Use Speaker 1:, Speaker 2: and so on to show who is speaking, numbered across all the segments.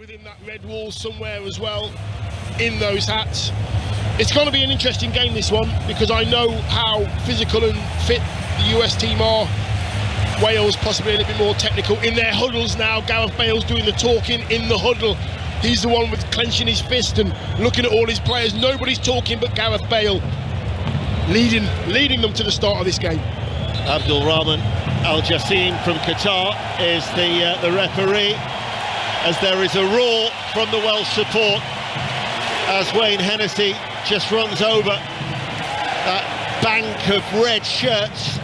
Speaker 1: within that red wall somewhere as well, in those hats. It's going to be an interesting game, this one, because I know how physical and fit the US team are. Wales possibly a little bit more technical in their huddles now. Gareth Bale's doing the talking in the huddle. He's the one with clenching his fist and looking at all his players. Nobody's talking but Gareth Bale, leading them to the start of this game.
Speaker 2: Abdul Rahman Al Jassim from Qatar is the referee, as there is a roar from the Welsh support as Wayne Hennessy just runs over that bank of red shirts,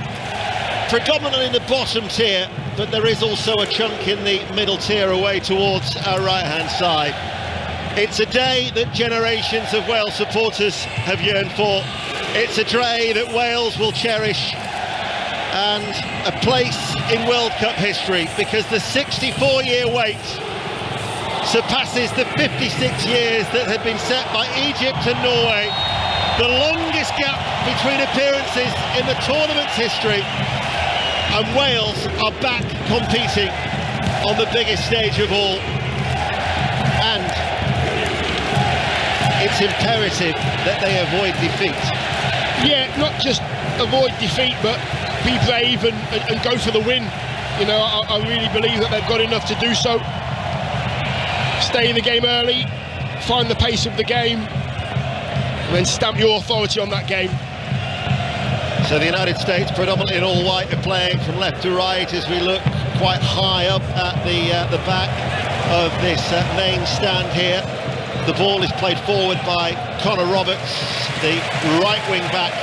Speaker 2: predominantly in the bottom tier, but there is also a chunk in the middle tier away towards our right-hand side. It's a day that generations of Wales supporters have yearned for. It's a day that Wales will cherish, and a place in World Cup history, because the 64-year wait surpasses the 56 years that had been set by Egypt and Norway, the longest gap between appearances in the tournament's history, and Wales are back competing on the biggest stage of all. And it's imperative that they avoid defeat.
Speaker 1: Yeah, not just avoid defeat, but be brave and go for the win. You know, I really believe that they've got enough to do so. Stay in the game early, find the pace of the game, and then stamp your authority on that game.
Speaker 2: So the United States, predominantly in all white, are playing from left to right as we look quite high up at the back of this main stand here. The ball is played forward by Connor Roberts, the right wing back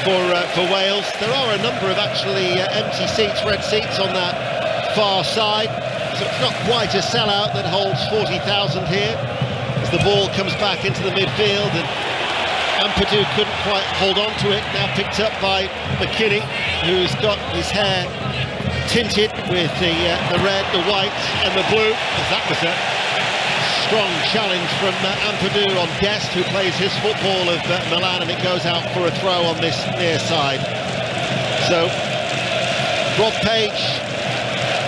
Speaker 2: for Wales. There are a number of actually empty seats, red seats on that far side, so it's not quite a sellout that holds 40,000 here. As the ball comes back into the midfield, and Ampadu couldn't quite hold on to it. Now picked up by McKinney, who's got his hair tinted with the red, the white and the blue. That was a strong challenge from Ampadu on Guest, who plays his football of Milan, and it goes out for a throw on this near side. So Rob Page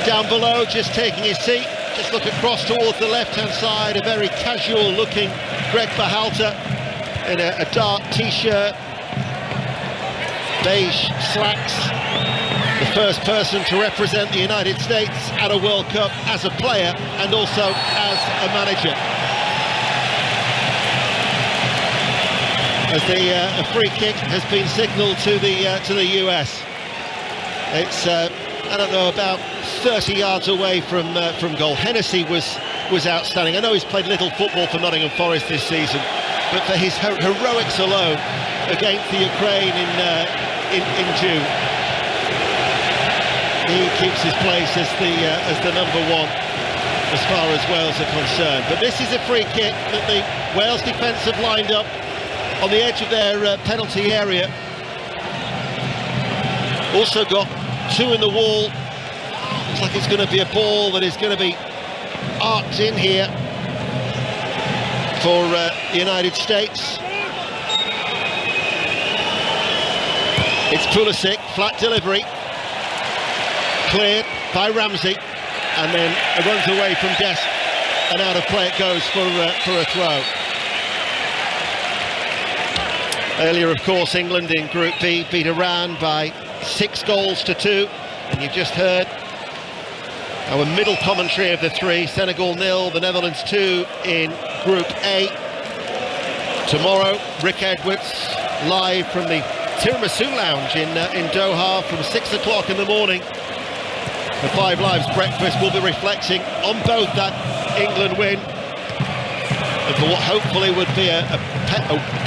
Speaker 2: down below, just taking his seat. Just look across towards the left-hand side, a very casual looking Greg Berhalter in a dark t-shirt, beige slacks, the first person to represent the United States at a World Cup as a player and also as a manager. As a free kick has been signalled to the US. It's I don't know, about 30 yards away from goal. Hennessy was outstanding. I know he's played little football for Nottingham Forest this season, but for his heroics alone against the Ukraine in June, he keeps his place as the number one as far as Wales are concerned. But this is a free kick that the Wales defence have lined up on the edge of their penalty area. Also got two in the wall. Looks like it's going to be a ball that is going to be arced in here for the United States. It's Pulisic, flat delivery, cleared by Ramsey, and then it runs away from Dest, and out of play it goes for a throw. Earlier, of course, England in Group B beat Iran by 6-2, and you've just heard our middle commentary of the three. Senegal 0, the Netherlands 2 in Group A. Tomorrow, Rick Edwards live from the Tiramisu Lounge in Doha from 6 o'clock in the morning. The Five Lives breakfast will be reflecting on both that England win and for what hopefully would be a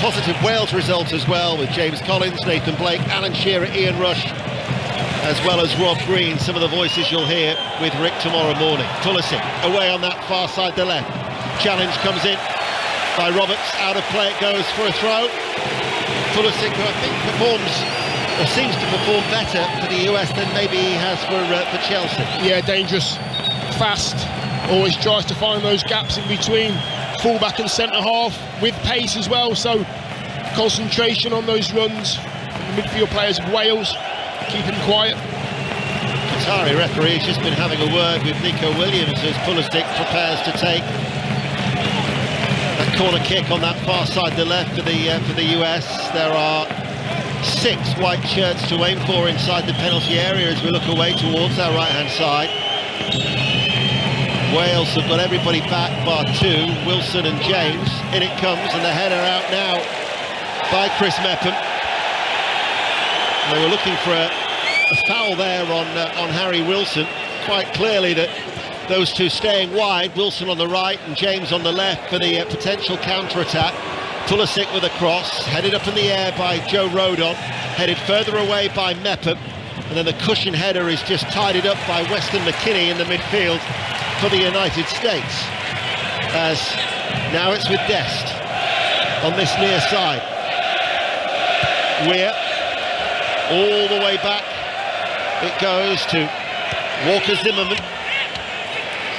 Speaker 2: positive Wales result as well, with James Collins, Nathan Blake, Alan Shearer, Ian Rush, as well as Rob Green, some of the voices you'll hear with Rick tomorrow morning. Pulisic away on that far side to left. Challenge comes in by Roberts, out of play it goes for a throw. Pulisic, who I think performs, or seems to perform better for the US than maybe he has for Chelsea.
Speaker 1: Yeah, dangerous, fast, always tries to find those gaps in between full-back and centre-half, with pace as well, so concentration on those runs. The midfield players of Wales, keep him quiet.
Speaker 2: Qatari referee has just been having a word with Nico Williams as Pulisic prepares to take that corner kick on that far side to the left for the US. There are 6 white shirts to aim for inside the penalty area as we look away towards our right-hand side. Wales have got everybody back bar 2, Wilson and James. In it comes, and the header out now by Chris Mepham. They were looking for a foul there on Harry Wilson. Quite clearly that those two staying wide, Wilson on the right and James on the left for the potential counter-attack. Pulisic with a cross, headed up in the air by Joe Rodon, headed further away by Mepham, and then the cushion header is just tidied up by Weston McKennie in the midfield for the United States. As now it's with Dest on this near side. Weir all the way back. It goes to Walker Zimmerman.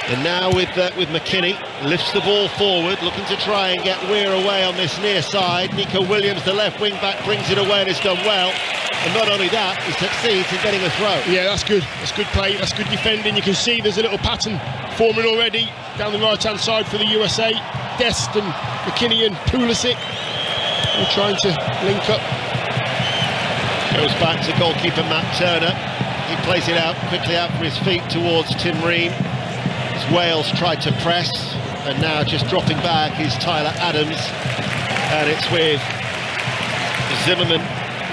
Speaker 2: And now with McKennie, lifts the ball forward, looking to try and get Weir away on this near side. Nico Williams, the left wing back, brings it away and has done well. And not only that, he succeeds in getting a throw.
Speaker 1: Yeah, that's good. That's good play. That's good defending. You can see there's a little pattern forming already down the right-hand side for the USA. Dest and McKennie and Pulisic all trying to link up.
Speaker 2: Goes back to goalkeeper Matt Turner. He plays it out quickly out from his feet towards Tim Ream. As Wales tried to press, and now just dropping back is Tyler Adams, and it's with Zimmerman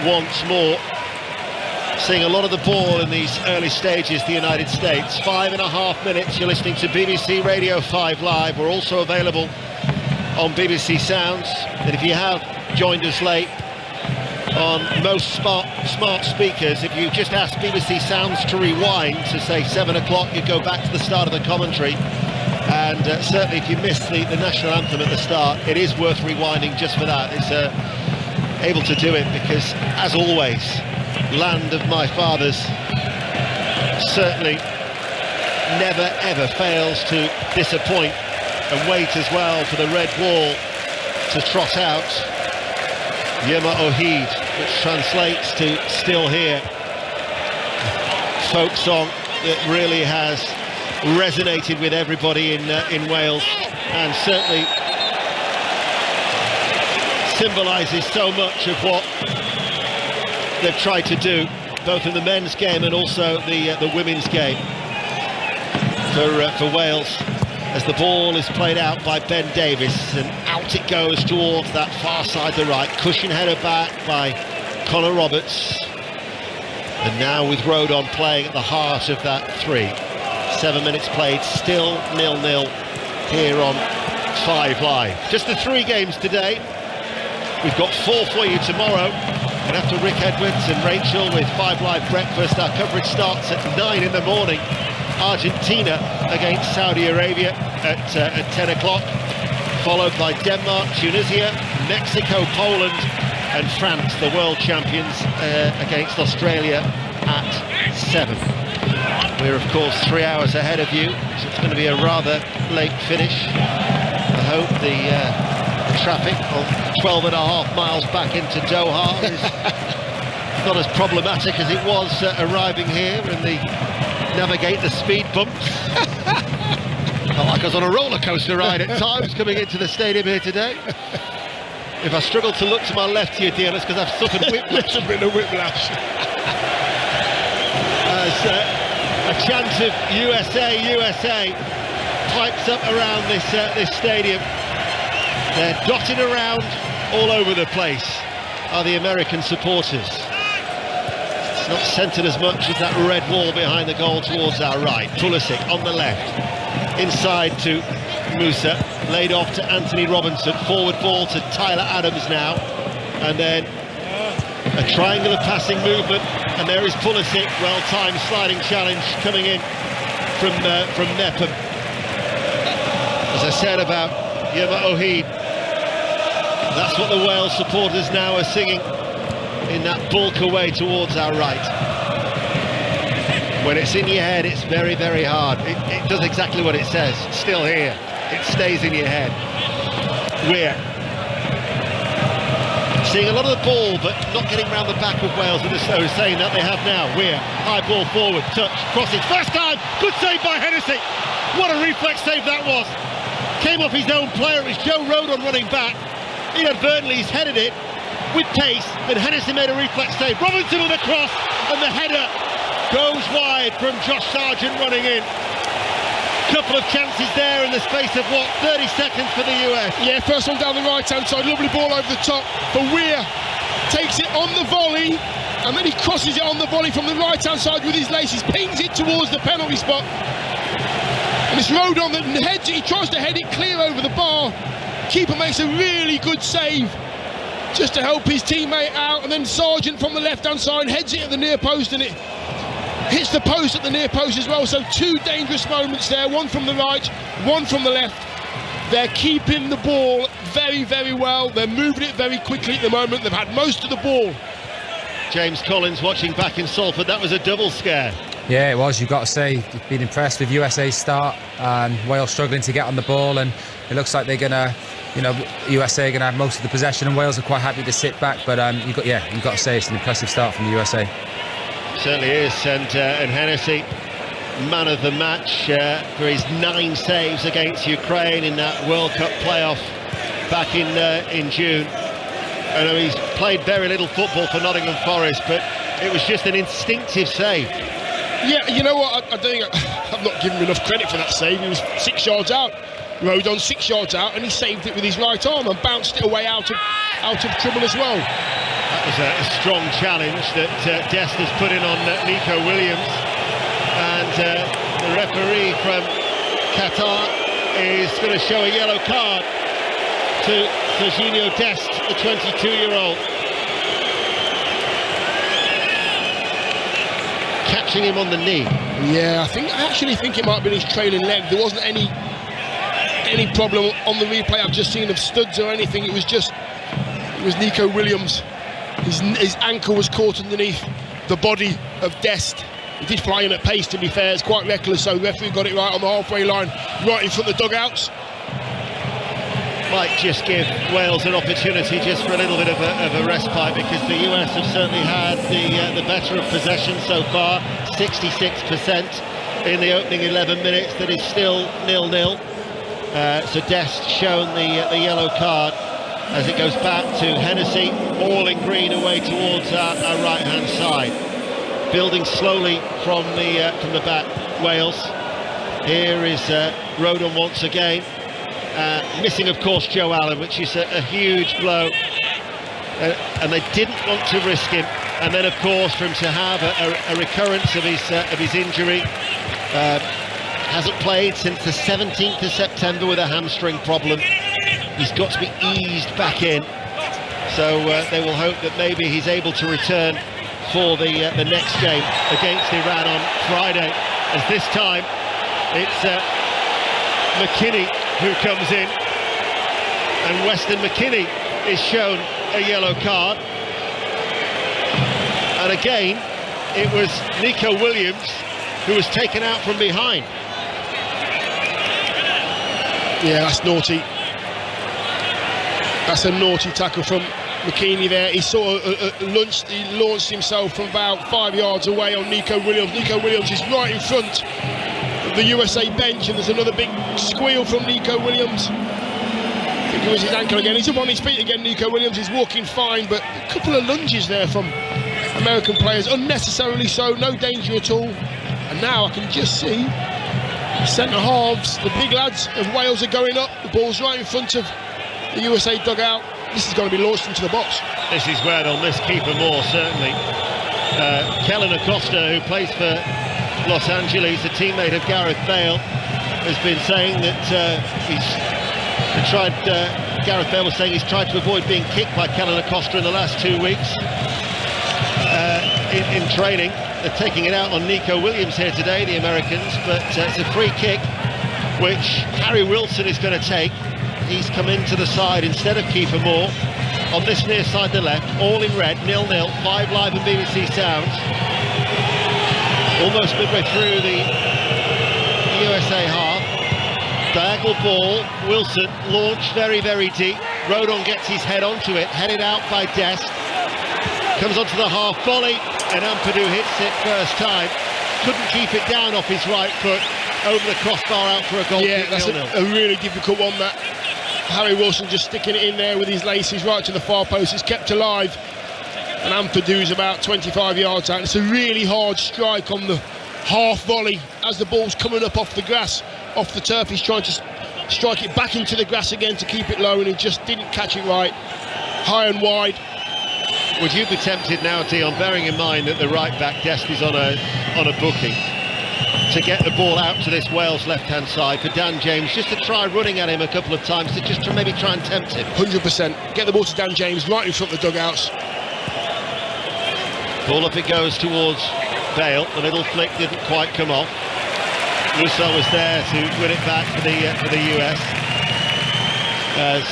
Speaker 2: once more. Seeing a lot of the ball in these early stages, the United States. 5.5 minutes, you're listening to BBC Radio 5 Live. We're also available on BBC Sounds, and if you have joined us late, on most smart speakers, if you just ask BBC Sounds to rewind to say 7 o'clock, you go back to the start of the commentary. And certainly if you missed the national anthem at the start, it is worth rewinding just for that. It's able to do it because, as always, land of my fathers certainly never ever fails to disappoint, and wait as well for the red wall to trot out Yema Ohid, which translates to Still Here. Folk song that really has resonated with everybody in Wales, and certainly symbolises so much of what they've tried to do, both in the men's game and also the women's game for Wales, as the ball is played out by Ben Davies, and out it goes towards that far side to right. Cushion header back by Connor Roberts. And now with Rodon playing at the heart of that 3. 7 minutes played, still 0-0 here on 5 Live. Just the 3 games today. We've got 4 for you tomorrow. And after Rick Edwards and Rachel with 5 Live Breakfast, our coverage starts at 9 in the morning. Argentina against Saudi Arabia at 10 o'clock, followed by Denmark, Tunisia, Mexico, Poland and France, the world champions, against Australia at 7. We're of course 3 hours ahead of you, so it's going to be a rather late finish. I hope the traffic of 12.5 miles back into Doha is not as problematic as it was arriving here, and navigate the speed bumps. Felt like I was on a roller coaster ride at times coming into the stadium here today. If I struggle to look to my left here, dear, it's because I've suffered whiplash.
Speaker 1: A bit of whiplash.
Speaker 2: As a chant of USA, USA pipes up around this stadium. They're dotted around all over the place, are the American supporters. It's not centred as much as that red wall behind the goal towards our right. Pulisic on the left, inside to Musa, laid off to Anthony Robinson, forward ball to Tyler Adams now, and then a triangular passing movement, and there is Pulisic, well-timed sliding challenge coming in from Mepham. As I said about Yema Ohid, that's what the Wales supporters now are singing in that bulk away towards our right. When it's in your head, it's very, very hard. It does exactly what it says. Still here. It stays in your head. Weir seeing a lot of the ball, but not getting round the back of Wales with the slow, saying that they have now. Weir, high ball forward, touch, crosses, first time, good save by Hennessy. What a reflex save that was. Came off his own player, it was Joe Rodon running back. Inadvertently, he's headed it with pace, and Hennessy made a reflex save. Robinson with a cross, and the header goes wide from Josh Sargent running in. Couple of chances there in the space of, what, 30 seconds for the US.
Speaker 1: Yeah, first one down the right-hand side, lovely ball over the top, but Weir takes it on the volley, and then he crosses it on the volley from the right-hand side with his laces, pings it towards the penalty spot. And it's Rodon that heads it, he tries to head it clear over the bar. Keeper makes a really good save just to help his teammate out, and then Sargent from the left-hand side heads it at the near post, and it hits the post at the near post as well. So two dangerous moments there, one from the right, one from the left. They're keeping the ball very, very well. They're moving it very quickly at the moment. They've had most of the ball.
Speaker 2: James Collins watching back in Salford, that was a double scare.
Speaker 3: Yeah, it was. You've got to say, you've been impressed with USA's start. Wales struggling to get on the ball, and it looks like they're going to, USA are going to have most of the possession, and Wales are quite happy to sit back. But you've got to say it's an impressive start from the USA.
Speaker 2: Certainly is, and Hennessy, man of the match for his 9 saves against Ukraine in that World Cup playoff back in June. I know he's played very little football for Nottingham Forest, but it was just an instinctive save.
Speaker 1: Yeah, you know what, I think I've not given him enough credit for that save. He was 6 yards out, Rodon 6 yards out, and he saved it with his right arm and bounced it away out of trouble as well.
Speaker 2: That was a strong challenge that Dest has put in on Nico Williams, and the referee from Qatar is going to show a yellow card to Serginho Dest, the 22-year-old. Catching him on the knee.
Speaker 1: Yeah, I actually think it might have been his trailing leg. There wasn't any problem on the replay I've just seen of studs or anything. It was Nico Williams. His ankle was caught underneath the body of Dest. He did fly in at pace, to be fair. It's quite reckless, so the referee got it right on the halfway line, right in front of the dugouts.
Speaker 2: Might just give Wales an opportunity just for a little bit of a respite, because the US have certainly had the better of possession so far, 66% in the opening 11 minutes. That is still 0-0. So Dest shown the yellow card as it goes back to Hennessy, all in green away towards our right-hand side. Building slowly from the back, Wales. Here is Rodon once again. Missing, of course, Joe Allen, which is a huge blow. And they didn't want to risk him. And then, of course, for him to have a recurrence of his injury. Hasn't played since the 17th of September with a hamstring problem. He's got to be eased back in. So they will hope that maybe he's able to return for the next game against Iran on Friday. As this time, it's McKinney who comes in, and Weston McKinney is shown a yellow card. And again, it was Nico Williams who was taken out from behind.
Speaker 1: Yeah, that's naughty. That's a naughty tackle from McKinney there. He sort of launched himself from about 5 yards away on Nico Williams. Nico Williams is right in front of the USA bench, and there's another big squeal from Nico Williams. I think it was his ankle again. He's up on his feet again, Nico Williams. He's walking fine, but a couple of lunges there from American players, unnecessarily so, no danger at all. And now I can just see centre halves, the big lads of Wales are going up. The ball's right in front of the USA dugout. This is going to be launched into the box.
Speaker 2: This is where they'll miss keeper more, certainly. Kellen Acosta, who plays for Los Angeles, a teammate of Gareth Bale, has been saying that Gareth Bale was saying he's tried to avoid being kicked by Kellen Acosta in the last 2 weeks in training. They're taking it out on Nico Williams here today, the Americans, but it's a free kick which Harry Wilson is going to take. He's come into the side instead of Kiefer Moore on this near side to left, all in red, 0-0, 5 live and BBC Sounds. Almost midway through the USA half. Diagonal ball, Wilson, launch very, very deep. Rodon gets his head onto it, headed out by Dest. Comes onto the half volley, and Ampadu hits it first time. Couldn't keep it down off his right foot. Over the crossbar, out for a goal.
Speaker 1: Yeah, that's a really difficult one, that. Harry Wilson just sticking it in there with his laces right to the far post. It's kept alive. And Ampadu's about 25 yards out. It's a really hard strike on the half volley as the ball's coming up off the grass, off the turf. He's trying to strike it back into the grass again to keep it low, and he just didn't catch it right. High and wide.
Speaker 2: Would you be tempted now, Dion, bearing in mind that the right back Dest is on a booking, to get the ball out to this Wales left-hand side for Dan James, just to try running at him a couple of times, to just to maybe try and tempt him?
Speaker 1: 100%. Get the ball to Dan James right in front of the dugouts.
Speaker 2: Ball up it goes towards Bale. The little flick didn't quite come off. Russo was there to win it back for the US. As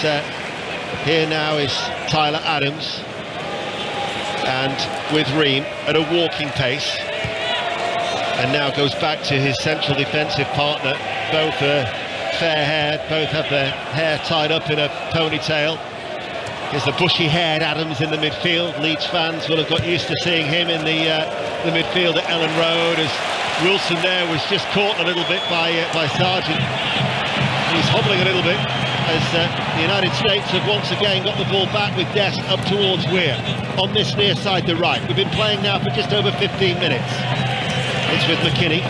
Speaker 2: here now is Tyler Adams, and with Ream at a walking pace. And now goes back to his central defensive partner. Both are fair-haired, both have their hair tied up in a ponytail. Here's the bushy-haired Adams in the midfield. Leeds fans will have got used to seeing him in the midfield at Ellen Road, as Wilson there was just caught a little bit by Sargent. He's hobbling a little bit as the United States have once again got the ball back with Dest up towards Weir on this near side the right. We've been playing now for just over 15 minutes. It's with McKinney.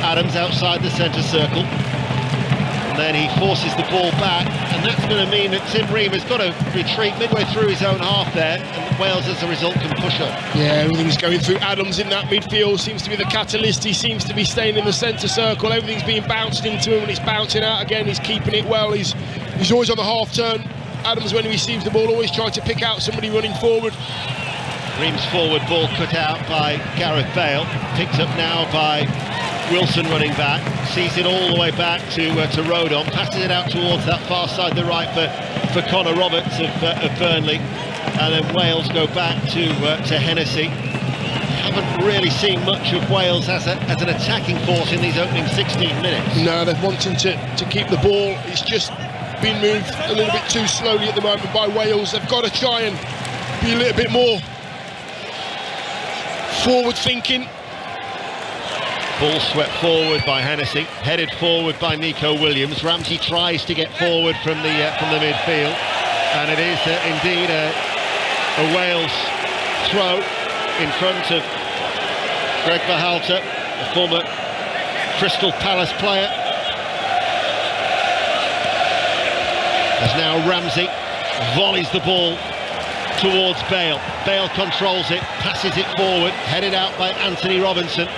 Speaker 2: Adams outside the centre circle. And then he forces the ball back, and that's going to mean that Tim Ream has got to retreat midway through his own half there, and Wales as a result can push up. Yeah,
Speaker 1: everything's going through Adams in that midfield. Seems to be the catalyst. He seems to be staying in the centre circle. Everything's being bounced into him, and it's bouncing out again. He's keeping it well. He's always on the half turn. Adams, when he receives the ball, always trying to pick out somebody running forward.
Speaker 2: Ream's forward ball cut out by Gareth Bale, picked up now by Wilson running back, sees it all the way back to Rodon, passes it out towards that far side the right for Connor Roberts of Burnley, and then Wales go back to Hennessy. Haven't really seen much of Wales as an attacking force in these opening 16 minutes.
Speaker 1: No, they're wanting to keep the ball. It's just been moved a little bit too slowly at the moment by Wales. They've got to try and be a little bit more forward thinking.
Speaker 2: Ball swept forward by Hennessy, headed forward by Nico Williams. Ramsey tries to get forward from the midfield, and it is indeed a Wales throw in front of Greg Berhalter, a former Crystal Palace player. As now Ramsey volleys the ball towards Bale. Bale controls it, passes it forward, headed out by Anthony Robinson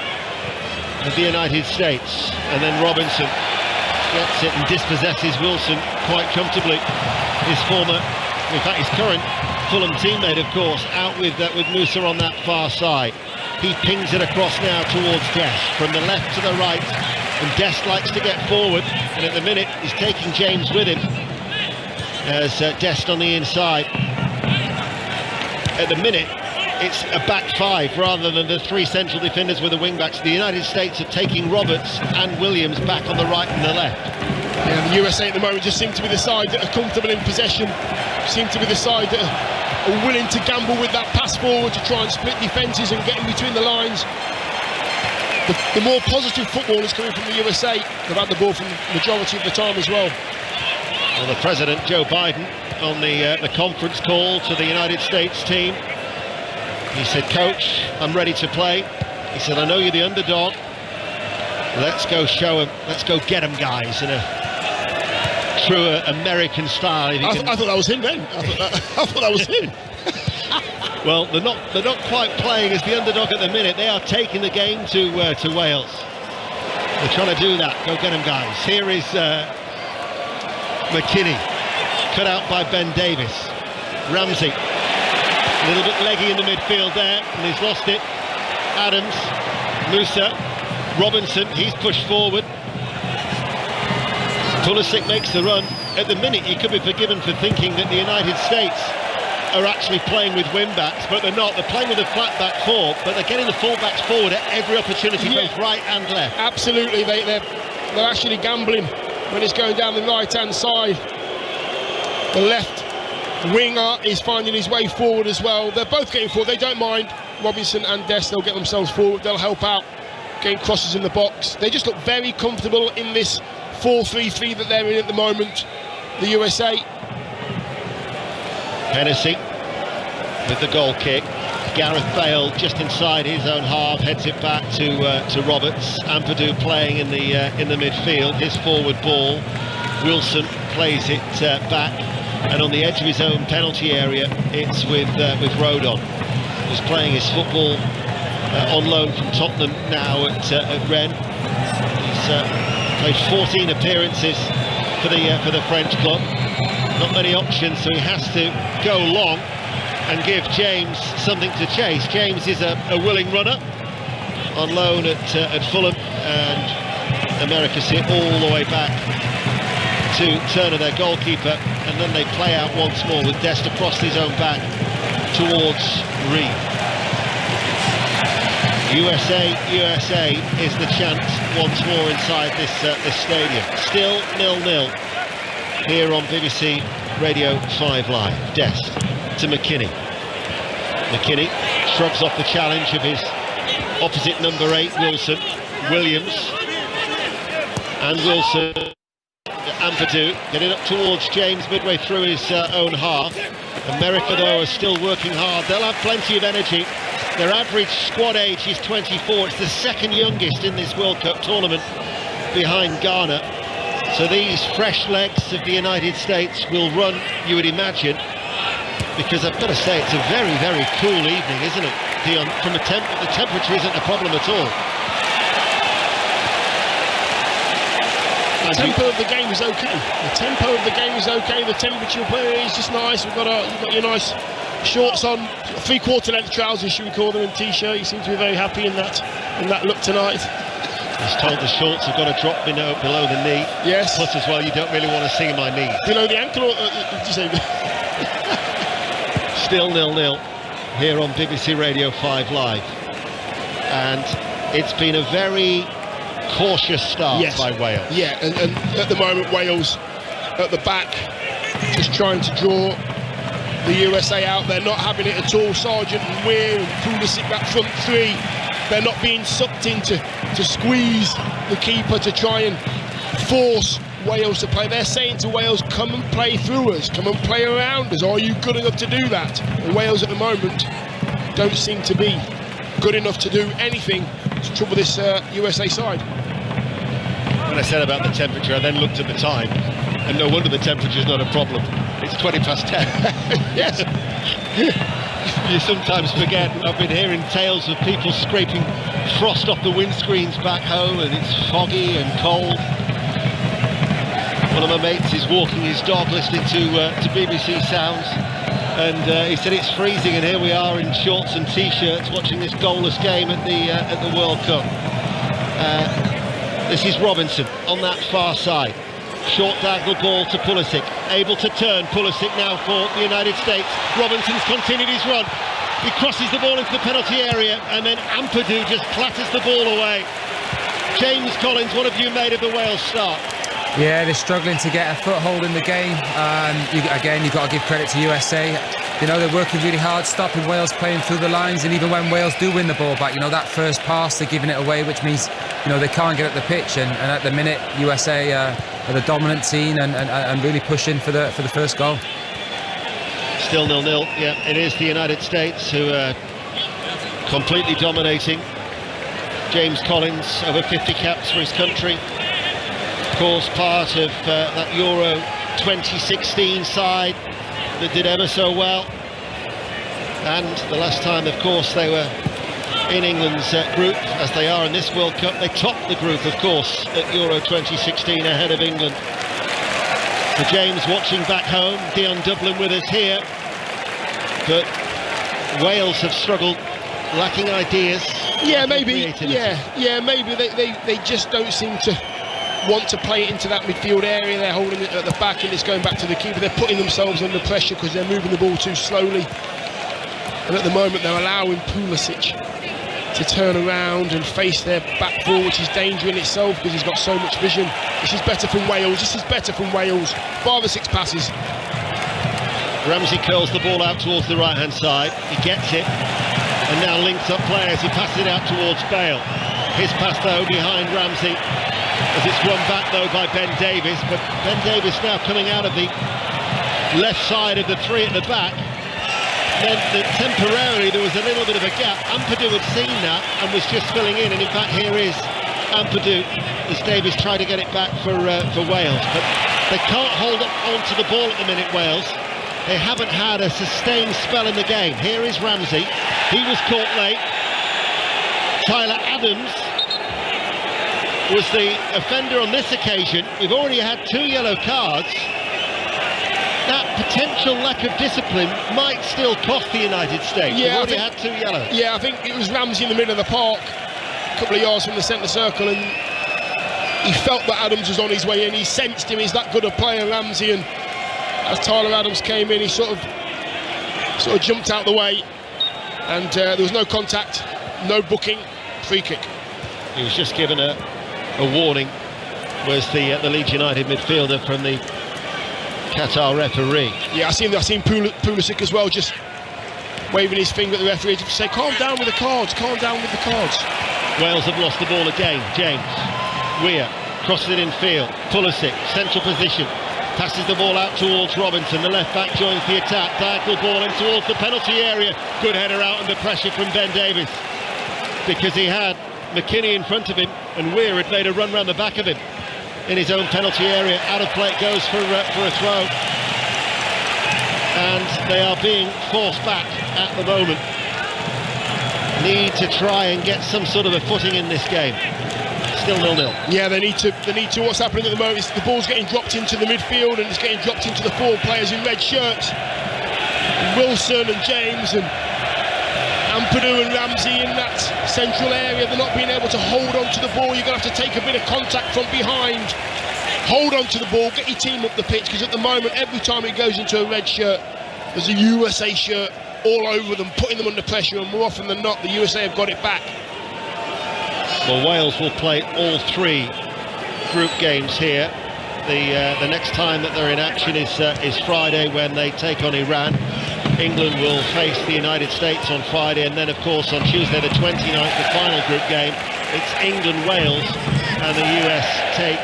Speaker 2: of the United States, and then Robinson gets it and dispossesses Wilson quite comfortably. His former, in fact his current Fulham teammate, of course, out with Musa on that far side. He pings it across now towards Dest, from the left to the right, and Dest likes to get forward, and at the minute he's taking James with him as Dest on the inside. At the minute it's a back five rather than the three central defenders with the wing backs. The United States are taking Roberts and Williams back on the right and the left.
Speaker 1: Yeah, the USA at the moment just seem to be the side that are comfortable in possession, seem to be the side that are willing to gamble with that pass forward to try and split defences and get in between the lines. The more positive football is coming from the USA. They've had the ball from the majority of the time as well.
Speaker 2: Well, the President, Joe Biden, on the conference call to the United States team, he said, "Coach, I'm ready to play." He said, "I know you're the underdog. Let's go show them. Let's go get them, guys." In a true American style.
Speaker 1: I thought that was him then. I thought that was him.
Speaker 2: Well, they're not quite playing as the underdog at the minute. They are taking the game to Wales. They're trying to do that. Go get them, guys. Here is McKinney, cut out by Ben Davis. Ramsey, a little bit leggy in the midfield there, and he's lost it. Adams, Musa, Robinson, he's pushed forward. Pulisic makes the run. At the minute, you could be forgiven for thinking that the United States are actually playing with wing-backs, but they're not. They're playing with a flat-back four, but they're getting the full-backs forward at every opportunity, both right and left.
Speaker 1: Absolutely, they're actually gambling when it's going down the right-hand side. The left winger is finding his way forward as well. They're both getting forward. They don't mind. Robinson and Dest, they'll get themselves forward. They'll help out, getting crosses in the box. They just look very comfortable in this 4-3-3 that they're in at the moment, the USA.
Speaker 2: Hennessy with the goal kick. Gareth Bale just inside his own half, heads it back to Roberts. Ampadu playing in the midfield, his forward ball. Wilson plays it back, and on the edge of his own penalty area, it's with Rodon, who's playing his football on loan from Tottenham now at Rennes. He's played 14 appearances for the French club. Not many options, so he has to go long and give James something to chase. James is a willing runner on loan at Fulham, and America sit all the way back to Turner, their goalkeeper, and then they play out once more with Dest across his own back towards Reed. USA is the chant once more inside this stadium. Still 0-0 here on BBC Radio 5 Live. Dest to McKinney. McKinney shrugs off the challenge of his opposite number 8, Wilson. Williams and Wilson. Ampadu getting up towards James midway through his own half. America, though, are still working hard. They'll have plenty of energy. Their average squad age is 24. It's the second youngest in this World Cup tournament, behind Ghana. So these fresh legs of the United States will run, you would imagine, because I've got to say it's a very, very cool evening, isn't it, Dion? From the temperature isn't a problem at all.
Speaker 1: The tempo of the game is okay. The tempo of the game is okay. The temperature is just nice. You've got your nice shorts on, 3/4 length trousers, should we call them, and t-shirt. You seem to be very happy in that look tonight.
Speaker 2: He's told the shorts have got to drop below the knee.
Speaker 1: Yes.
Speaker 2: Plus, as well, you don't really want to see my knees.
Speaker 1: Below the ankle, or did you say?
Speaker 2: Still 0-0 here on BBC Radio 5 Live, and it's been a very cautious start by Wales.
Speaker 1: Yeah, and at the moment Wales at the back just trying to draw the USA out. They're not having it at all. Sargent and Weir and Pulisic, that front three, they're not being sucked in to squeeze the keeper to try and force Wales to play. They're saying to Wales, come and play through us, come and play around us. Are you good enough to do that? And Wales at the moment don't seem to be good enough to do anything to trouble this USA side.
Speaker 2: When I said about the temperature, I then looked at the time, and no wonder the temperature's not a problem. It's 10:20.
Speaker 1: Yes.
Speaker 2: You sometimes forget. I've been hearing tales of people scraping frost off the windscreens back home, and it's foggy and cold. One of my mates is walking his dog listening to BBC Sounds, and he said it's freezing, and here we are in shorts and t-shirts watching this goalless game at the World Cup. This is Robinson on that far side. Short diagonal ball to Pulisic, able to turn Pulisic now for the United States. Robinson's continued his run. He crosses the ball into the penalty area, and then Ampadu just clatters the ball away. James Collins, what have you made of the Wales start?
Speaker 3: Yeah, they're struggling to get a foothold in the game. You've got to give credit to USA. You know, they're working really hard, stopping Wales playing through the lines, and even when Wales do win the ball back, you know, that first pass, they're giving it away, which means, you know, they can't get at the pitch. And at the minute, USA are the dominant team and really pushing for the first goal.
Speaker 2: Still 0-0. Yeah, it is the United States who are completely dominating. James Collins, over 50 caps for his country. Of course, part of that Euro 2016 side that did ever so well. And the last time, of course, they were in England's group, as they are in this World Cup. They topped the group, of course, at Euro 2016 ahead of England. So James watching back home, Dion Dublin with us here. But Wales have struggled, lacking ideas.
Speaker 1: Yeah, maybe. Yeah, maybe they just don't seem to want to play it into that midfield area. They're holding it at the back and it's going back to the keeper. They're putting themselves under pressure because they're moving the ball too slowly. And at the moment they're allowing Pulisic to turn around and face their back four, which is danger in itself because he's got so much vision. This is better from Wales. 5 or 6 passes.
Speaker 2: Ramsey curls the ball out towards the right-hand side. He gets it, and now links up players. He passes it out towards Bale. His pass, though, behind Ramsey, as it's won back, though, by Ben Davies. But Ben Davies now coming out of the left side of the three at the back. Meant that temporarily there was a little bit of a gap. Ampadu had seen that and was just filling in. And in fact, here is Ampadu as Davies tried to get it back for Wales. But they can't hold on to the ball at the minute, Wales. They haven't had a sustained spell in the game. Here is Ramsey. He was caught late. Tyler Adams was the offender on this occasion. We've already had 2 yellow cards. That potential lack of discipline might still cost the United States.
Speaker 1: Yeah,
Speaker 2: We've already had 2 yellows.
Speaker 1: Yeah, I think it was Ramsey in the middle of the park, a couple of yards from the centre circle, and he felt that Adams was on his way in. He sensed him. He's that good a player, Ramsey, and as Tyler Adams came in, he sort of jumped out the way, and there was no contact, no booking, free kick.
Speaker 2: He was just given a warning, was the Leeds United midfielder from the Qatar referee.
Speaker 1: Yeah, I seen Pulisic as well, just waving his finger at the referee to say, calm down with the cards, calm down with the cards.
Speaker 2: Wales have lost the ball again. James Weir crosses it in field. Pulisic, central position. Passes the ball out towards Robinson. The left back joins the attack. Diagonal ball in towards the penalty area. Good header out under pressure from Ben Davies, because he had McKinney in front of him, and Weir had made a run round the back of him in his own penalty area. Out of play it goes for a throw, and they are being forced back at the moment. Need to try and get some sort of a footing in this game. Still 0-0.
Speaker 1: Yeah, they need to. What's happening at the moment is the ball's getting dropped into the midfield, and it's getting dropped into the 4 players in red shirts. Wilson and James and Ampadu and Ramsey in that central area. They're not being able to hold on to the ball. You're going to have to take a bit of contact from behind. Hold on to the ball, get your team up the pitch, because at the moment, every time it goes into a red shirt, there's a USA shirt all over them, putting them under pressure, and more often than not, the USA have got it back.
Speaker 2: Well, Wales will play all 3 group games here. The next time that they're in action is Friday, when they take on Iran. England will face the United States on Friday, and then of course on Tuesday the 29th, the final group game, it's England-Wales, and the US take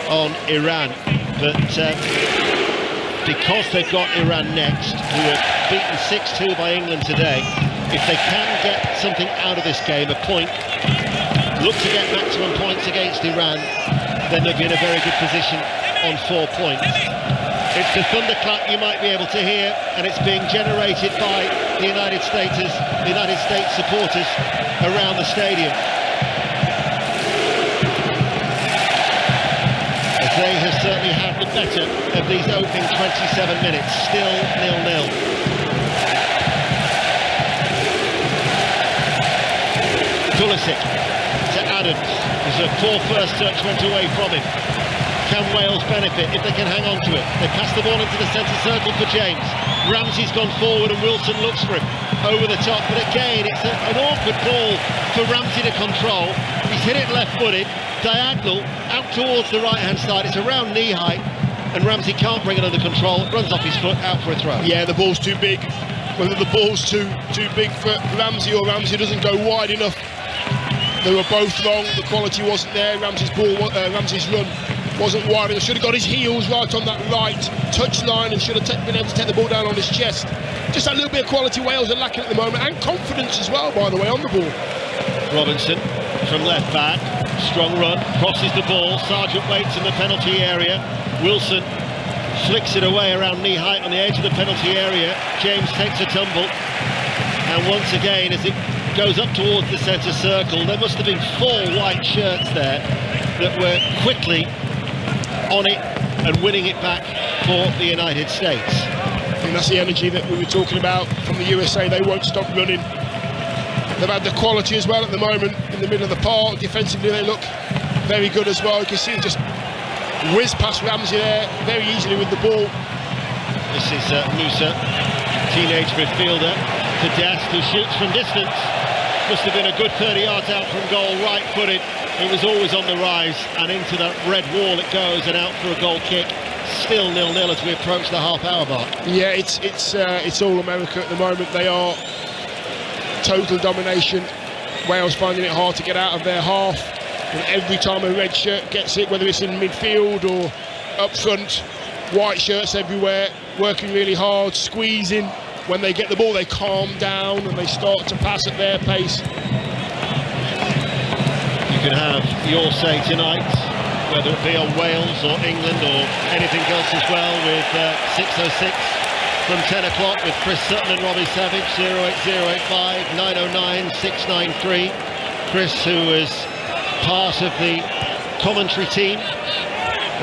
Speaker 2: on Iran. But because they've got Iran next, who were beaten 6-2 by England today, if they can get something out of this game, a point, look to get maximum points against Iran, then they'll be in a very good position on 4 points. It's the thunderclap you might be able to hear, and it's being generated by the United States supporters around the stadium, as they have certainly had the better of these opening 27 minutes. Still 0-0. Pulisic to Adams. There's a poor first touch, went away from him. Can Wales benefit if they can hang on to it? They pass the ball into the centre circle for James. Ramsey's gone forward and Wilson looks for him over the top, but again it's an awkward ball for Ramsey to control. He's hit it left-footed, diagonal, out towards the right-hand side. It's around knee height, and Ramsey can't bring it under control. It runs off his foot, out for a throw.
Speaker 1: Yeah, the ball's too big. Whether the ball's too big for Ramsey or Ramsey doesn't go wide enough. They were both long, the quality wasn't there. Ramsey's run wasn't wide. He should have got his heels right on that right touch line, and should have been able to take the ball down on his chest. Just that little bit of quality Wales are lacking at the moment, and confidence as well, by the way, on the ball.
Speaker 2: Robinson from left back, strong run, crosses the ball. Sargent waits in the penalty area. Wilson flicks it away around knee height on the edge of the penalty area. James takes a tumble, and once again, as it goes up towards the centre circle, there must have been 4 white shirts there that were quickly on it and winning it back for the United States.
Speaker 1: I think that's the energy that we were talking about from the USA. They won't stop running. They've had the quality as well at the moment in the middle of the park. Defensively they look very good as well. You can see him just whiz past Ramsey there very easily with the ball.
Speaker 2: This is Musa, teenage midfielder, to Dest, who shoots from distance. Must have been a good 30 yards out from goal, right-footed. It was always on the rise, and into that red wall it goes, and out for a goal kick. still 0-0 as we approach the half-hour mark.
Speaker 1: Yeah, it's all America at the moment. They are total domination. Wales finding it hard to get out of their half, and every time a red shirt gets it, whether it's in midfield or up front, white shirts everywhere, working really hard, squeezing. When they get the ball, they calm down and they start to pass at their pace.
Speaker 2: You can have your say tonight, whether it be on Wales or England or anything else as well, with 606 from 10 o'clock with Chris Sutton and Robbie Savage, 08085 909 693. Chris, who was part of the commentary team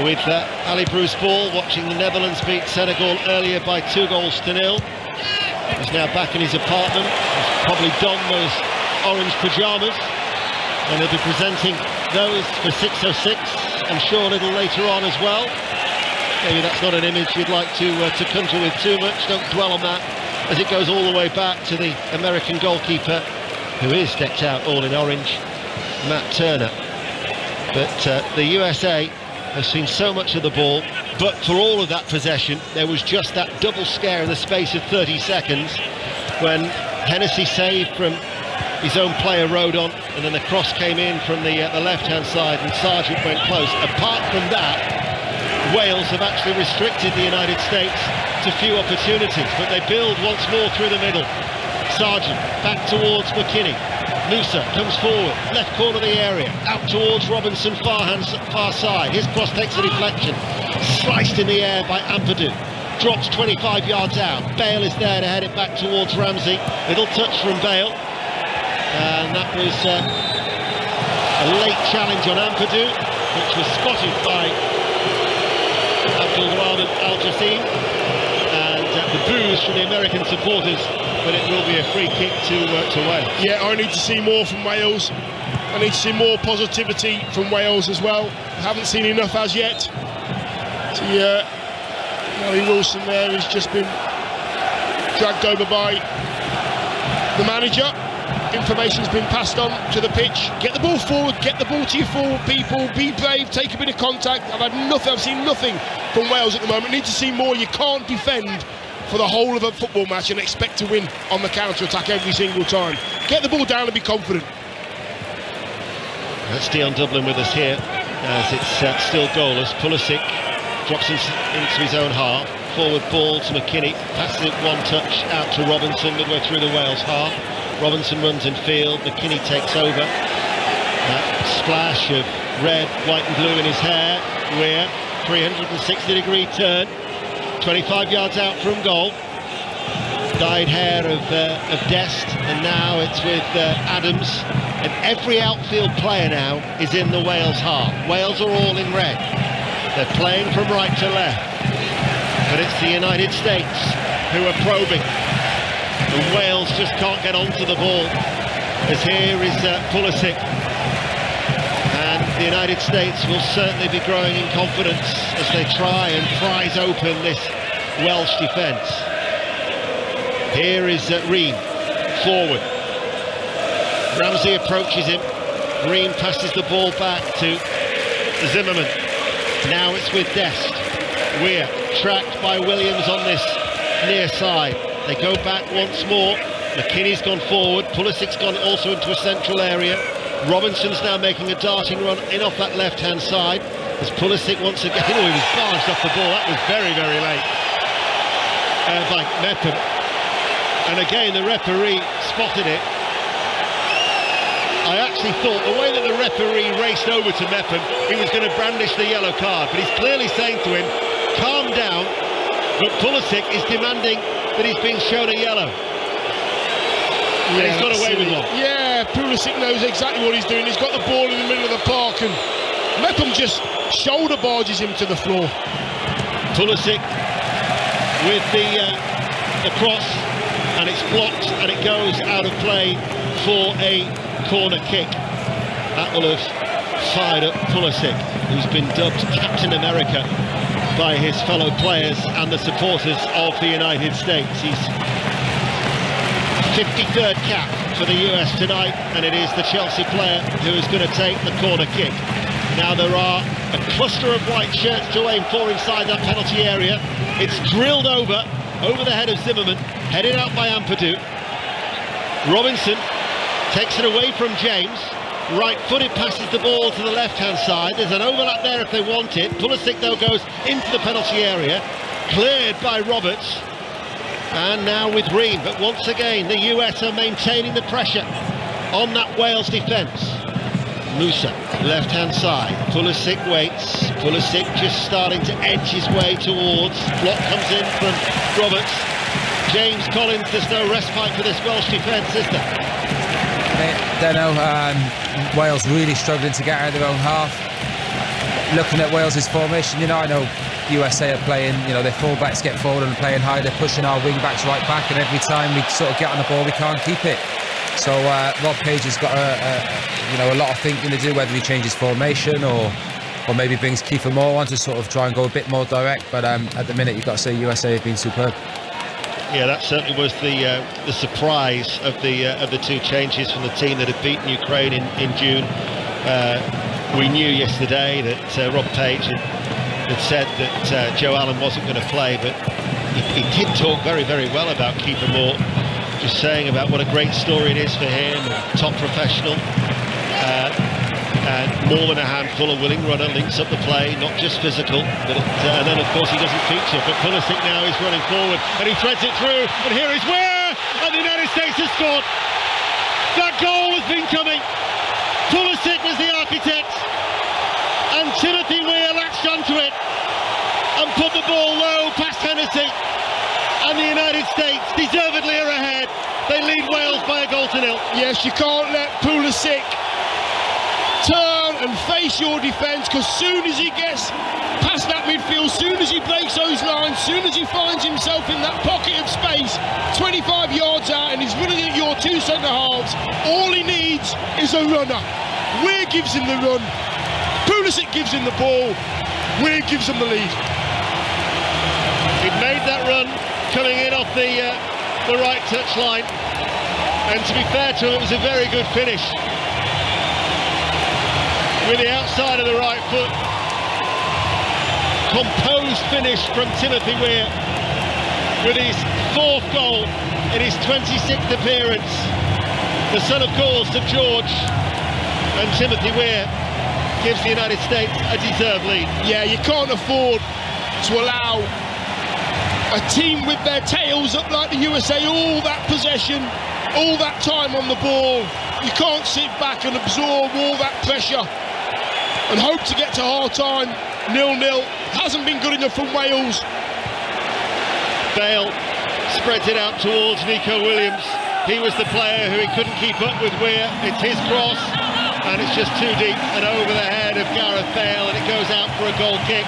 Speaker 2: with Ali Bruce Ball, watching the Netherlands beat Senegal earlier by 2-0. He's now back in his apartment. He's probably donned those orange pyjamas, and he'll be presenting those for 606, I'm sure, a little later on as well. Maybe that's not an image you'd like to conjure with too much. Don't dwell on that, as it goes all the way back to the American goalkeeper, who is decked out all in orange, Matt Turner. But the USA have seen so much of the ball, but for all of that possession, there was just that double scare in the space of 30 seconds when Hennessy saved from his own player Rodon, and then the cross came in from the left-hand side and Sargent went close. Apart from that, Wales have actually restricted the United States to few opportunities, but they build once more through the middle. Sargent back towards McKinney. Musa comes forward, left corner of the area, out towards Robinson, far side. His cross takes a deflection, sliced in the air by Ampadu. Drops 25 yards out. Bale is there to head it back towards Ramsey. Little touch from Bale, and that was a late challenge on Ampadu, which was spotted by Abdulrahman Al Jassim, and the boos from the American supporters, but it will be a free kick to Wales. Yeah,
Speaker 1: I need to see more from Wales. I need to see more positivity from Wales as well. I haven't seen enough as yet. So, Gary Wilson there has just been dragged over by the manager. Information's been passed on to the pitch. Get the ball forward, get the ball to your forward people, be brave, take a bit of contact. I've seen nothing from Wales at the moment. Need to see more. You can't defend for the whole of a football match and expect to win on the counter-attack every single time. Get the ball down and be confident.
Speaker 2: That's Dion Dublin with us here, as it's still goalless. Pulisic drops into his own half. Forward ball to McKinney, passes it one touch out to Robinson midway through the Wales half. Robinson runs in field, McKinney takes over. That splash of red, white and blue in his hair. Weir, 360-degree turn, 25 yards out from goal. Dyed hair of Dest, and now it's with Adams. And every outfield player now is in the Wales half. Wales are all in red. They're playing from right to left. But it's the United States who are probing. And Wales just can't get onto the ball. As here is Pulisic. And the United States will certainly be growing in confidence as they try and prise open this Welsh defence. Here is Ream, forward. Ramsey approaches him. Ream passes the ball back to Zimmerman. Now it's with Dest. Weir tracked by Williams on this near side. They go back once more. McKinney's gone forward. Pulisic's gone also into a central area. Robinson's now making a darting run in off that left-hand side. As Pulisic once again, he was barged off the ball. That was very, very late by Mepham. And again, the referee spotted it. I actually thought the way that the referee raced over to Mepham, he was going to brandish the yellow card, but he's clearly saying to him, calm down. But Pulisic is demanding that he's being shown a yellow. And he's got away with one.
Speaker 1: Yeah, Pulisic knows exactly what he's doing. He's got the ball in the middle of the park, and Mepham just shoulder barges him to the floor.
Speaker 2: Pulisic with the cross, and it's blocked, and it goes out of play for a corner kick. That will have fired up Pulisic, who's been dubbed Captain America by his fellow players and the supporters of the United States. He's 53rd cap for the US tonight, and it is the Chelsea player who is going to take the corner kick. Now there are a cluster of white shirts to aim for inside that penalty area. It's drilled over the head of Zimmerman, headed out by Ampadu. Robinson takes it away from James. Right-footed passes the ball to the left-hand side. There's an overlap there if they want it. Pulisic, though, goes into the penalty area. Cleared by Roberts. And now with Ream. But once again, the US are maintaining the pressure on that Wales defence. Musa, left-hand side. Pulisic waits. Pulisic just starting to edge his way towards. Block comes in from Roberts. James Collins, there's no respite for this Welsh defence, is there?
Speaker 3: I don't know. Wales really struggling to get out of their own half. Looking at Wales's formation, I know USA are playing, their full-backs get forward and playing high. They're pushing our wing-backs right back, and every time we sort of get on the ball, we can't keep it. So Rob Page has got a lot of thinking to do, whether he changes formation or maybe brings Kiefer Moore on to sort of try and go a bit more direct. But at the minute, you've got to say USA have been superb.
Speaker 2: Yeah, that certainly was the surprise of the two changes from the team that had beaten Ukraine in June. We knew yesterday that Rob Page had said that Joe Allen wasn't going to play, but he did talk very, very well about Kiefer Moore, just saying about what a great story it is for him, top professional, and more than a handful, a willing runner, links up the play, not just physical, but and then of course he doesn't feature. But Pulisic now is running forward and he threads it through, and here is Weir, and the United States has scored. That goal has been coming. Pulisic was the architect, and Timothy Weir latched onto it and put the ball low past Hennessy, and the United States deservedly are ahead. They lead Wales by a goal to nil.
Speaker 1: Yes, you can't let Pulisic turn and face your defence, because soon as he gets past that midfield, soon as he breaks those lines, soon as he finds himself in that pocket of space 25 yards out and he's running at your two centre halves, all he needs is a runner. Weir gives him the run, Pulisic gives him the ball, Weir gives him the lead.
Speaker 2: He'd made that run coming in off the right touch line, and to be fair to him, it was a very good finish with the outside of the right foot. Composed finish from Timothy Weir with his fourth goal in his 26th appearance. The son, of course, of George, and Timothy Weir gives the United States a deserved lead.
Speaker 1: Yeah, you can't afford to allow a team with their tails up like the USA, all that possession, all that time on the ball. You can't sit back and absorb all that pressure and hope to get to half-time 0-0. Hasn't been good enough from Wales.
Speaker 2: Bale spreads it out towards Nico Williams. He was the player who he couldn't keep up with Weir. It's his cross, and it's just too deep and over the head of Gareth Bale, and it goes out for a goal kick.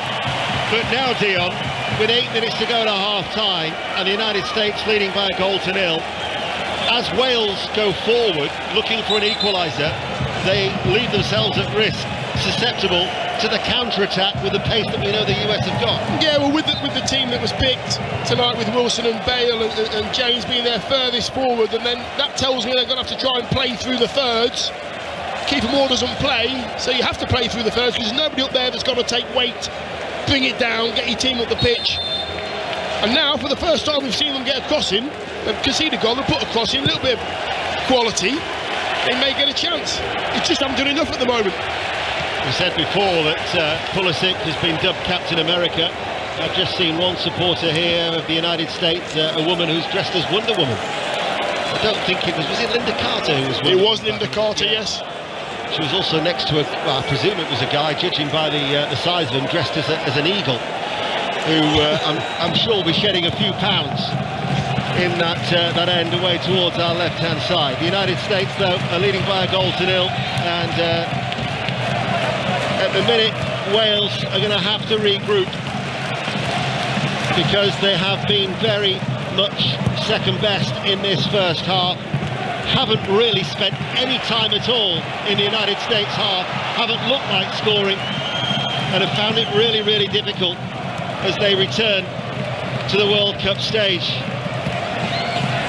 Speaker 2: But now, Dion, with 8 minutes to go to half-time, and the United States leading by a goal to nil, as Wales go forward looking for an equaliser, they leave themselves at risk, susceptible to the counter-attack with the pace that we know the US have got.
Speaker 1: Yeah, well, with the team that was picked tonight, with Wilson and Bale and James being their furthest forward, and then that tells me they're going to have to try and play through the thirds. Kiefer Moore doesn't play, so you have to play through the thirds, because there's nobody up there that's got to take weight, bring it down, get your team up the pitch. And now, for the first time, we've seen them get a crossing. They've conceded a goal, they've put a crossing, a little bit of quality. They may get a chance. They just haven't done enough at the moment.
Speaker 2: We said before that Pulisic has been dubbed Captain America. I've just seen one supporter here of the United States, a woman who's dressed as Wonder Woman. I don't think it was it Linda Carter who was Wonder Woman?
Speaker 1: It was Linda Carter, yes.
Speaker 2: She was also next to well, I presume it was a guy, judging by the size of him, dressed as an eagle, who I'm sure will be shedding a few pounds in that end away towards our left-hand side. The United States, though, are leading by a goal to nil, and at the minute, Wales are going to have to regroup, because they have been very much second best in this first half. Haven't really spent any time at all in the United States half, haven't looked like scoring, and have found it really, really difficult as they return to the World Cup stage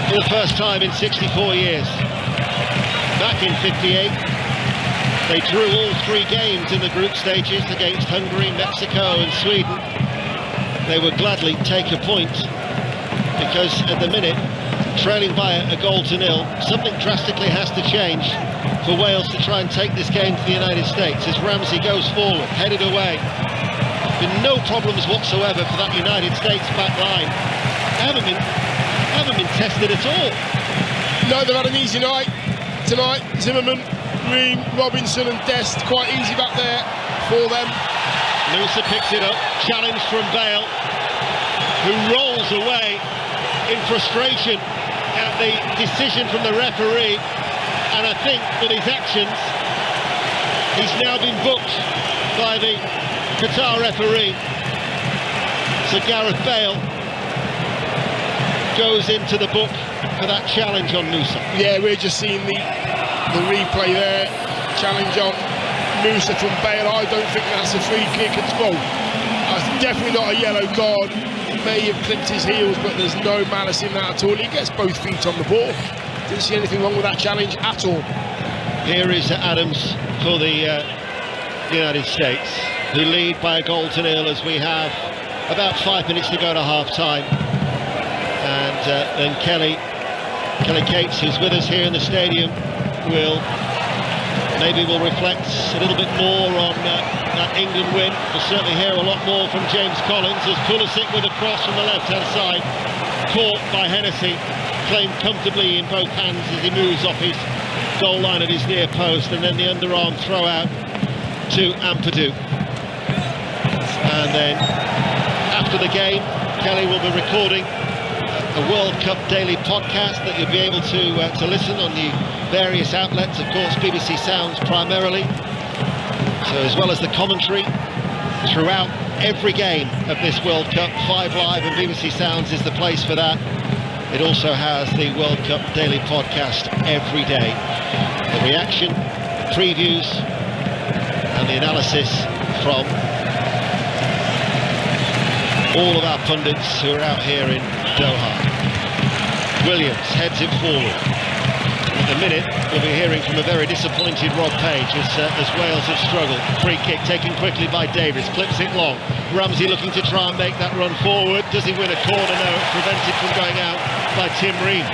Speaker 2: for the first time in 64 years. Back in 58, They drew all 3 games in the group stages against Hungary, Mexico and Sweden. They would gladly take a point because at the minute, trailing by a goal to nil, something drastically has to change for Wales to try and take this game to the United States as Ramsey goes forward, headed away. Been no problems whatsoever for that United States back line. Haven't been tested at all.
Speaker 1: No, they've had an easy night tonight. Zimmerman, Ream, Robinson and Dest, quite easy back there for them.
Speaker 2: Musa picks it up, challenge from Bale, who rolls away in frustration at the decision from the referee, and I think with his actions he's now been booked by the Qatar referee. So Gareth Bale goes into the book for that challenge on Musa.
Speaker 1: Yeah, we're just seeing the replay there. Challenge on Musa from Bale. I don't think that's a free kick at all. That's definitely not a yellow card. He may have clipped his heels, but there's no malice in that at all. He gets both feet on the ball. Didn't see anything wrong with that challenge at all.
Speaker 2: Here is Adams for the United States, who lead by a goal to nil as we have about 5 minutes to go to half-time. And then Kelly Cates, who's with us here in the stadium, will reflect a little bit more on that England win. We'll certainly hear a lot more from James Collins as Pulisic with a cross from the left-hand side, caught by Hennessy, claimed comfortably in both hands as he moves off his goal line at his near post, and then the underarm throw out to Ampadu. And then after the game, Kelly will be recording a World Cup daily podcast that you'll be able to listen on the various outlets, of course BBC Sounds primarily. So as well as the commentary throughout every game of this World Cup, 5 Live and BBC Sounds is the place for that. It also has the World Cup daily podcast every day. The reaction, previews and the analysis from all of our pundits who are out here in Doha. Williams heads it forward. At the minute, we'll be hearing from a very disappointed Rob Page as Wales have struggled. Free kick taken quickly by Davis, clips it long. Ramsey looking to try and make that run forward. Does he win a corner? No, it's prevented from going out by Tim Ream.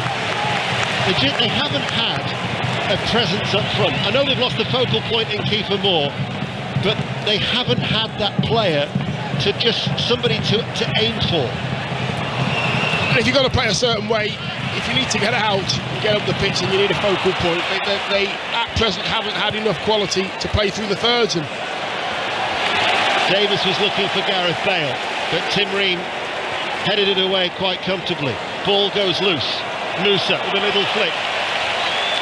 Speaker 2: They haven't had a presence up front. I know they've lost the focal point in Kiefer Moore, but they haven't had that player to just somebody to aim for.
Speaker 1: And if you've got to play a certain way, if you need to get out and get up the pitch and you need a focal point, they at present haven't had enough quality to play through the thirds. And
Speaker 2: Davis was looking for Gareth Bale, but Tim Ream headed it away quite comfortably. Ball goes loose. Musa with a little flick.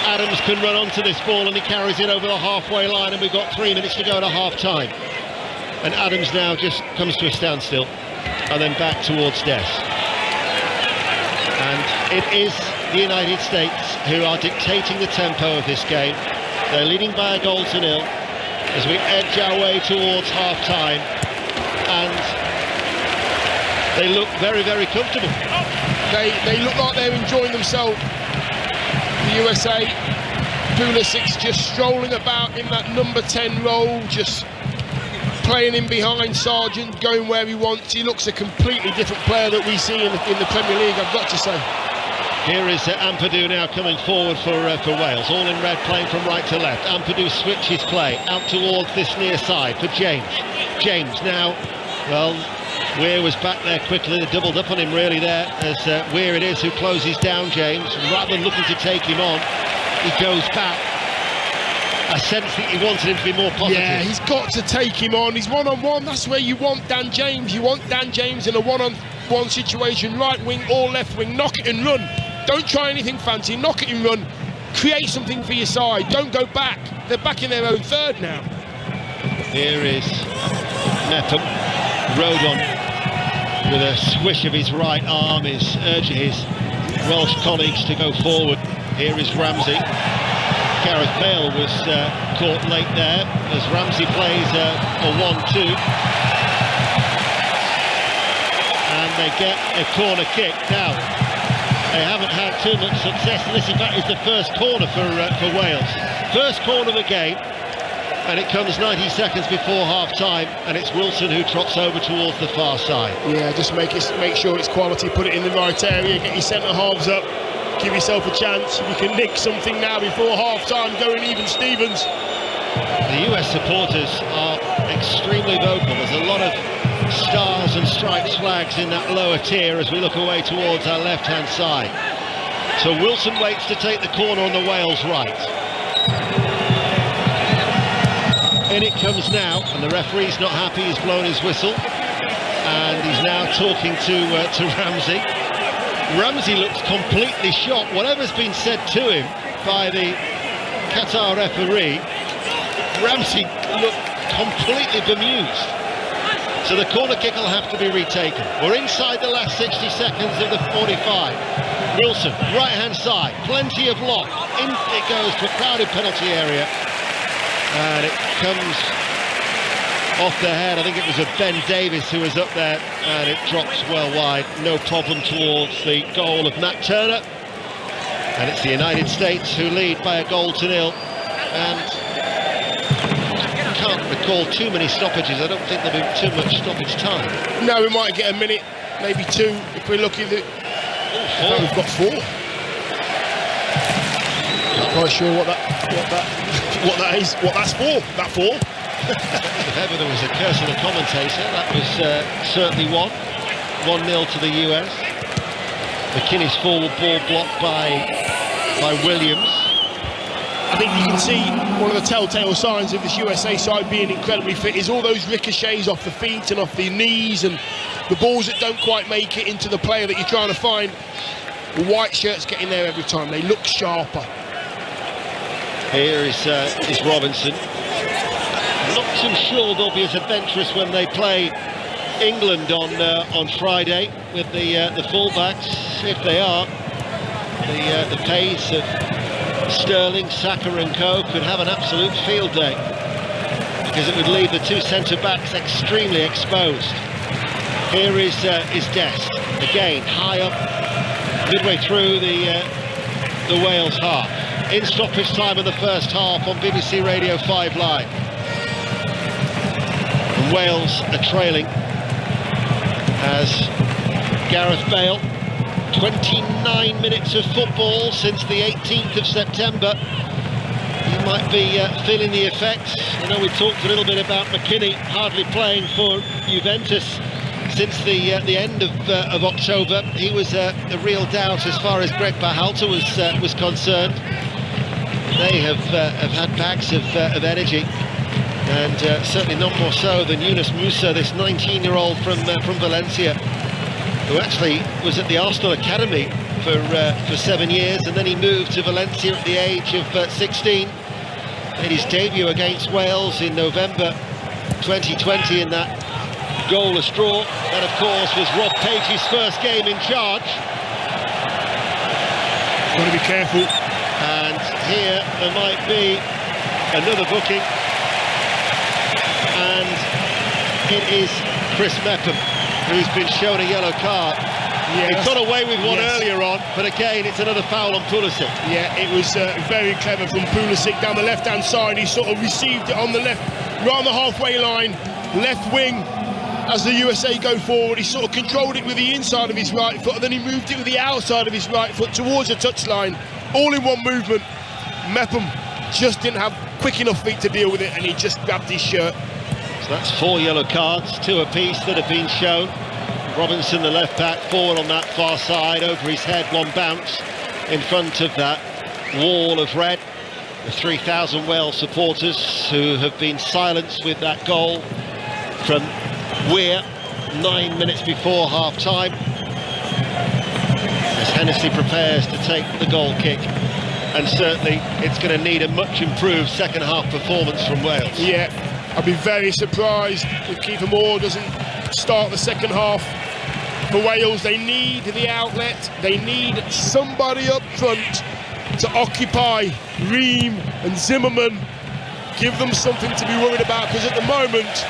Speaker 2: Adams can run onto this ball and he carries it over the halfway line, and we've got 3 minutes to go to half-time. And Adams now just comes to a standstill and then back towards Dest. And it is the United States who are dictating the tempo of this game. They're leading by a goal to nil as we edge our way towards half-time, and they look very, very comfortable.
Speaker 1: They look like they're enjoying themselves. The USA, Pulisic's just strolling about in that number 10 role, just playing in behind Sargent, going where he wants. He looks a completely different player that we see in the Premier League, I've got to say.
Speaker 2: Here is Ampadu now coming forward for Wales, all in red, playing from right to left. Ampadu switches play out towards this near side for James. James now, well, Weir was back there quickly, they doubled up on him really there, as Weir it is who closes down James. Rather than looking to take him on, he goes back. I sense that he wanted him to be more positive.
Speaker 1: Yeah, he's got to take him on. He's one-on-one. That's where you want Dan James. You want Dan James in a one-on-one situation, right wing or left wing. Knock it and run. Don't try anything fancy. Knock it and run. Create something for your side. Don't go back. They're back in their own third now.
Speaker 2: Here is Mepham. Rodon with a swish of his right arm is urging his Welsh colleagues to go forward. Here is Ramsey. Gareth Bale was caught late there as Ramsey plays a 1-2. And they get a corner kick. Now, they haven't had too much success, and this in fact is the first corner for Wales. First corner of the game, And it comes 90 seconds before half-time, and it's Wilson who trots over towards the far side.
Speaker 1: Yeah, just make sure it's quality, put it in the right area, get your centre-halves up, give yourself a chance. If you can nick something now before half-time, going even Stevens.
Speaker 2: The US supporters are extremely vocal. There's a lot of stars and stripes flags in that lower tier as we look away towards our left-hand side. So Wilson waits to take the corner on the Wales right. In it comes now, and the referee's not happy. He's blown his whistle, and he's now talking to Ramsey. Ramsey looks completely shocked. Whatever's been said to him by the Qatar referee, Ramsey looked completely bemused. So the corner kick will have to be retaken. We're inside the last 60 seconds of the 45. Wilson, right-hand side, plenty of lock. In it goes to a crowded penalty area. And it comes off the head. I think it was a Ben Davis who was up there, and it drops well wide. No problem towards the goal of Matt Turner. And it's the United States who lead by 1-0. And I can't recall too many stoppages. I don't think there'll be too much stoppage time.
Speaker 1: No, we might get a minute, maybe two, if we're lucky. We've got 4. Not quite sure what that's for. That 4.
Speaker 2: If ever there was a curse on the commentator, that was certainly one. 1-0 to the US. McKinney's forward ball blocked by Williams.
Speaker 1: I think you can see one of the telltale signs of this USA side being incredibly fit is all those ricochets off the feet and off the knees, and the balls that don't quite make it into the player that you're trying to find. The white shirts getting there every time. They look sharper.
Speaker 2: Here is Robinson. Not too sure they'll be as adventurous when they play England on Friday with the fullbacks. If they are, the pace of Sterling, Saka and co could have an absolute field day, because it would leave the 2 centre-backs extremely exposed. Here is Dest, again high up, midway through the Wales half. In stoppage time of the first half on BBC Radio 5 Live. And Wales are trailing as Gareth Bale, 29 minutes of football since the 18th of September. He might be feeling the effects. I know we talked a little bit about McKinney hardly playing for Juventus since the end of October. He was a real doubt as far as Greg Berhalter was concerned. They have had bags of energy, and certainly not more so than Yunus Musa, this 19-year-old from Valencia, who actually was at the Arsenal Academy for 7 years, and then he moved to Valencia at the age of 16. Made his debut against Wales in November 2020 in that goalless draw. That, of course, was Rob Page's first game in charge.
Speaker 1: Got to be careful.
Speaker 2: And here there might be another booking, and it is Chris Mepham, who's been shown a yellow card.
Speaker 1: Yes.
Speaker 2: He got away with one
Speaker 1: Yes.
Speaker 2: earlier on, but again it's another foul on Pulisic.
Speaker 1: Yeah, it was very clever from Pulisic down the left-hand side. He sort of received it on the left, right on the halfway line, left wing. As the USA go forward, he sort of controlled it with the inside of his right foot, and then he moved it with the outside of his right foot towards the touchline, all in one movement. Mepham just didn't have quick enough feet to deal with it, and he just grabbed his shirt.
Speaker 2: So that's 4 yellow cards, 2 apiece that have been shown. Robinson, the left back, forward on that far side, over his head, 1 bounce in front of that wall of red. The 3,000 Wales supporters who have been silenced with that goal from Weir 9 minutes before half-time, as Hennessy prepares to take the goal kick. And certainly it's going to need a much improved second half performance from Wales.
Speaker 1: Yeah, I'd be very surprised if Kiefer Moore doesn't start the second half for Wales. They need the outlet, they need somebody up front to occupy Ream and Zimmerman, give them something to be worried about, because at the moment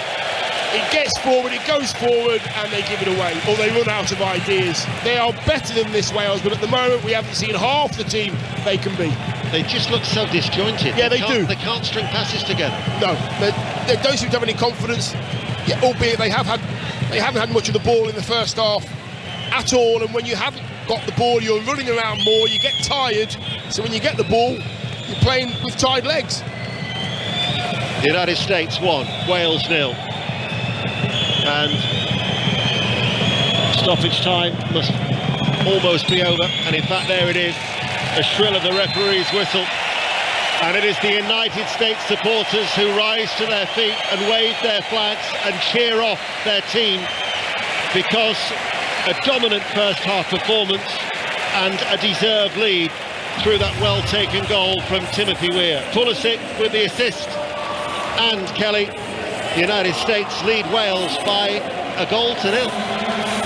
Speaker 1: it gets forward, it goes forward, and they give it away, or they run out of ideas. They are better than this Wales, but at the moment we haven't seen half the team they can be.
Speaker 2: they just look so disjointed.
Speaker 1: Yeah, they do.
Speaker 2: They can't string passes together.
Speaker 1: No, they don't seem to have any confidence. Yeah, albeit they haven't had much of the ball in the first half at all. And when you haven't got the ball, you're running around more. You get tired. So when you get the ball, you're playing with tied legs.
Speaker 2: The United States 1, Wales 0. And stoppage time must almost be over, and in fact there it is, a shrill of the referee's whistle, and it is the United States supporters who rise to their feet and wave their flags and cheer off their team, because a dominant first half performance and a deserved lead through that well-taken goal from Timothy Weir. Pulisic with the assist, and Kelly, the United States lead Wales by a goal to 0.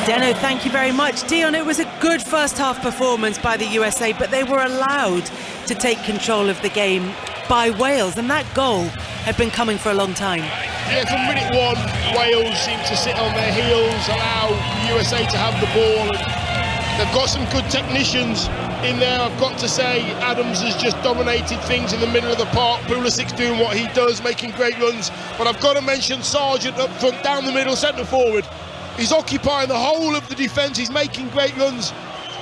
Speaker 4: Deno, thank you very much. Dion, it was a good first half performance by the USA, but they were allowed to take control of the game by Wales, and that goal had been coming for a long time.
Speaker 1: Yeah, from minute one, Wales seemed to sit on their heels, allow the USA to have the ball, and they've got some good technicians in there. I've got to say, Adams has just dominated things in the middle of the park. Pulisic's doing what he does, making great runs, but I've got to mention Sargent up front, down the middle, centre forward. He's occupying the whole of the defence. He's making great runs,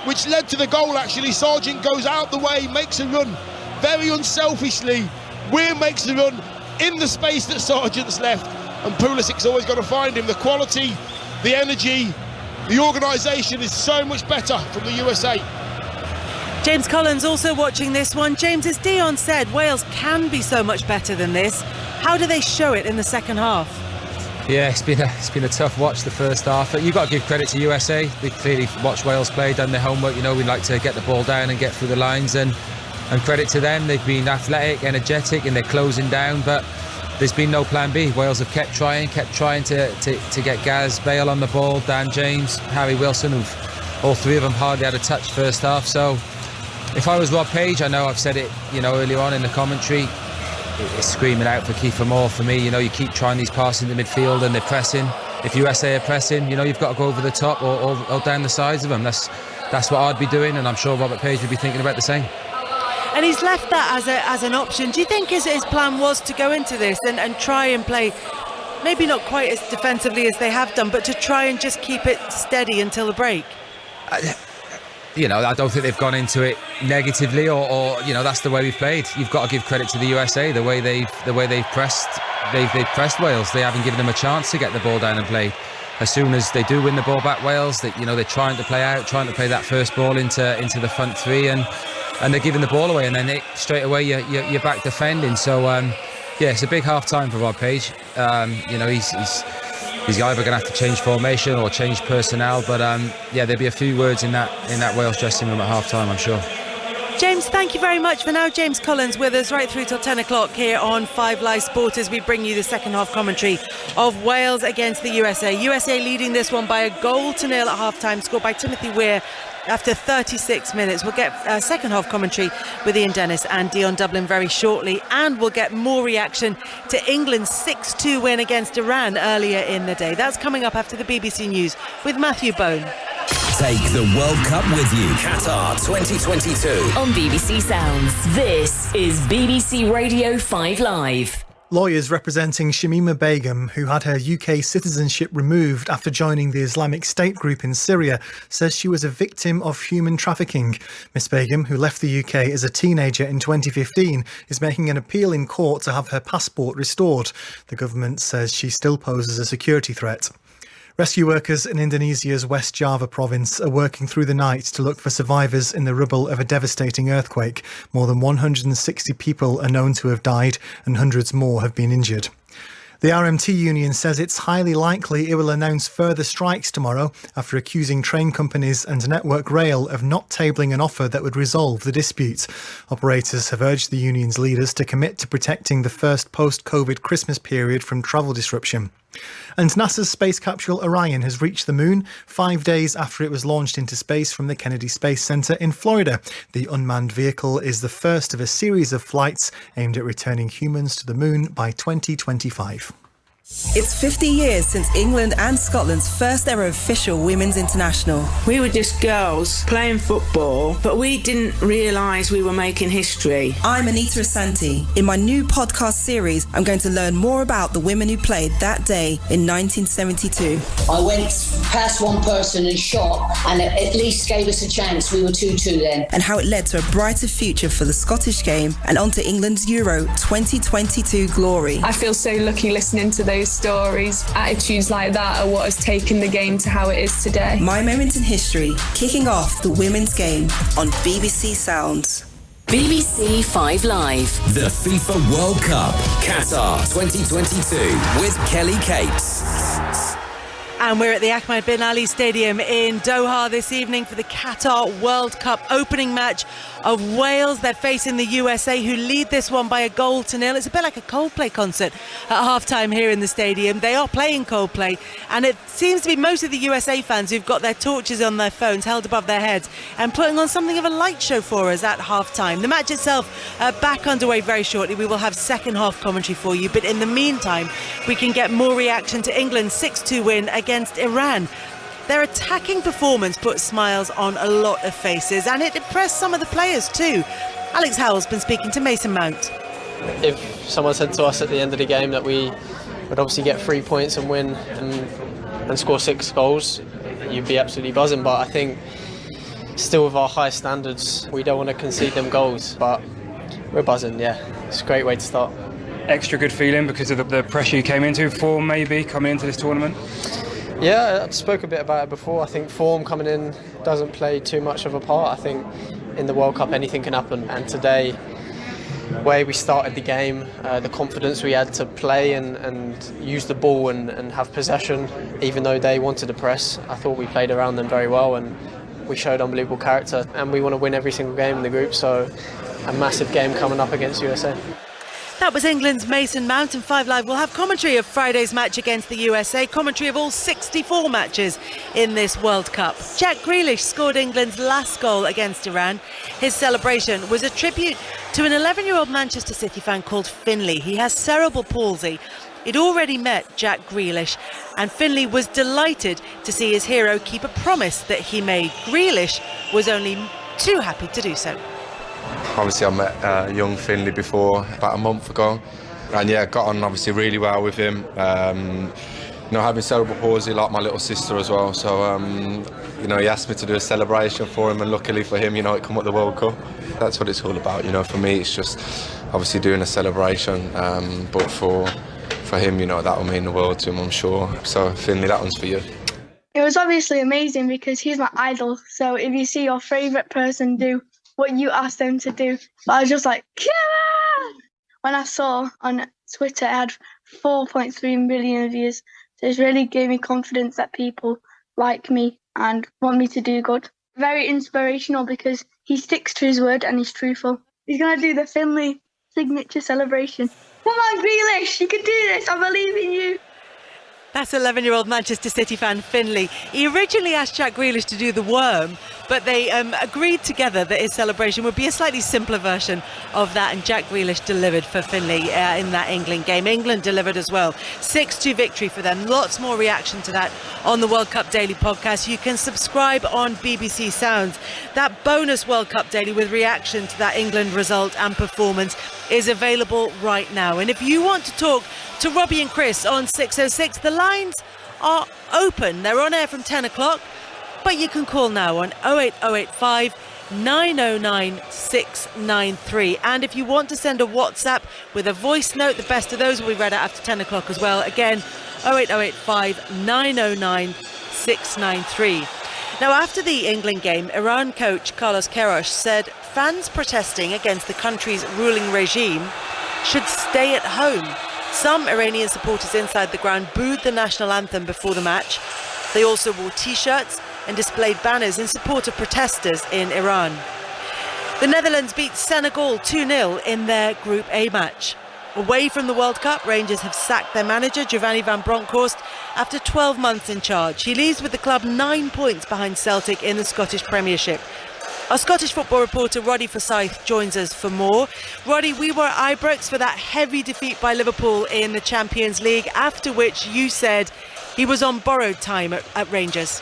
Speaker 1: which led to the goal, actually. Sargent goes out the way, makes a run very unselfishly. Weir makes the run in the space that Sargent's left, and Pulisic's always got to find him. The quality, the energy, the organisation is so much better from the USA.
Speaker 4: James Collins also watching this one. James, as Dion said, Wales can be so much better than this. How do they show it in the second half?
Speaker 3: Yeah, it's been a tough watch the first half. But you've got to give credit to USA. They clearly watched Wales play, done their homework. You know, we like to get the ball down and get through the lines, and credit to them. They've been athletic, energetic, and they're closing down. But there's been no plan B. Wales have kept trying to get Gaz, Bale on the ball, Dan James, Harry Wilson, who've all three of them hardly had a touch first half. So if I was Rob Page, I know I've said it, earlier on in the commentary, it's screaming out for Kiefer Moore for me. You keep trying these passes in the midfield and they're pressing. If USA are pressing, you've got to go over the top or down the sides of them. That's what I'd be doing, and I'm sure Robert Page would be thinking about the same.
Speaker 4: And he's left that as an option. Do you think his plan was to go into this and try and play, maybe not quite as defensively as they have done, but to try and just keep it steady until the break?
Speaker 3: I don't think they've gone into it negatively, or that's the way we've played. You've got to give credit to the USA, the way they've pressed Wales. They haven't given them a chance to get the ball down and play. As soon as they do win the ball back, Wales, they're trying to play out, trying to play that first ball into the front three, and they're giving the ball away, and then straight away you're back defending. So it's a big half time for Rob Page. He's either going to have to change formation or change personnel, but there'll be a few words in that Wales dressing room at half time, I'm sure.
Speaker 4: James, thank you very much for now. James Collins with us right through till 10 o'clock here on 5 Live Sport as we bring you the second half commentary of Wales against the USA. USA leading this one by a goal to 0 at half time, scored by Timothy Weir after 36 minutes. We'll get second half commentary with Ian Dennis and Dion Dublin very shortly, and we'll get more reaction to England's 6-2 win against Iran earlier in the day. That's coming up after the BBC News with Matthew Bone.
Speaker 5: Take the World Cup with you, Qatar 2022
Speaker 6: on BBC Sounds. This is BBC Radio 5 Live.
Speaker 7: Lawyers representing Shamima Begum, who had her UK citizenship removed after joining the Islamic State group in Syria, says she was a victim of human trafficking. Miss Begum, who left the UK as a teenager in 2015, is making an appeal in court to have her passport restored. The government says she still poses a security threat. Rescue workers in Indonesia's West Java province are working through the night to look for survivors in the rubble of a devastating earthquake. More than 160 people are known to have died and hundreds more have been injured. The RMT union says it's highly likely it will announce further strikes tomorrow after accusing train companies and Network Rail of not tabling an offer that would resolve the dispute. Operators have urged the union's leaders to commit to protecting the first post-COVID Christmas period from travel disruption. And NASA's space capsule Orion has reached the moon 5 days after it was launched into space from the Kennedy Space Center in Florida. The unmanned vehicle is the first of a series of flights aimed at returning humans to the moon by 2025.
Speaker 8: It's 50 years since England and Scotland's first ever official women's international.
Speaker 9: We were just girls playing football, but we didn't realise we were making history.
Speaker 8: I'm Anita Asante. In my new podcast series, I'm going to learn more about the women who played that day in 1972.
Speaker 10: I went past one person and shot, and it at least gave us a chance. We were 2-2 then.
Speaker 8: And how it led to a brighter future for the Scottish game and onto England's Euro 2022 glory.
Speaker 11: I feel so lucky listening to those stories. Attitudes like that are what has taken the game to how it is today.
Speaker 8: My Moment in History, kicking off the women's game on BBC Sounds.
Speaker 6: BBC 5 Live.
Speaker 5: The FIFA World Cup, Qatar 2022 with Kelly Capes.
Speaker 4: And we're at the Ahmed bin Ali Stadium in Doha this evening for the Qatar World Cup opening match of Wales. They're facing the USA, who lead this one by 1-0. It's a bit like a Coldplay concert at halftime here in the stadium. They are playing Coldplay, and it seems to be most of the USA fans who've got their torches on their phones held above their heads and putting on something of a light show for us at halftime. The match itself back underway very shortly. We will have second half commentary for you, but in the meantime we can get more reaction to England's 6-2 win against Iran. Their attacking performance put smiles on a lot of faces, and it impressed some of the players too. Alex Howell's been speaking to Mason Mount.
Speaker 12: If someone said to us at the end of the game that we would obviously get 3 points and win and score 6 goals, you'd be absolutely buzzing. But I think still with our high standards, we don't want to concede them goals, but we're buzzing. Yeah, it's a great way to start.
Speaker 13: Extra good feeling because of the pressure you came into, form maybe coming into this tournament?
Speaker 12: Yeah, I spoke a bit about it before. I think form coming in doesn't play too much of a part. I think in the World Cup anything can happen, and today, the way we started the game, the confidence we had to play and use the ball and have possession, even though they wanted to press, I thought we played around them very well and we showed unbelievable character, and we want to win every single game in the group, so a massive game coming up against USA.
Speaker 4: That was England's Mason Mount, and 5 Live will have commentary of Friday's match against the USA, commentary of all 64 matches in this World Cup. Jack Grealish scored England's last goal against Iran. His celebration was a tribute to an 11-year-old Manchester City fan called Finley. He has cerebral palsy. He'd already met Jack Grealish, and Finley was delighted to see his hero keep a promise that he made. Grealish was only too happy to do so.
Speaker 14: Obviously I met young Finley before, about a month ago, and yeah, got on obviously really well with him. Having cerebral palsy like my little sister as well, so he asked me to do a celebration for him, and luckily for him, it come at the World Cup. That's what it's all about, for me it's just obviously doing a celebration, but for him, that will mean the world to him, I'm sure. So Finley, that one's for you.
Speaker 15: It was obviously amazing because he's my idol, so if you see your favourite person do what you asked them to do, I was just like, yeah! When I saw on Twitter it had 4.3 million views, so it really gave me confidence that people like me and want me to do good. Very inspirational because he sticks to his word and he's truthful. He's going to do the Finley signature celebration. Come on, Grealish, you can do this, I believe in you.
Speaker 4: That's 11-year-old Manchester City fan Finley. He originally asked Jack Grealish to do the worm, but they agreed together that his celebration would be a slightly simpler version of that, and Jack Grealish delivered for Finley in that England game. England delivered as well. 6-2 victory for them. Lots more reaction to that on the World Cup Daily podcast. You can subscribe on BBC Sounds. That bonus World Cup Daily with reaction to that England result and performance is available right now. And if you want to talk to Robbie and Chris on 606, the lines are open. They're on air from 10 o'clock, but you can call now on 08085 909 693. And if you want to send a WhatsApp with a voice note, the best of those will be read out after 10 o'clock as well. Again, 08085 909 693. Now, after the England game, Iran coach Carlos Queiroz said fans protesting against the country's ruling regime should stay at home. Some Iranian supporters inside the ground booed the national anthem before the match. They also wore T-shirts and displayed banners in support of protesters in Iran. The Netherlands beat Senegal 2-0 in their Group A match. Away from the World Cup, Rangers have sacked their manager, Giovanni van Bronckhorst, after 12 months in charge. He leaves with the club 9 points behind Celtic in the Scottish Premiership. Our Scottish football reporter Roddy Forsyth joins us for more. Roddy, we were at Ibrox for that heavy defeat by Liverpool in the Champions League, after which you said he was on borrowed time at Rangers.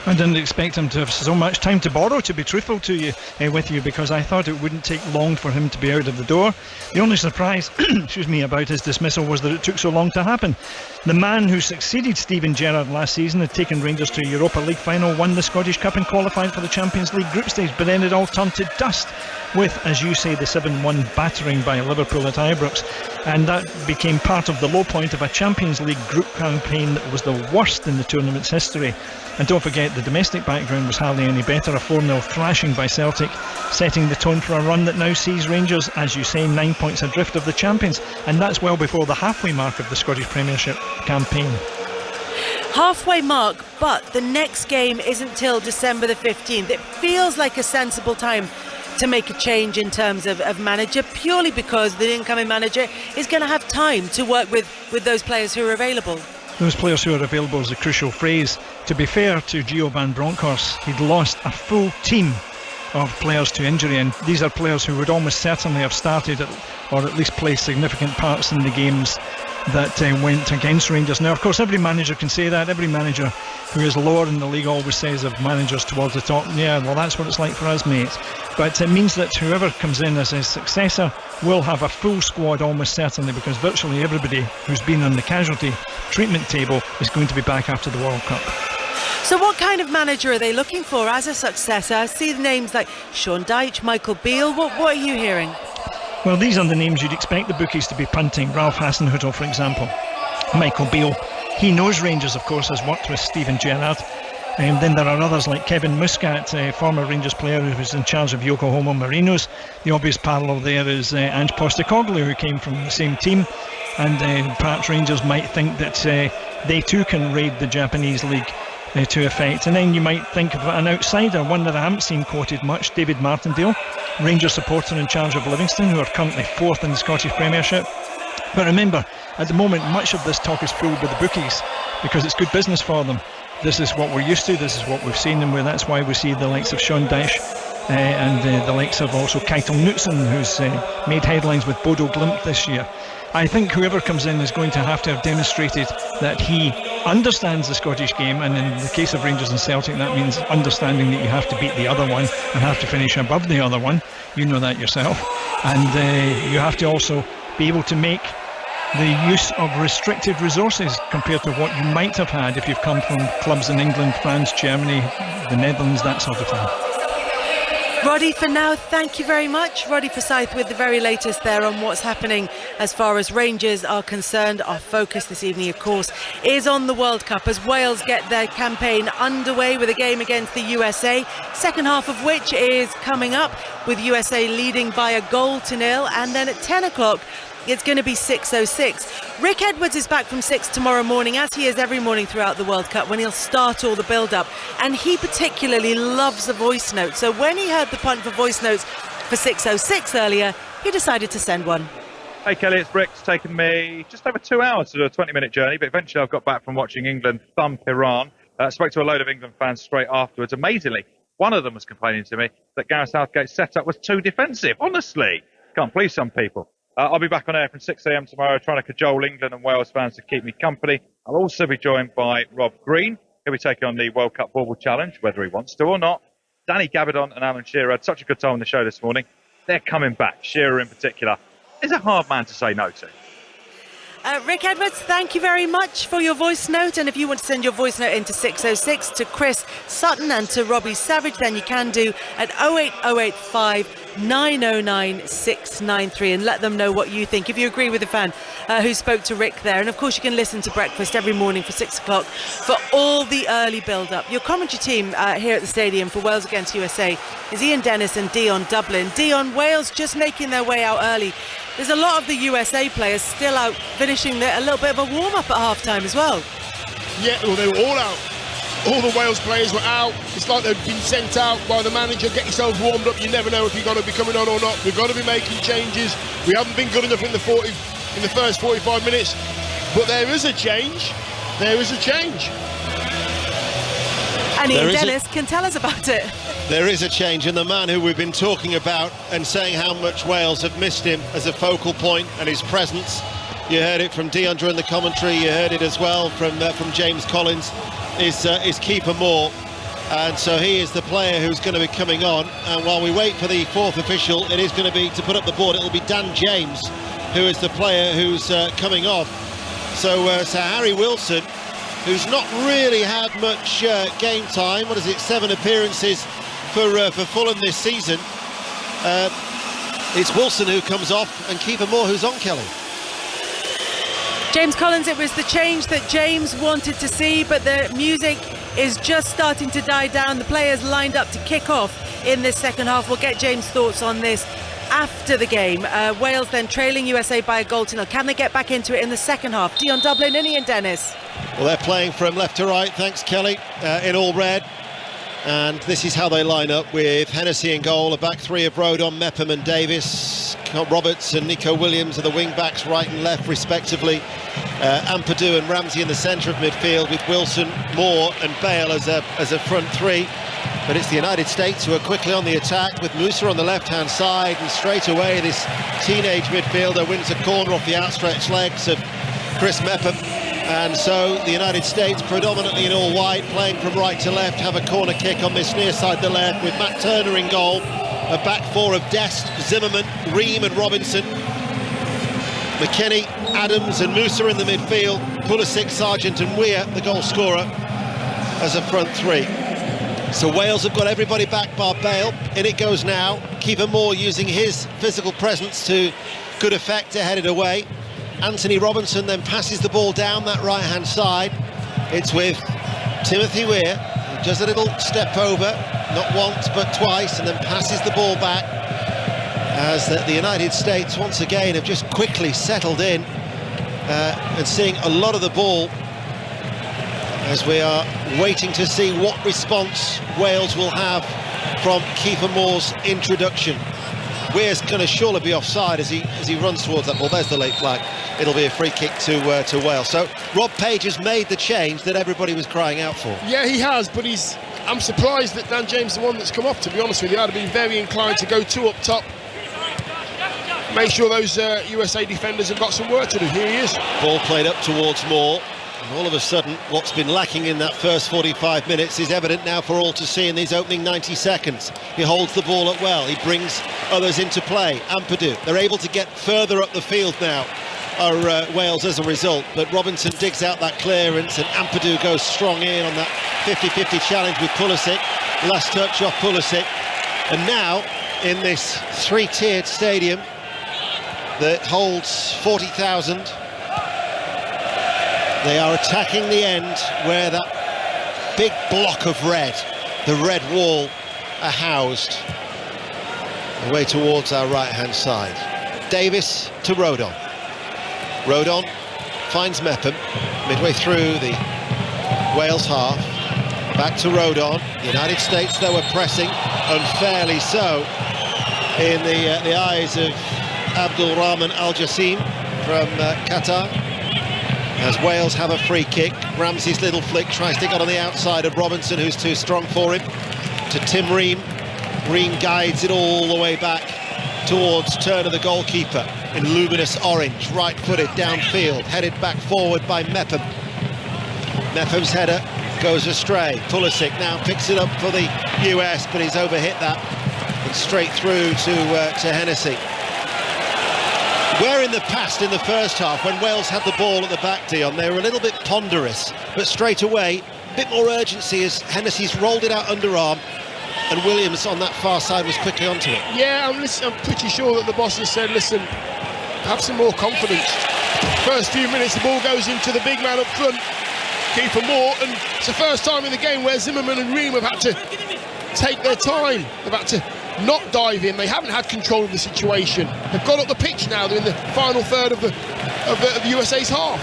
Speaker 16: I didn't expect him to have so much time to borrow, to be truthful to you, with you, because I thought it wouldn't take long for him to be out of the door. The only surprise excuse me, about his dismissal was that it took so long to happen. The man who succeeded Steven Gerrard last season had taken Rangers to a Europa League final, won the Scottish Cup and qualified for the Champions League group stage, but then it all turned to dust with, as you say, the 7-1 battering by Liverpool at Ibrox, and that became part of the low point of a Champions League group campaign that was the worst in the tournament's history. And don't forget, the domestic background was hardly any better. A 4-0 thrashing by Celtic, setting the tone for a run that now sees Rangers, as you say, 9 points adrift of the champions, and that's well before the halfway mark of the Scottish Premiership campaign.
Speaker 4: Halfway mark, but the next game isn't till December the 15th. It feels like a sensible time to make a change in terms of manager, purely because the incoming manager is going to have time to work with those players who are available.
Speaker 16: Those players who are available is a crucial phrase. To be fair to Gio van Bronckhorst, he'd lost a full team of players to injury, and these are players who would almost certainly have started or at least played significant parts in the games that went against Rangers. Now, of course, every manager can say that. Every manager who is lower in the league always says of managers towards the top, yeah, well, that's what it's like for us, mates. But it means that whoever comes in as his successor will have a full squad almost certainly, because virtually everybody who's been on the casualty treatment table is going to be back after the World Cup.
Speaker 4: So what kind of manager are they looking for as a successor? I see the names like Sean Dyche, Michael Beale. What are you hearing?
Speaker 16: Well, these are the names you'd expect the bookies to be punting. Ralph Hasenhüttl, for example. Michael Beale. He knows Rangers, of course, has worked with Steven Gerrard. And then there are others like Kevin Muscat, a former Rangers player who was in charge of Yokohama Marinos. The obvious parallel there is Ange Postecoglou, who came from the same team. And perhaps Rangers might think that they too can raid the Japanese league to effect. And then you might think of an outsider, one that I haven't seen quoted much, David Martindale, Rangers supporter in charge of Livingston, who are currently 4th in the Scottish Premiership. But remember, at the moment, much of this talk is fooled with the bookies, because it's good business for them. This is what we're used to, this is what we've seen, and that's why we see the likes of Sean Dyche and the likes of also Keitel Knutsen, who's made headlines with Bodo Glimt this year. I think whoever comes in is going to have demonstrated that he understands the Scottish game, and in the case of Rangers and Celtic, that means understanding that you have to beat the other one and have to finish above the other one. You know that yourself. And you have to also be able to make the use of restricted resources compared to what you might have had if you've come from clubs in England, France, Germany, the Netherlands, that sort of thing.
Speaker 4: Roddy, for now, thank you very much. Roddy Forsyth with the very latest there on what's happening as far as Rangers are concerned. Our focus this evening, of course, is on the World Cup as Wales get their campaign underway with a game against the USA, second half of which is coming up with USA leading by a 0-0, and then at 10 o'clock it's going to be 6:06. Rick Edwards is back from 6 tomorrow morning, as he is every morning throughout the World Cup, when he'll start all the build-up. And he particularly loves a voice note. So when he heard the punt for voice notes for 6:06 earlier, he decided to send one.
Speaker 17: Hey Kelly, it's Rick. It's taken me just over 2 hours to do a 20-minute journey, but eventually I've got back from watching England thump Iran. Spoke to a load of England fans straight afterwards. Amazingly, one of them was complaining to me that Gareth Southgate's setup was too defensive. Honestly, can't please some people. I'll be back on air from 6 a.m. tomorrow trying to cajole England and Wales fans to keep me company. I'll also be joined by Rob Green. He'll be taking on the World Cup Bauble Challenge, whether he wants to or not. Danny Gabardon and Alan Shearer had such a good time on the show this morning. They're coming back. Shearer in particular is a hard man to say no to.
Speaker 4: Rick Edwards, thank you very much for your voice note. And if you want to send your voice note into 6:06 to Chris Sutton and to Robbie Savage, then you can do at 08085 909 693 and let them know what you think, if you agree with the fan who spoke to Rick there. And of course you can listen to Breakfast every morning for 6 o'clock for all the early build-up. Your commentary team here at the stadium for Wales against USA is Ian Dennis and Dion Dublin. Dion, Wales just making their way out early. There's a lot of the USA players still out finishing a little bit of a warm-up at half-time as well.
Speaker 1: Yeah, well, they were all out. All the Wales players were out. It's like they've been sent out by the manager. Get yourselves warmed up. You never know if you're going to be coming on or not. We've got to be making changes. We haven't been good enough in the first 45 minutes. But there is a change. There is a change.
Speaker 4: And Ian Dennis can tell us about it.
Speaker 2: There is a change, and the man who we've been talking about and saying how much Wales have missed him as a focal point and his presence. You heard it from Deandra in the commentary, you heard it as well from James Collins, is keeper Moore. And so he is the player who's going to be coming on. And while we wait for the fourth official, it is going to be, to put up the board, it will be Dan James, who is the player who's coming off. So Harry Wilson, who's not really had much game time, 7 appearances for Fulham this season. It's Wilson who comes off and keeper Moore who's on, Kelly.
Speaker 4: James Collins, it was the change that James wanted to see, but the music is just starting to die down. The players lined up to kick off in this second half. We'll get James' thoughts on this after the game. Wales then trailing USA by a goal to nil. Can they get back into it in the second half? Dion Dublin and Ian Dennis.
Speaker 2: Well, they're playing from left to right, thanks Kelly, in all red. And this is how they line up, with Hennessy in goal, a back three of Rodon, Mepham and Davis. Roberts and Nico Williams are the wing-backs, right and left respectively. Ampadu and Ramsey in the centre of midfield, with Wilson, Moore and Bale as a front three. But it's the United States who are quickly on the attack, with Musa on the left-hand side, and straight away this teenage midfielder wins a corner off the outstretched legs of Chris Mepham. And so the United States, predominantly in all white, playing from right to left, have a corner kick on this near side to left, with Matt Turner in goal, a back four of Dest, Zimmerman, Ream and Robinson, McKennie, Adams and Musa in the midfield, Pulisic, Sargent and Weir, the goal scorer, as a front three. So Wales have got everybody back bar Bale. In it goes now. Keeper Moore using his physical presence to good effect to head it away. Anthony Robinson then passes the ball down that right-hand side. It's with Timothy Weir, who does a little step over, not once but twice, and then passes the ball back, as the United States once again have just quickly settled in and seeing a lot of the ball, as we are waiting to see what response Wales will have from Keeper Moore's introduction. Weir's going to surely be offside as he runs towards that ball. There's the late flag. It'll be a free kick to Wales. So Rob Page has made the change that everybody was crying out for.
Speaker 1: Yeah, he has, but I'm surprised that Dan James is the one that's come off, to be honest with you. I'd have been very inclined to go two up top. Make sure those USA defenders have got some work to do. Here he is.
Speaker 2: Ball played up towards Moore. And all of a sudden, what's been lacking in that first 45 minutes is evident now for all to see in these opening 90 seconds. He holds the ball up well. He brings others into play. Ampadu, they're able to get further up the field now, are Wales as a result. But Robinson digs out that clearance, and Ampadu goes strong in on that 50-50 challenge with Pulisic. Last touch off Pulisic. And now, in this three-tiered stadium that holds 40,000, they are attacking the end where that big block of red, the red wall, are housed. Away towards our right-hand side. Davis to Rodon. Rodon finds Mepham midway through the Wales half. Back to Rodon. The United States, though, were pressing, unfairly so, in the eyes of Abdul Rahman Al Jassim from Qatar. As Wales have a free kick. Ramsey's little flick tries to get on the outside of Robinson, who's too strong for him, to Tim Ream. Ream guides it all the way back towards Turner, the goalkeeper, in luminous orange, right-footed downfield, headed back forward by Mepham. Mepham's header goes astray. Pulisic now picks it up for the US, but he's overhit that, and straight through to Hennessy. Where in the past, in the first half, when Wales had the ball at the back, Dion, they were a little bit ponderous, but straight away, a bit more urgency as Hennessy's rolled it out underarm, and Williams on that far side was quickly onto it.
Speaker 1: Yeah, I'm pretty sure that the boss has said, listen, have some more confidence. First few minutes, the ball goes into the big man up front, Keeper Moore, and it's the first time in the game where Zimmerman and Ream have had to take their time. They've had to not dive in. They haven't had control of the situation. They've got up the pitch now. They're in the final third of the USA's half.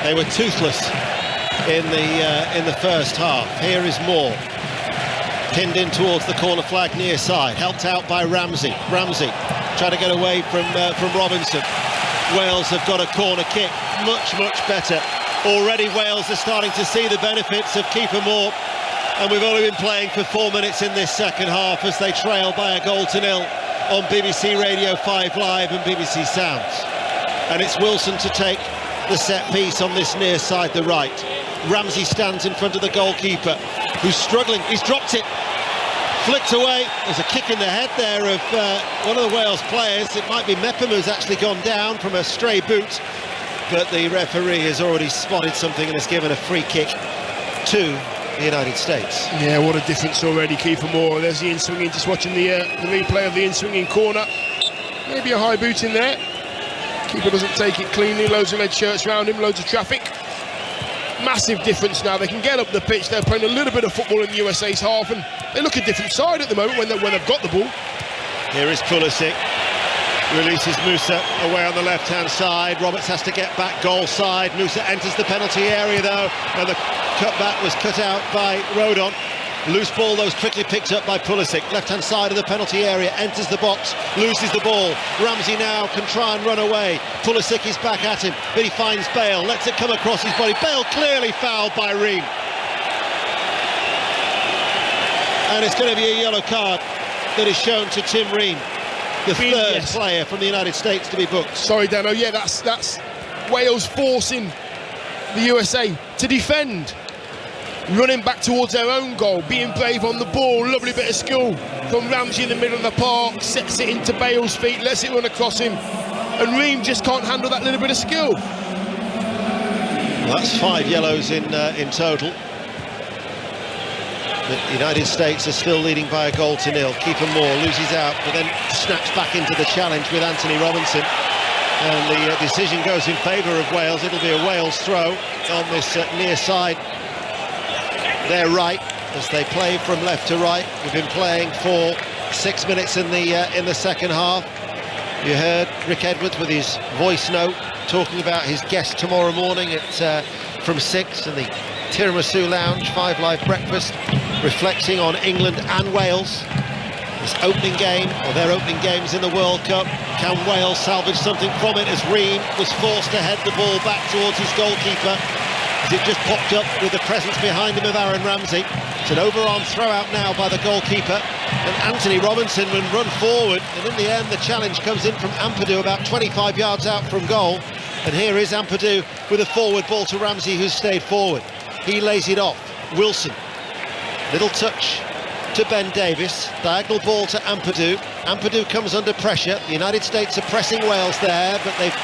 Speaker 2: They were toothless in the first half. Here is Moore, pinned in towards the corner flag near side, helped out by Ramsey. Ramsey trying to get away from Robinson. Wales have got a corner kick, much better. Already Wales are starting to see the benefits of Keeper Moore And we've only been playing for 4 minutes in this second half as they trail by 1-0 on BBC Radio 5 Live and BBC Sounds. And it's Wilson to take the set piece on this near side, the right. Ramsey stands in front of the goalkeeper, who's struggling. He's dropped it. Flicked away. There's a kick in the head there of one of the Wales players. It might be Mepham who's actually gone down from a stray boot. But the referee has already spotted something and has given a free kick to the United States.
Speaker 1: Yeah, what a difference already, Kiefer Moore. There's the in-swinging, just watching the replay of the in-swinging corner. Maybe a high boot in there. Keeper doesn't take it cleanly. Loads of red shirts around him, loads of traffic. Massive difference now. They can get up the pitch. They're playing a little bit of football in the USA's half, and they look a different side at the moment when they've got the ball.
Speaker 2: Here is Pulisic. Releases Musa away on the left-hand side. Roberts has to get back goal side. Musa enters the penalty area though, and the cutback was cut out by Rodon. Loose ball though, quickly picked up by Pulisic. Left-hand side of the penalty area, enters the box, loses the ball. Ramsey now can try and run away. Pulisic is back at him, but he finds Bale, lets it come across his body. Bale clearly fouled by Ream. And it's going to be a yellow card that is shown to Tim Ream, the third player from the United States to be booked.
Speaker 1: Sorry, Dano. Yeah, that's Wales forcing the USA to defend, running back towards their own goal, being brave on the ball. Lovely bit of skill from Ramsey in the middle of the park, sets it into Bale's feet, lets it run across him, and Ream just can't handle that little bit of skill.
Speaker 2: Well, that's 5 yellows in total. The United States are still leading by 1-0. Kiefer Moore loses out, but then snaps back into the challenge with Anthony Robinson. And the decision goes in favour of Wales. It'll be a Wales throw on this near side. They're right as they play from left to right. We've been playing for 6 minutes in the second half. You heard Rick Edwards with his voice note talking about his guest tomorrow morning at from 6 in the Tiramisu Lounge, 5 Live breakfast, reflecting on England and Wales. This opening game, or their opening games in the World Cup. Can Wales salvage something from it as Ream was forced to head the ball back towards his goalkeeper as it just popped up with the presence behind him of Aaron Ramsey. It's an overarm throw out now by the goalkeeper, and Anthony Robinson will run forward, and in the end the challenge comes in from Ampadu about 25 yards out from goal. And here is Ampadu with a forward ball to Ramsey, who's stayed forward. He lays it off. Wilson, little touch to Ben Davis, diagonal ball to Ampadu. Ampadu comes under pressure. The United States are pressing Wales there, but they've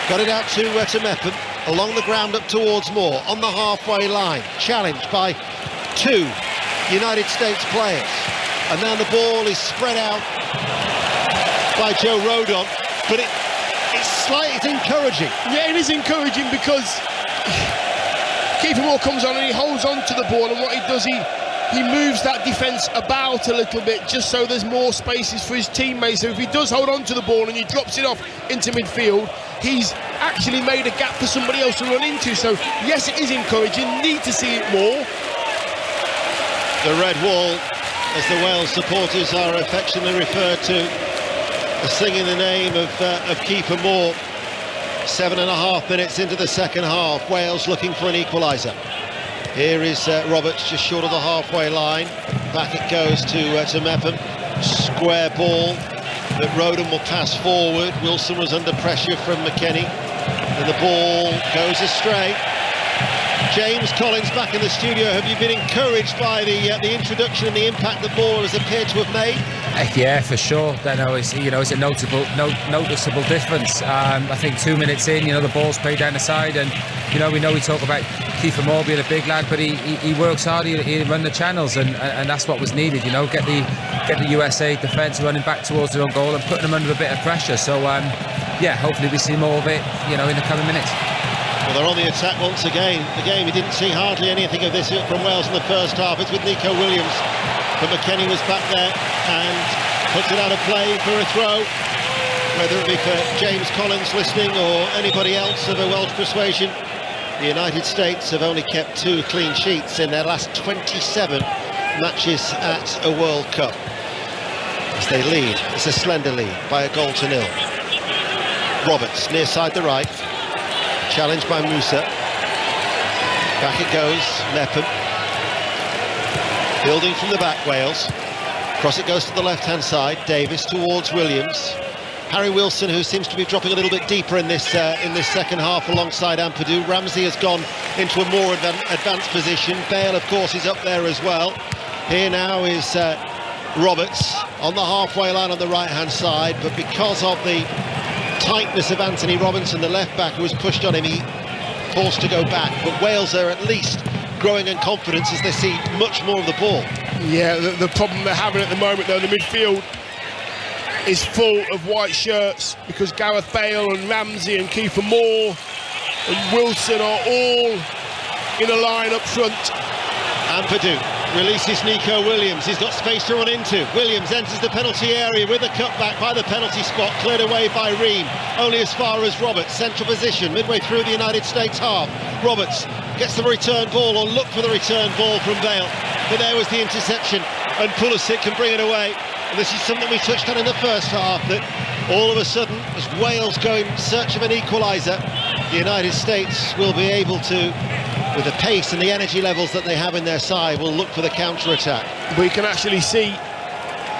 Speaker 2: got it out to Mepham, along the ground up towards Moore, on the halfway line, challenged by 2 United States players. And now the ball is spread out by Joe Rodon, but it's encouraging.
Speaker 1: Yeah, it is encouraging because Kiefer Moore comes on and he holds on to the ball, and what he does, he moves that defence about a little bit just so there's more spaces for his teammates. So if he does hold on to the ball and he drops it off into midfield, he's actually made a gap for somebody else to run into. So yes, it is encouraging, need to see it more.
Speaker 2: The red wall, as the Wales supporters are affectionately referred to, are singing the name of Kiefer Moore. 7.5 minutes into the second half, Wales looking for an equaliser. Here is Roberts just short of the halfway line. Back it goes to Mepham. Square ball that Rodon will pass forward. Wilson was under pressure from McKennie, and the ball goes astray. James Collins back in the studio. Have you been encouraged by the introduction and the impact the ball has appeared to have made?
Speaker 3: Yeah, for sure. It's a noticeable difference. I think 2 minutes in, the ball's played down the side, and we talk about Kiefer Moore being a big lad, but he works hard. He run the channels, and that's what was needed. Get the USA defence running back towards their own goal and putting them under a bit of pressure. So hopefully we see more of it, in the coming minutes.
Speaker 2: Well, they're on the attack once again. The game, we didn't see hardly anything of this from Wales in the first half. It's with Nico Williams, but McKennie was back there and puts it out of play for a throw. Whether it be for James Collins listening or anybody else of a Welsh persuasion, the United States have only kept 2 clean sheets in their last 27 matches at a World Cup. As they lead, it's a slender lead by 1-0. Roberts, near side the right. Challenged by Musa. Back it goes, Mepham. Building from the back, Wales. Cross it goes to the left-hand side. Davis towards Williams. Harry Wilson, who seems to be dropping a little bit deeper in this second half alongside Ampadu. Ramsey has gone into a more advanced position. Bale, of course, is up there as well. Here now is Roberts on the halfway line on the right-hand side, but because of the tightness of Anthony Robinson, the left-back who was pushed on him, he forced to go back. But Wales are at least growing in confidence as they see much more of the ball.
Speaker 1: Yeah, the problem they're having at the moment, though, the midfield is full of white shirts because Gareth Bale and Ramsey and Kiefer Moore and Wilson are all in a line up front.
Speaker 2: Ampadu releases Nico Williams. He's got space to run into. Williams enters the penalty area with a cutback by the penalty spot, cleared away by Ream. Only as far as Roberts, central position, midway through the United States half. Roberts gets the return ball, or look for the return ball from Bale. But there was the interception, and Pulisic can bring it away. And this is something we touched on in the first half, that all of a sudden, as Wales go in search of an equaliser, the United States will be able to, with the pace and the energy levels that they have in their side, will look for the counter-attack.
Speaker 1: We can actually see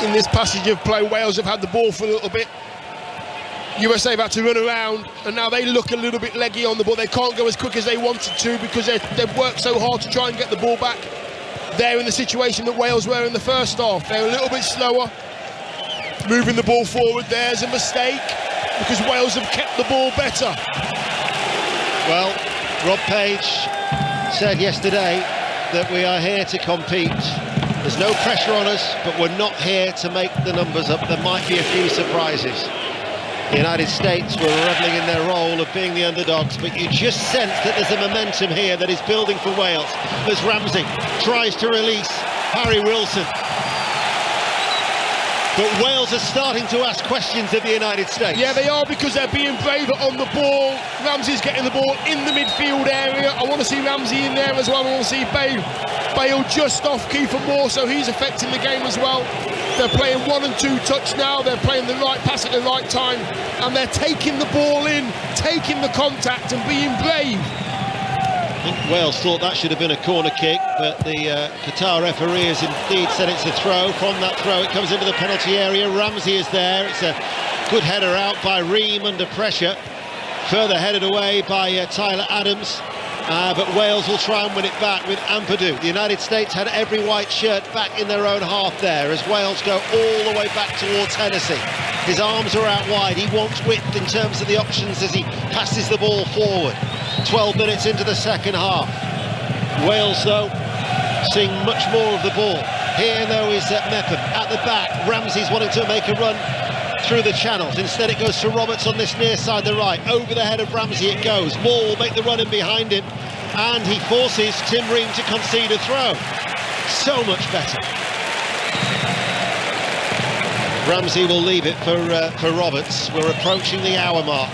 Speaker 1: in this passage of play, Wales have had the ball for a little bit. USA have had to run around, and now they look a little bit leggy on the ball. They can't go as quick as they wanted to because they've worked so hard to try and get the ball back. They're in the situation that Wales were in the first half. They're a little bit slower, moving the ball forward. There's a mistake because Wales have kept the ball better.
Speaker 2: Well, Rob Page said yesterday that we are here to compete. There's no pressure on us, but we're not here to make the numbers up. There might be a few surprises. The United States were revelling in their role of being the underdogs, but you just sense that there's a momentum here that is building for Wales as Ramsey tries to release Harry Wilson. But Wales are starting to ask questions of the United States.
Speaker 1: Yeah, they are, because they're being braver on the ball. Ramsey's getting the ball in the midfield area. I want to see Ramsey in there as well. I want to see Bale just off Kiefer Moore, so he's affecting the game as well. They're playing 1 and 2 touch now. They're playing the right pass at the right time, and they're taking the ball in, taking the contact and being brave.
Speaker 2: I think Wales thought that should have been a corner kick, but the Qatar referee has indeed said it's a throw. From that throw, it comes into the penalty area. Ramsey is there. It's a good header out by Ream under pressure. Further headed away by Tyler Adams. But Wales will try and win it back with Ampadu. The United States had every white shirt back in their own half there as Wales go all the way back towards Hennessy. His arms are out wide. He wants width in terms of the options as he passes the ball forward. 12 minutes into the second half. Wales, though, seeing much more of the ball. Here, though, is Mepham at the back. Ramsey's wanting to make a run through the channels. Instead, it goes to Roberts on this near side, the right. Over the head of Ramsey it goes. Moore will make the run in behind him, and he forces Tim Ream to concede a throw. So much better. Ramsey will leave it for Roberts. We're approaching the hour mark.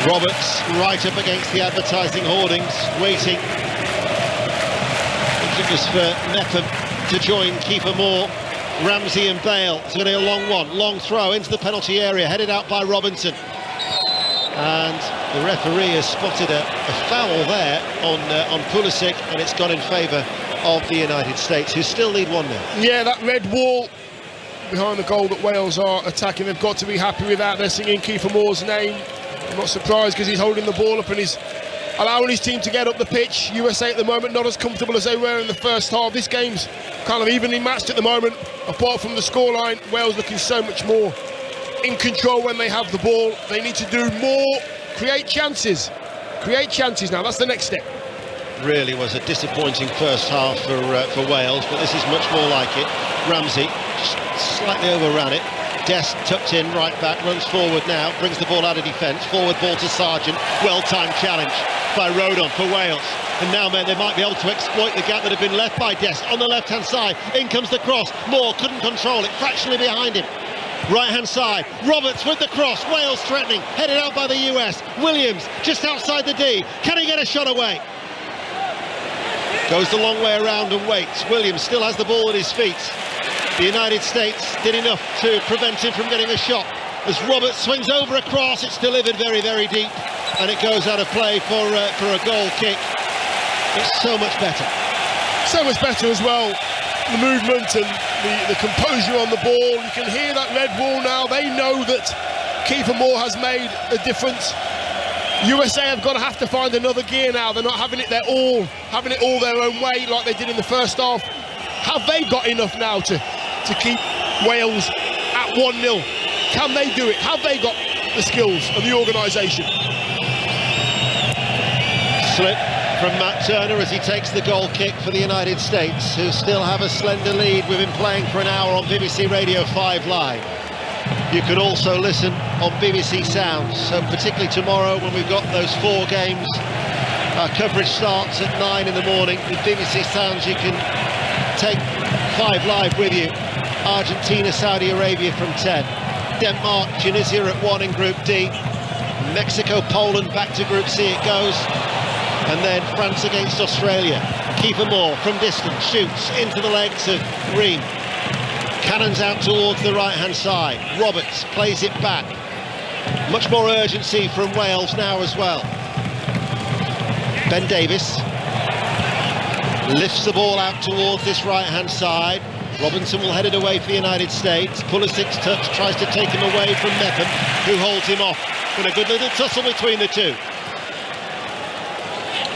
Speaker 2: Roberts right up against the advertising hoardings, waiting. It was for Mepham to join Kiefer Moore. Ramsey and Bale. It's going to be a long one. Long throw into the penalty area, headed out by Robinson. And the referee has spotted a foul there on Pulisic, and it's gone in favour of the United States, who still lead 1-0.
Speaker 1: Yeah, that red wall behind the goal that Wales are attacking, they've got to be happy with that. They're singing Kiefer Moore's name. I'm not surprised because he's holding the ball up and he's allowing his team to get up the pitch. USA at the moment not as comfortable as they were in the first half. This game's kind of evenly matched at the moment. Apart from the scoreline, Wales looking so much more in control when they have the ball. They need to do more, create chances. Create chances now, that's the next step.
Speaker 2: Really was a disappointing first half for Wales, but this is much more like it. Ramsey just slightly overran it. Dest tucked in, right back, runs forward now, brings the ball out of defence, forward ball to Sargent, well-timed challenge by Rodon for Wales. And now they might be able to exploit the gap that had been left by Dest on the left-hand side. In comes the cross, Moore couldn't control it, fractionally behind him. Right-hand side, Roberts with the cross, Wales threatening, headed out by the US. Williams just outside the D, can he get a shot away? Goes the long way around and waits. Williams still has the ball at his feet. The United States did enough to prevent him from getting a shot. As Roberts swings over a cross, it's delivered very, very deep, and it goes out of play for a goal kick. It's so much better.
Speaker 1: So much better as well. The movement and the composure on the ball. You can hear that red wall now. They know that Kiefer Moore has made a difference. USA have to find another gear now. They're not having it. They're all having it all their own way like they did in the first half. Have they got enough now to keep Wales at 1-0? Can they do it? Have they got the skills and the organisation?
Speaker 2: Slip from Matt Turner as he takes the goal kick for the United States, who still have a slender lead. We've been playing for an hour on BBC Radio 5 Live. You can also listen on BBC Sounds, so particularly tomorrow when we've got those 4 games. Our coverage starts at 9 in the morning. With BBC Sounds you can take 5 Live with you. Argentina, Saudi Arabia from 10. Denmark, Tunisia at 1 in Group D. Mexico, Poland, back to Group C it goes. And then France against Australia. Kiefer Moore from distance shoots into the legs of Ream. Cannons out towards the right-hand side. Roberts plays it back. Much more urgency from Wales now as well. Ben Davies lifts the ball out towards this right-hand side. Robinson will head it away for the United States. Pulisic's touch tries to take him away from Mepham, who holds him off. But a good little tussle between the two.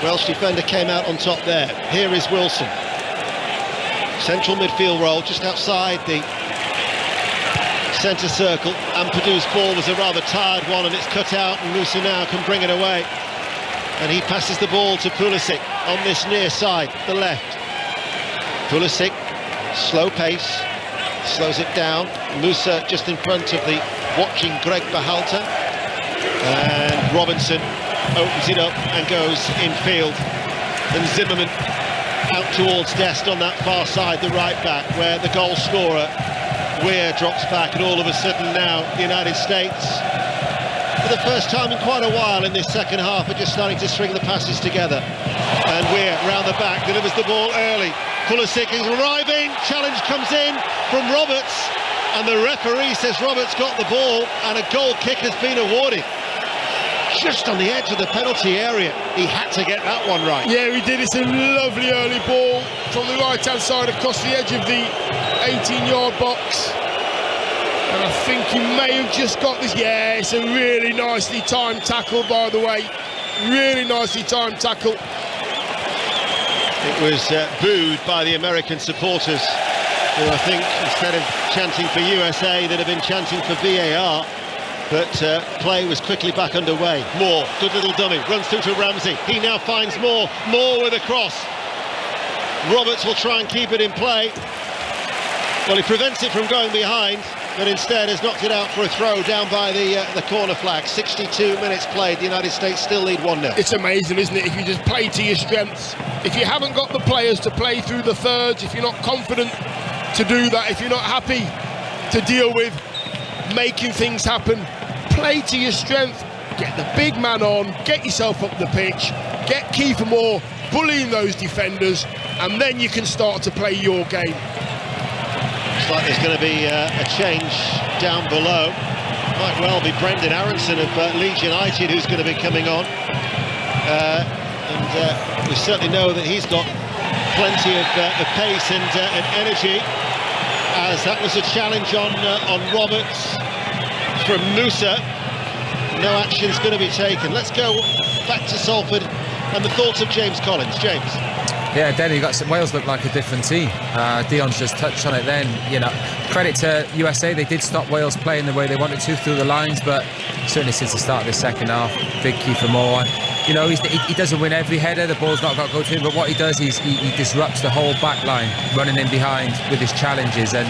Speaker 2: Welsh defender came out on top there. Here is Wilson. Central midfield role just outside the centre circle. Ampadu's ball was a rather tired one and it's cut out, and Musa now can bring it away. And he passes the ball to Pulisic on this near side, the left. Pulisic, slow pace, slows it down. Musa just in front of the watching Greg Berhalter. And Robinson opens it up and goes infield. And Zimmerman out towards Dest on that far side, the right back, where the goal scorer Weir drops back, and all of a sudden now the United States, for the first time in quite a while in this second half, are just starting to string the passes together. And Weir round the back delivers the ball early. Pulisic is arriving, challenge comes in from Roberts, and the referee says Roberts got the ball and a goal kick has been awarded. Just on the edge of the penalty area. He had to get that one right.
Speaker 1: Yeah, he did. It's a lovely early ball from the right-hand side across the edge of the 18-yard box. And I think he may have just got this. Yeah, it's a really nicely timed tackle, by the way. Really nicely timed tackle.
Speaker 2: It was booed by the American supporters, who I think, instead of chanting for USA, they'd have been chanting for VAR. But play was quickly back underway. Moore, good little dummy, runs through to Ramsey. He now finds Moore. Moore with a cross. Roberts will try and keep it in play. Well, he prevents it from going behind, but instead has knocked it out for a throw down by the corner flag. 62 minutes played. The United States still lead 1-0.
Speaker 1: It's amazing, isn't it? If you just play to your strengths. If you haven't got the players to play through the thirds, if you're not confident to do that, if you're not happy to deal with making things happen, play to your strength, get the big man on, get yourself up the pitch, get Kiefer Moore bullying those defenders, and then you can start to play your game.
Speaker 2: Looks like there's going to be a change down below. Might well be Brendan Aronson of Leeds United who's going to be coming on. And we certainly know that he's got plenty of pace and energy, as that was a challenge on Roberts from Musa. No action's going to be taken. Let's go back to Salford and the thoughts of James Collins. James.
Speaker 3: Yeah, Denny, Wales look like a different team. Dion's just touched on it then. You know, credit to USA, they did stop Wales playing the way they wanted to through the lines, but certainly since the start of the second half, big Kiefer Moore. You know, he doesn't win every header, the ball's not got to go to him, but what he does is he disrupts the whole back line, running in behind with his challenges, and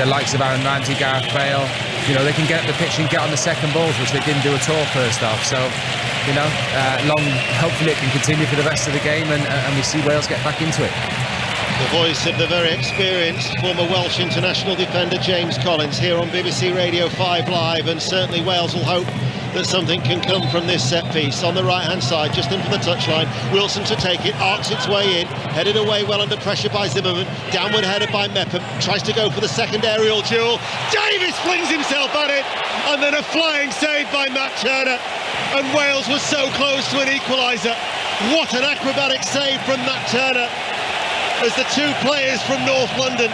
Speaker 3: the likes of Aaron Ramsey, Gareth Bale, you know, they can get up the pitch and get on the second balls, which they didn't do at all first half. So, you know, hopefully it can continue for the rest of the game, and we see Wales get back into it.
Speaker 2: The voice of the very experienced former Welsh international defender James Collins here on BBC Radio 5 Live, and certainly Wales will hope that something can come from this set piece. On the right hand side, just in from the touchline, Wilson to take it, arcs its way in, headed away well under pressure by Zimmerman, downward headed by Mepham, tries to go for the second aerial duel, Davies flings himself at it, and then a flying save by Matt Turner, and Wales was so close to an equaliser. What an acrobatic save from Matt Turner as the two players from North London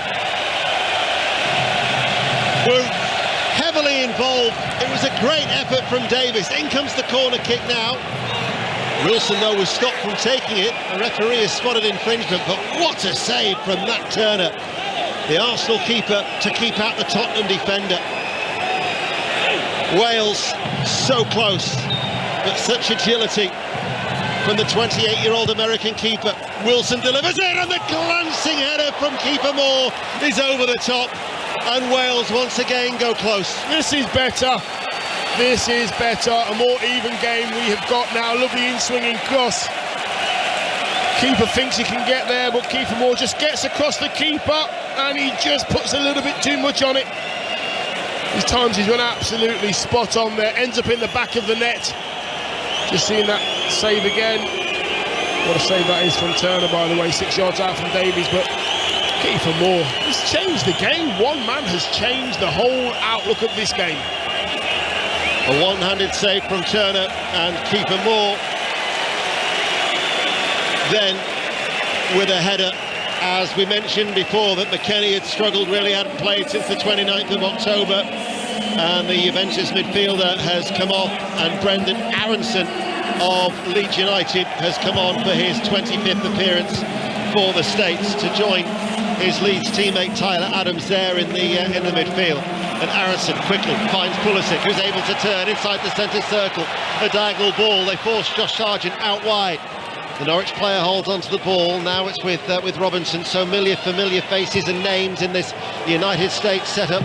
Speaker 2: were heavily involved. It was a great effort from Davis. In comes the corner kick now. Wilson, though, was stopped from taking it. The referee has spotted infringement, but what a save from Matt Turner, the Arsenal keeper, to keep out the Tottenham defender. Wales so close, but such agility from the 28-year-old American keeper. Wilson delivers it, and the glancing header from keeper Moore is over the top, and Wales once again go close.
Speaker 1: This is better. This is better. A more even game we have got now. Lovely in-swinging cross. Keeper thinks he can get there, but keeper Moore just gets across the keeper, and he just puts a little bit too much on it. These times he's run absolutely spot on there. Ends up in the back of the net. Just seeing that save again. What a save that is from Turner, by the way. 6 yards out from Davies, but keeper Moore has changed the game. One man has changed the whole outlook of this game.
Speaker 2: A one-handed save from Turner and keeper Moore. Then with a header, as we mentioned before, that McKennie had struggled, really hadn't played since the 29th of October. And the Juventus midfielder has come off, and Brendan Aronson of Leeds United has come on for his 25th appearance for the States to join his Leeds teammate Tyler Adams there in the midfield. And Aronson quickly finds Pulisic, who's able to turn inside the centre circle. A diagonal ball, they force Josh Sargent out wide. The Norwich player holds onto the ball. Now it's with Robinson. So familiar faces and names in this United States setup.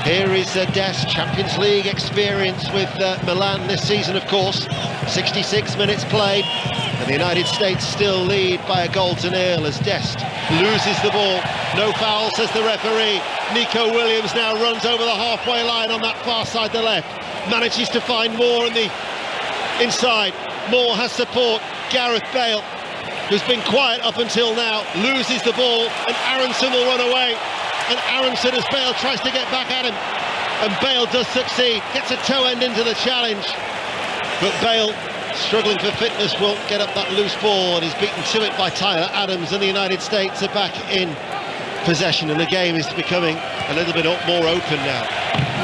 Speaker 2: Here is Dest, Champions League experience with Milan this season, of course. 66 minutes played, and the United States still lead by a goal to nil as Dest loses the ball. No foul, says the referee. Nico Williams now runs over the halfway line on that far side, the left. Manages to find Moore in the inside. Moore has support. Gareth Bale, who's been quiet up until now, loses the ball, and Aronson will run away. And Aronson, as Bale tries to get back at him, and Bale does succeed, gets a toe end into the challenge, but Bale, struggling for fitness, won't get up that loose ball, and he's beaten to it by Tyler Adams, and the United States are back in possession, and the game is becoming a little bit more open now.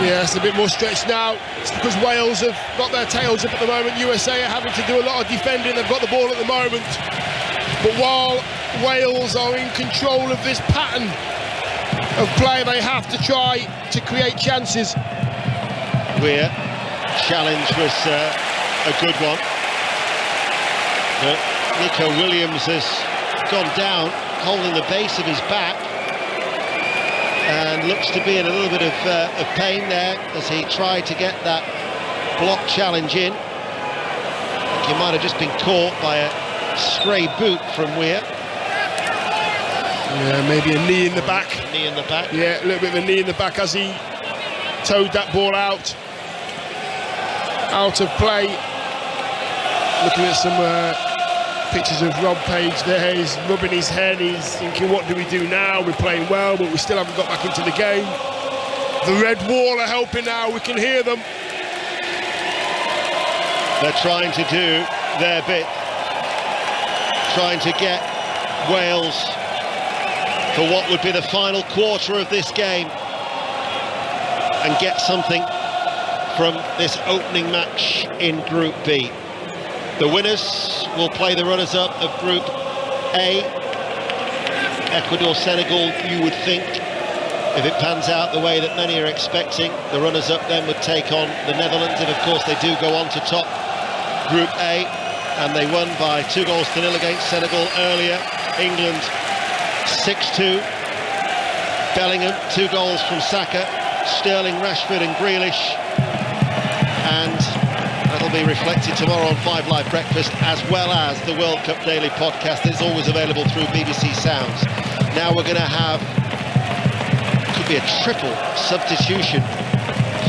Speaker 1: Yeah, it's a bit more stretched now. It's because Wales have got their tails up at the moment. USA are having to do a lot of defending. They've got the ball at the moment, but while Wales are in control of this pattern of play, they have to try to create chances.
Speaker 2: Weir, challenge was a good one. But Nico Williams has gone down, holding the base of his back, and looks to be in a little bit of pain there as he tried to get that block challenge in. I think he might have just been caught by a stray boot from Weir.
Speaker 1: Yeah, maybe a knee in the back.
Speaker 2: Knee in the back.
Speaker 1: Yeah, a little bit of a knee in the back as he towed that ball out of play. Looking at some pictures of Rob Page there, he's rubbing his head, he's thinking, what do we do now? We're playing well, but we still haven't got back into the game. The Red Wall are helping now, we can hear them.
Speaker 2: They're trying to do their bit, trying to get Wales for what would be the final quarter of this game and get something from this opening match in Group B. The winners will play the runners-up of Group A. Ecuador, Senegal, you would think, if it pans out the way that many are expecting, the runners-up then would take on the Netherlands, if of course they do go on to top Group A, and they won by 2-0 against Senegal earlier. England 6-2. Bellingham, 2 goals from Saka, Sterling, Rashford and Grealish, and that'll be reflected tomorrow on 5 Live Breakfast, as well as the World Cup Daily podcast. It's always available through BBC Sounds. Now we're going to have, could be a triple substitution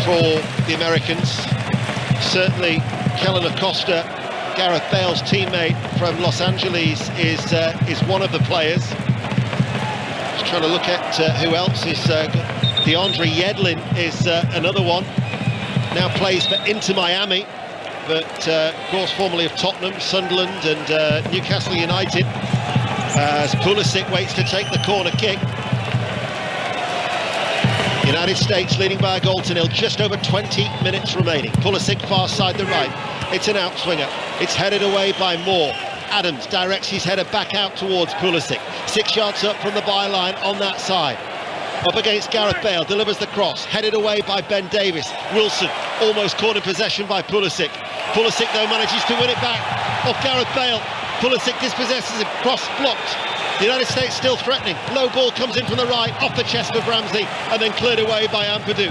Speaker 2: for the Americans. Certainly Kellen Acosta, Gareth Bale's teammate from Los Angeles, is one of the players. Just trying to look at who else is. DeAndre Yedlin is another one. Now plays for Inter Miami. but of course formerly of Tottenham, Sunderland and Newcastle United, as Pulisic waits to take the corner kick. United States leading by a goal to nil, just over 20 minutes remaining. Pulisic far side the right, it's an outswinger, it's headed away by Moore. Adams directs his header back out towards Pulisic, 6 yards up from the byline on that side. Up against Gareth Bale, delivers the cross, headed away by Ben Davies. Wilson almost caught in possession by Pulisic. Pulisic though manages to win it back off Gareth Bale. Pulisic dispossesses him, cross blocked. The United States still threatening. Low ball comes in from the right, off the chest of Ramsey, and then cleared away by Ampadu.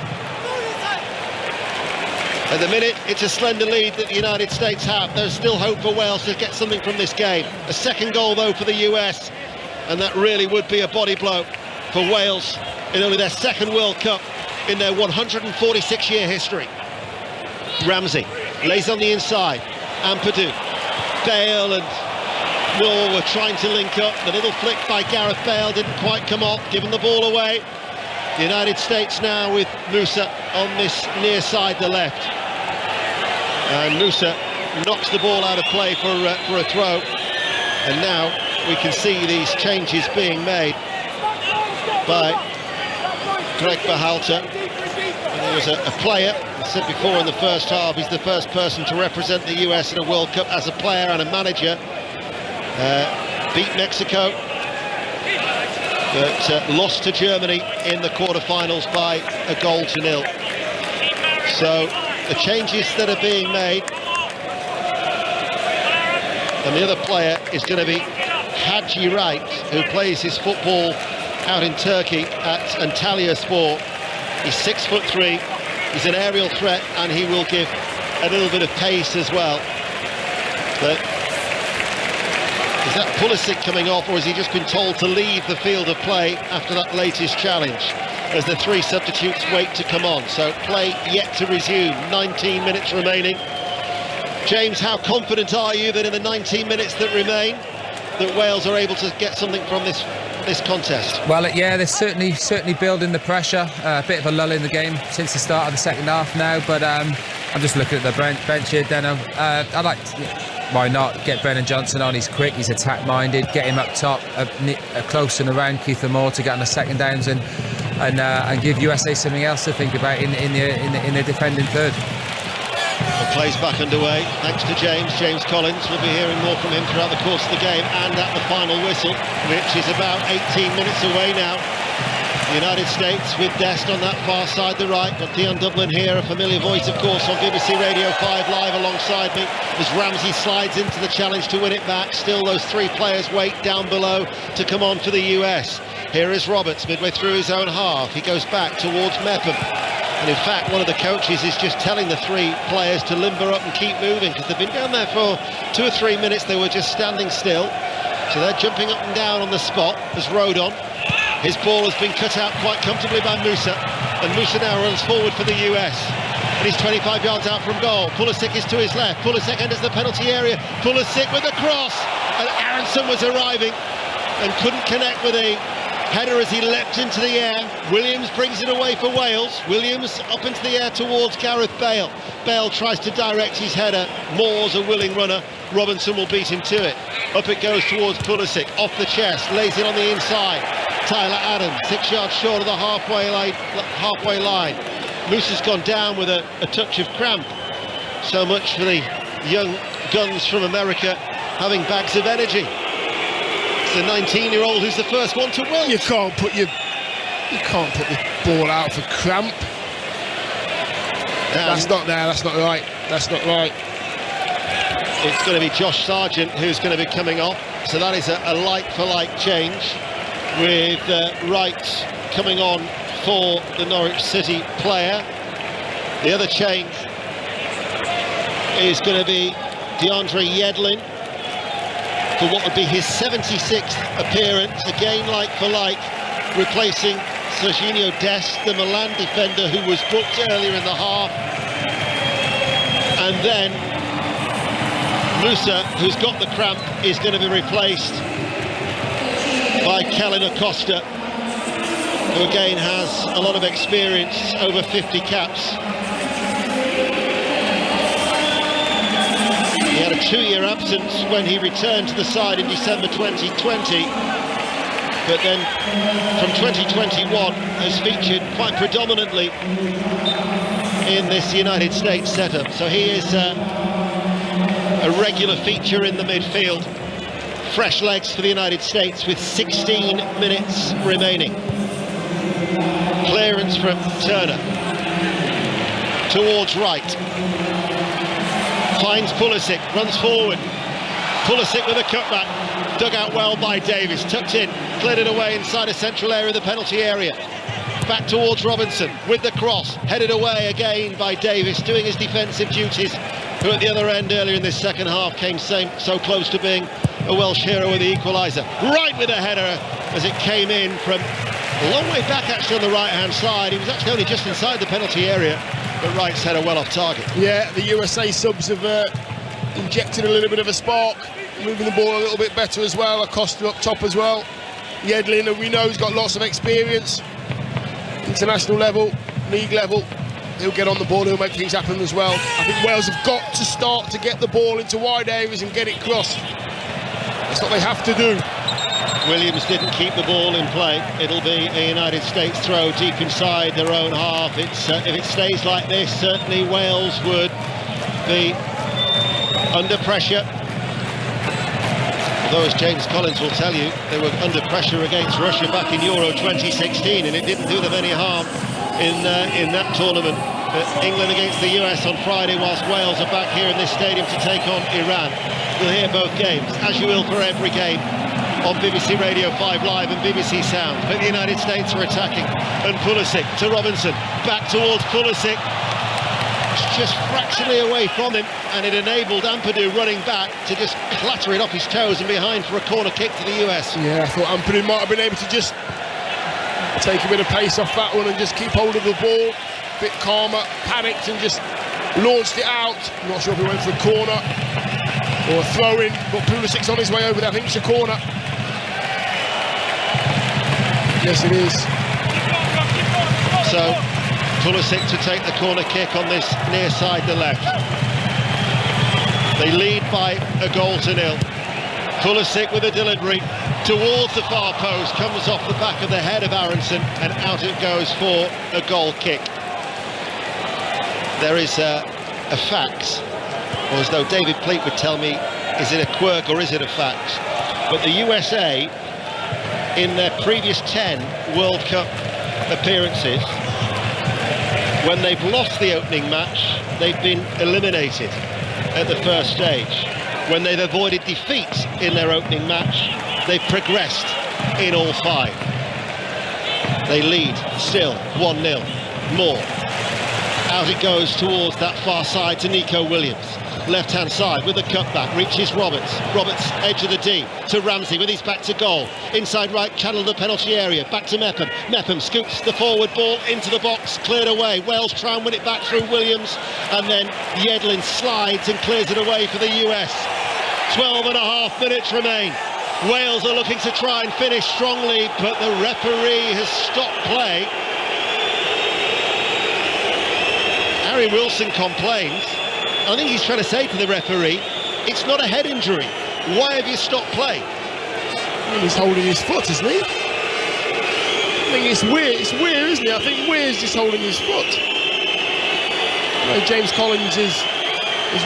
Speaker 2: At the minute, it's a slender lead that the United States have. There's still hope for Wales to get something from this game. A second goal though for the US, and that really would be a body blow for Wales in only their second World Cup in their 146-year history. Ramsey lays on the inside. Ampadu, Bale and Moore were trying to link up. The little flick by Gareth Bale didn't quite come off, giving the ball away. The United States now with Musa on this near side, the left. And Musa knocks the ball out of play for a throw. And now we can see these changes being made by Greg Berhalter. And he was a player, I said before in the first half, he's the first person to represent the US in a World Cup as a player and a manager. Beat Mexico, but lost to Germany in the quarterfinals by a goal to nil. So the changes that are being made, and the other player is going to be Haji Wright, who plays his football out in Turkey at Antalyaspor. He's 6'3", he's an aerial threat, and he will give a little bit of pace as well. But is that Pulisic coming off, or has he just been told to leave the field of play after that latest challenge, as the three substitutes wait to come on? So play yet to resume, 19 minutes remaining. James, how confident are you that in the 19 minutes that remain, that Wales are able to get something from this contest?
Speaker 3: Well, yeah, they're certainly building the pressure. A bit of a lull in the game since the start of the second half now, but I'm just looking at the bench here, Deno. I'd like to, why not get Brennan Johnson on? He's quick, he's attack-minded. Get him up top, close and around Keith Moore to get on the second downs and give USA something else to think about in the defending third.
Speaker 2: The play's back underway, thanks to James Collins. We'll be hearing more from him throughout the course of the game and at the final whistle, which is about 18 minutes away now. The United States with Dest on that far side, the right. Got Dion Dublin here, a familiar voice, of course, on BBC Radio 5 Live alongside me, as Ramsey slides into the challenge to win it back. Still those three players wait down below to come on for the US. Here is Roberts, midway through his own half. He goes back towards Mepham. And in fact, one of the coaches is just telling the three players to limber up and keep moving, because they've been down there for 2 or 3 minutes. They were just standing still. So they're jumping up and down on the spot as Rodon. His ball has been cut out quite comfortably by Musa, and Musa now runs forward for the US. And he's 25 yards out from goal. Pulisic is to his left. Pulisic enters the penalty area. Pulisic with the cross, and Aronson was arriving and couldn't connect with a header as he leapt into the air. Williams brings it away for Wales. Williams up into the air towards Gareth Bale. Bale tries to direct his header. Moore's a willing runner. Robinson will beat him to it. Up it goes towards Pulisic, off the chest, lays it on the inside. Tyler Adams, 6 yards short of the halfway line. Musa's gone down with a touch of cramp. So much for the young guns from America having bags of energy. It's the 19-year-old who's the first one to wilt.
Speaker 1: You can't put the ball out for cramp. That's not right.
Speaker 2: It's going to be Josh Sargent who's going to be coming off. So that is a like-for-like change, with Wright coming on for the Norwich City player. The other change is going to be DeAndre Yedlin for what would be his 76th appearance, again like for like, replacing Serginho Dest, the Milan defender who was booked earlier in the half. And then Musa, who's got the cramp, is going to be replaced by Kellen Acosta, who again has a lot of experience, over 50 caps. He had a 2-year absence when he returned to the side in December 2020, but then from 2021 has featured quite predominantly in this United States setup. So he is a regular feature in the midfield. Fresh legs for the United States with 16 minutes remaining. Clearance from Turner towards right, finds Pulisic, runs forward. Pulisic with a cutback, dug out well by Davis, tucked in, cleared it away inside a central area of the penalty area. Back towards Robinson with the cross, headed away again by Davis, doing his defensive duties, who at the other end earlier in this second half came so close to being a Welsh hero with the equaliser. Right with a header as it came in from a long way back actually on the right-hand side. He was actually only just inside the penalty area, but Wright's header well off target.
Speaker 1: Yeah, the USA subs have injected a little bit of a spark, moving the ball a little bit better as well. Acosta up top as well. Yedlin, who we know has got lots of experience, international level, league level. He'll get on the ball, he'll make things happen as well. I think Wales have got to start to get the ball into wide areas and get it crossed. That's what they have to do.
Speaker 2: Williams didn't keep the ball in play. It'll be a United States throw deep inside their own half. If it stays like this, certainly Wales would be under pressure. Although, as James Collins will tell you, they were under pressure against Russia back in Euro 2016, and it didn't do them any harm in that tournament. But England against the US on Friday, whilst Wales are back here in this stadium to take on Iran. You'll hear both games, as you will for every game, on BBC Radio 5 Live and BBC Sound. But the United States are attacking, and Pulisic to Robinson, back towards Pulisic. It's just fractionally away from him, and it enabled Ampadu running back to just clatter it off his toes and behind for a corner kick to the US.
Speaker 1: Yeah, I thought Ampadu might have been able to just take a bit of pace off that one and just keep hold of the ball, a bit calmer, panicked and just launched it out. I'm not sure if he went for a corner or a throw-in, but Pulisic's on his way over there. I think it's a corner. Yes, it is.
Speaker 2: So Pulisic to take the corner kick on this near side, the left. They lead by a 1-0. Pulisic with a delivery towards the far post, comes off the back of the head of Aronson, and out it goes for a goal kick. There is a fact, or as though David Pleat would tell me, is it a quirk or is it a fact? But the USA, in their previous 10 World Cup appearances, when they've lost the opening match, they've been eliminated at the first stage. When they've avoided defeat in their opening match, they've progressed in all 5. They lead still 1-0 more. Out it goes towards that far side to Nico Williams. Left-hand side with the cutback, reaches Roberts. Roberts, edge of the D, to Ramsey with his back to goal. Inside right channel of the penalty area, back to Mepham. Mepham scoops the forward ball into the box, cleared away. Wales try and win it back through Williams, and then Yedlin slides and clears it away for the US. 12.5 minutes remain. Wales are looking to try and finish strongly, but the referee has stopped play. Harry Wilson complains. I think he's trying to say to the referee, it's not a head injury. Why have you stopped play?
Speaker 1: I mean, he's holding his foot, isn't he? I think it's Weir, isn't it? I think Weir's just holding his foot. I know James Collins is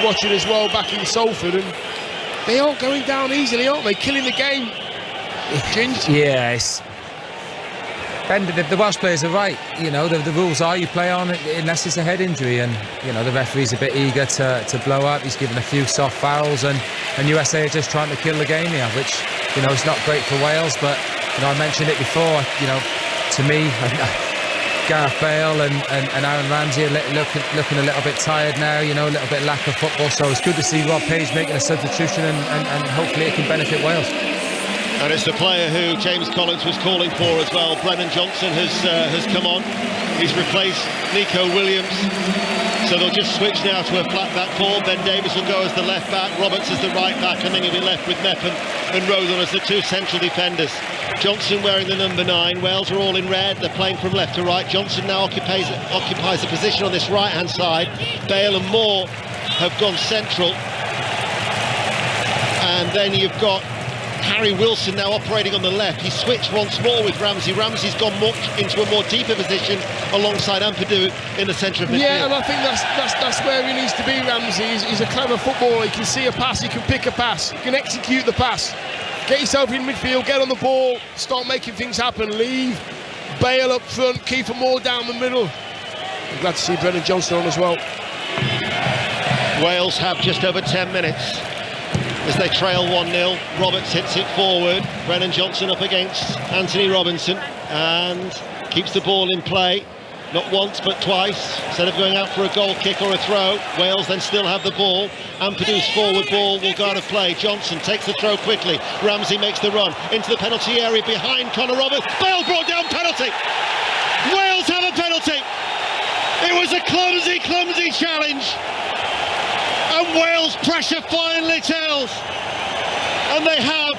Speaker 1: watching as well back in Salford, and they aren't going down easily, aren't they? Killing the game.
Speaker 3: Yeah, Ben, the Welsh players are right. You know, the rules are you play on unless it's a head injury, and you know the referee's a bit eager to blow up. He's given a few soft fouls, and USA are just trying to kill the game here, which you know is not great for Wales. But you know I mentioned it before. You know, to me, Gareth Bale and Aaron Ramsey are looking a little bit tired now. You know, a little bit lack of football. So it's good to see Rob Page making a substitution, and hopefully it can benefit Wales.
Speaker 2: And it's the player who James Collins was calling for as well. Brennan Johnson has come on. He's replaced Nico Williams. So they'll just switch now to a flat back four. Ben Davies will go as the left back, Roberts as the right back, and then he'll be left with Mepham and Rodon as the 2 central defenders. Johnson wearing the number 9. Wales are all in red. They're playing from left to right. Johnson now occupies a position on this right-hand side. Bale and Moore have gone central. And then you've got Harry Wilson now operating on the left. He switched once more with Ramsey. Ramsey's gone more into a more deeper position alongside Ampadu in the centre of midfield.
Speaker 1: Yeah, and I think that's where he needs to be, Ramsey. He's a clever footballer. He can see a pass, he can pick a pass, he can execute the pass. Get yourself in midfield, get on the ball, start making things happen, leave Bale up front, Kiefer Moore down the middle. I'm glad to see Brennan Johnson on as well.
Speaker 2: Wales have just over 10 minutes as they trail 1-0. Roberts hits it forward. Brennan Johnson up against Anthony Robinson and keeps the ball in play. Not once but twice. Instead of going out for a goal kick or a throw, Wales then still have the ball. Ampadu's forward ball will go out of play. Johnson takes the throw quickly. Ramsey makes the run into the penalty area behind Conor Roberts. Bale brought down penalty. Wales have a penalty. It was a clumsy challenge. And Wales pressure finally tells. And they have,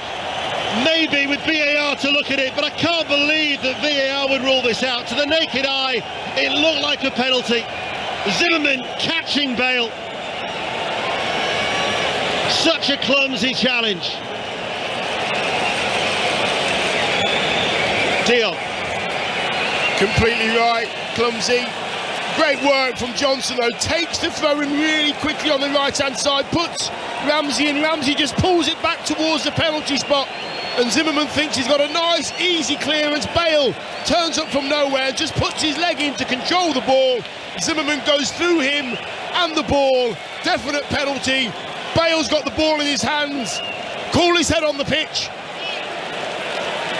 Speaker 2: maybe with VAR to look at it, but I can't believe that VAR would rule this out. To the naked eye, it looked like a penalty. Zimmerman catching Bale. Such a clumsy challenge. Dion.
Speaker 1: Completely right, clumsy. Great work from Johnson though, takes the throw in really quickly on the right hand side, puts Ramsey in, Ramsey just pulls it back towards the penalty spot and Zimmerman thinks he's got a nice easy clearance. Bale turns up from nowhere and just puts his leg in to control the ball. Zimmerman goes through him and the ball, definite penalty. Bale's got the ball in his hands, cool his head on the pitch.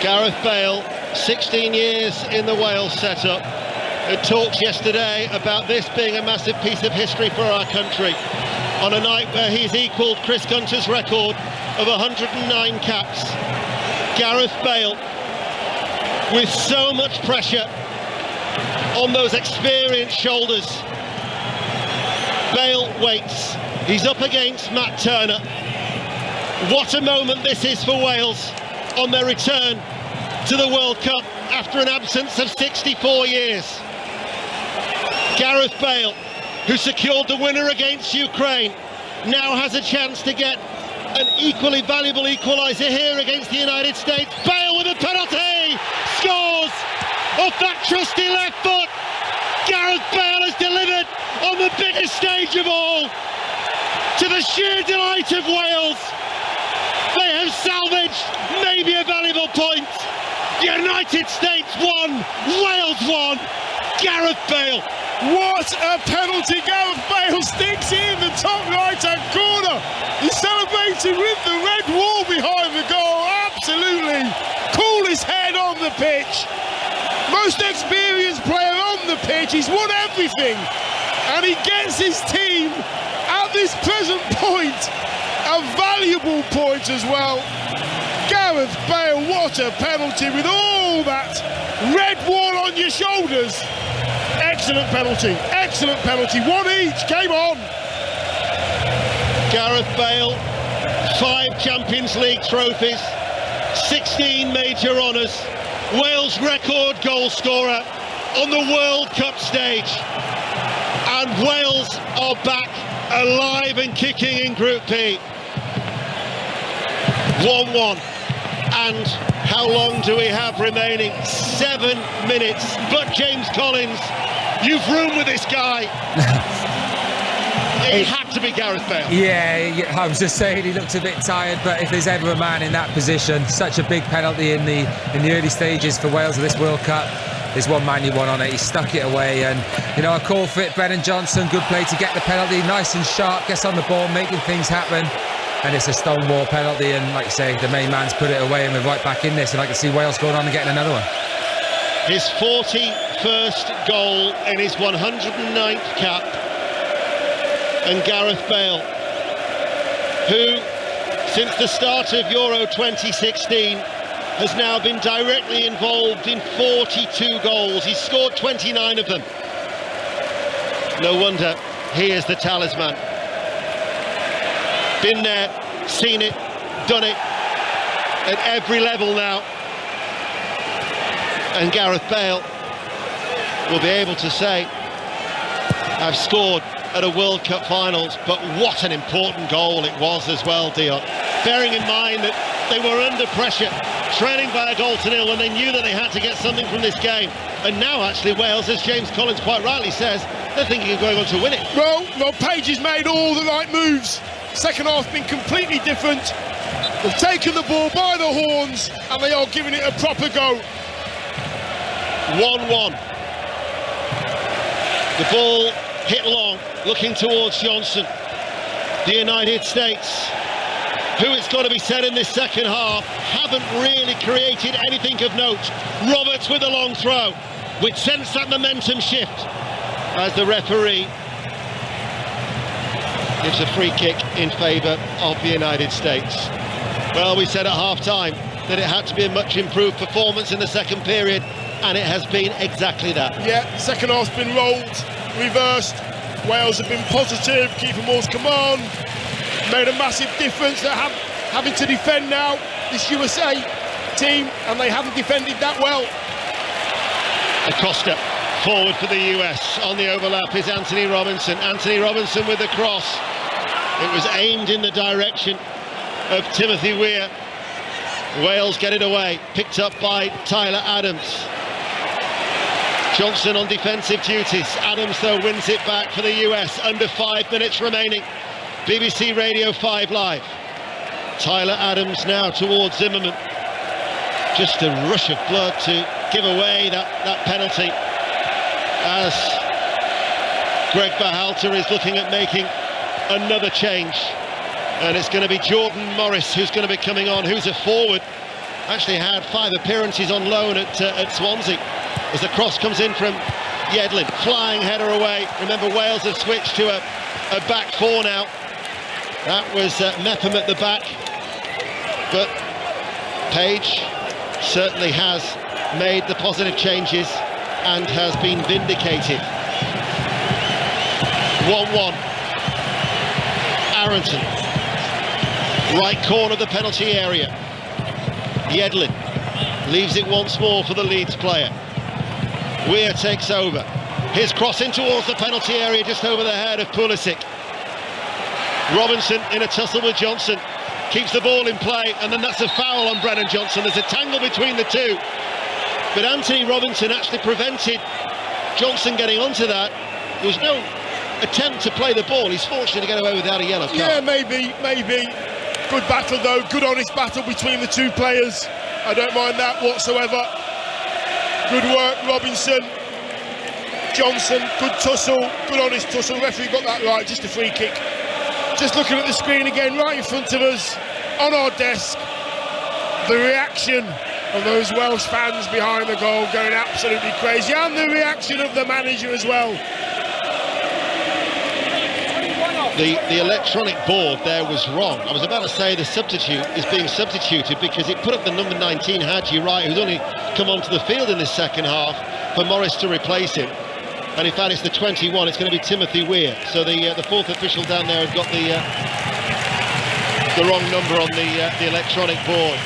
Speaker 2: Gareth Bale, 16 years in the Wales setup. It talks yesterday about this being a massive piece of history for our country on a night where he's equalled Chris Gunter's record of 109 caps. Gareth Bale, with so much pressure on those experienced shoulders. Bale waits. He's up against Matt Turner. What a moment this is for Wales on their return to the World Cup after an absence of 64 years. Gareth Bale, who secured the winner against Ukraine, now has a chance to get an equally valuable equaliser here against the United States. Bale with a penalty! Scores! Off that trusty left foot! Gareth Bale has delivered on the biggest stage of all! To the sheer delight of Wales! They have salvaged maybe a valuable point! The United States won! Wales won! Gareth Bale!
Speaker 1: What a penalty! Gareth Bale sticks it in the top right-hand corner. He's celebrating with the red wall behind the goal. Absolutely coolest head on the pitch. Most experienced player on the pitch. He's won everything, and he gets his team at this present point a valuable point as well. Gareth Bale, what a penalty with all that red wall on your shoulders. Excellent penalty, one each, game on.
Speaker 2: Gareth Bale, 5 Champions League trophies, 16 major honours, Wales record goal scorer on the World Cup stage. And Wales are back alive and kicking in Group B. 1-1. And how long do we have remaining? 7 minutes. But James Collins, you've room with this guy. It had to be Gareth Bale.
Speaker 3: Yeah, I was just saying he looked a bit tired, but if there's ever a man in that position, such a big penalty in the early stages for Wales of this World Cup, there's one man you want on it. He stuck it away, and a call for it. Brennan Johnson, good play to get the penalty, nice and sharp, gets on the ball, making things happen. And it's a stonewall penalty, and like you say, the main man's put it away, and we're right back in this, and I can see Wales going on and getting another one.
Speaker 2: His 41st goal in his 109th cap. And Gareth Bale, who since the start of Euro 2016 has now been directly involved in 42 goals. He's scored 29 of them. No wonder he is the talisman. Been there, seen it, done it at every level now. And Gareth Bale will be able to say, I've scored at a World Cup finals, but what an important goal it was as well, Dion. bearing in mind that they were under pressure, trailing by a goal to nil when they knew that they had to get something from this game. And now actually Wales, as James Collins quite rightly says, they're thinking of going on to win it.
Speaker 1: Well, Page has made all the right moves. Second half been completely different. They've taken the ball by the horns and they are giving it a proper go.
Speaker 2: 1-1. The ball hit long, looking towards Johnson. The United States, who it's got to be said in this second half, haven't really created anything of note. Roberts with a long throw. We'd sense that momentum shift as the referee gives a free kick in favour of the United States. Well, we said at half-time that it had to be a much improved performance in the second period, and it has been exactly that.
Speaker 1: Yeah, second half's been rolled, reversed. Wales have been positive, keeping Moore's command, made a massive difference. They're having to defend now, this USA team, and they haven't defended that well.
Speaker 2: Acosta forward for the US. On the overlap is Anthony Robinson. Anthony Robinson with the cross. It was aimed in the direction of Timothy Weir. Wales get it away, picked up by Tyler Adams. Johnson on defensive duties. Adams though wins it back for the US. Under 5 minutes remaining. BBC Radio 5 Live. Tyler Adams now towards Zimmerman. Just a rush of blood to give away that penalty, as Greg Berhalter is looking at making another change, and it's going to be Jordan Morris who's going to be coming on, who's a forward. Actually had 5 appearances on loan at Swansea. As the cross comes in from Yedlin, flying header away. Remember, Wales have switched to a back 4 now. That was Mepham at the back, but Page certainly has made the positive changes and has been vindicated. 1-1. Aronson, right corner of the penalty area. Yedlin leaves it once more for the Leeds player. Weir takes over. His cross in towards the penalty area, just over the head of Pulisic. Robinson in a tussle with Johnson, keeps the ball in play, and then that's a foul on Brennan Johnson. There's a tangle between the two, but Anthony Robinson actually prevented Johnson getting onto that. There was no attempt to play the ball. He's fortunate to get away without a yellow card.
Speaker 1: Yeah, maybe. Good battle though, good honest battle between the two players. I don't mind that whatsoever. Good work, Robinson. Johnson, good tussle, good honest tussle. Referee got that right, just a free kick. Just looking at the screen again, right in front of us, on our desk, the reaction of those Welsh fans behind the goal going absolutely crazy, and the reaction of the manager as well.
Speaker 2: The electronic board there was wrong. I was about to say the substitute is being substituted because it put up the number 19 Haji Wright, who's only come onto the field in this second half, for Morris to replace him. And in fact, it's the 21. It's going to be Timothy Weir. So the fourth official down there has got the wrong number on the electronic board.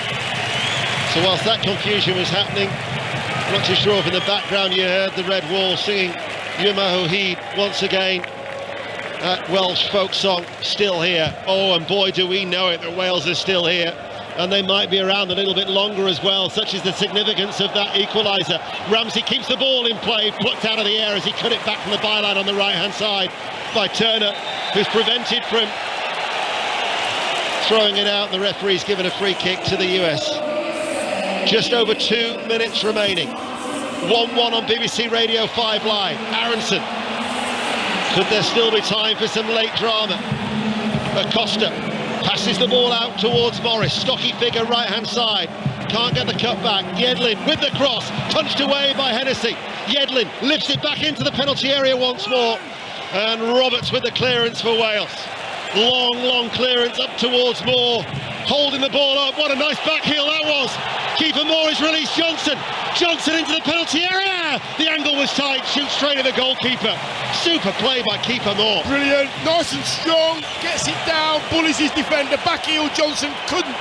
Speaker 2: So whilst that confusion was happening, I'm not too sure if in the background you heard the Red Wall singing Yuma Hoheed once again. That Welsh folk song, Still Here. Oh, and boy, do we know it that Wales is still here. And they might be around a little bit longer as well, such is the significance of that equaliser. Ramsey keeps the ball in play, plucked out of the air as he cut it back from the byline on the right-hand side by Turner, who's prevented from throwing it out. The referee's given a free kick to the US. Just over 2 minutes remaining. 1-1 on BBC Radio 5 Live. Aronson. Could there still be time for some late drama? Acosta passes the ball out towards Morris. Stocky figure right-hand side. Can't get the cut back. Yedlin with the cross. Punched away by Hennessy. Yedlin lifts it back into the penalty area once more. And Roberts with the clearance for Wales. Long clearance up towards Moore. Holding the ball up. What a nice back heel that was. Keeper Moore has released Johnson. Johnson into the penalty area. The angle was tight. Shoots straight at the goalkeeper. Super play by keeper Moore.
Speaker 1: Brilliant. Nice and strong. Gets it down. Bullies his defender. Back heel Johnson couldn't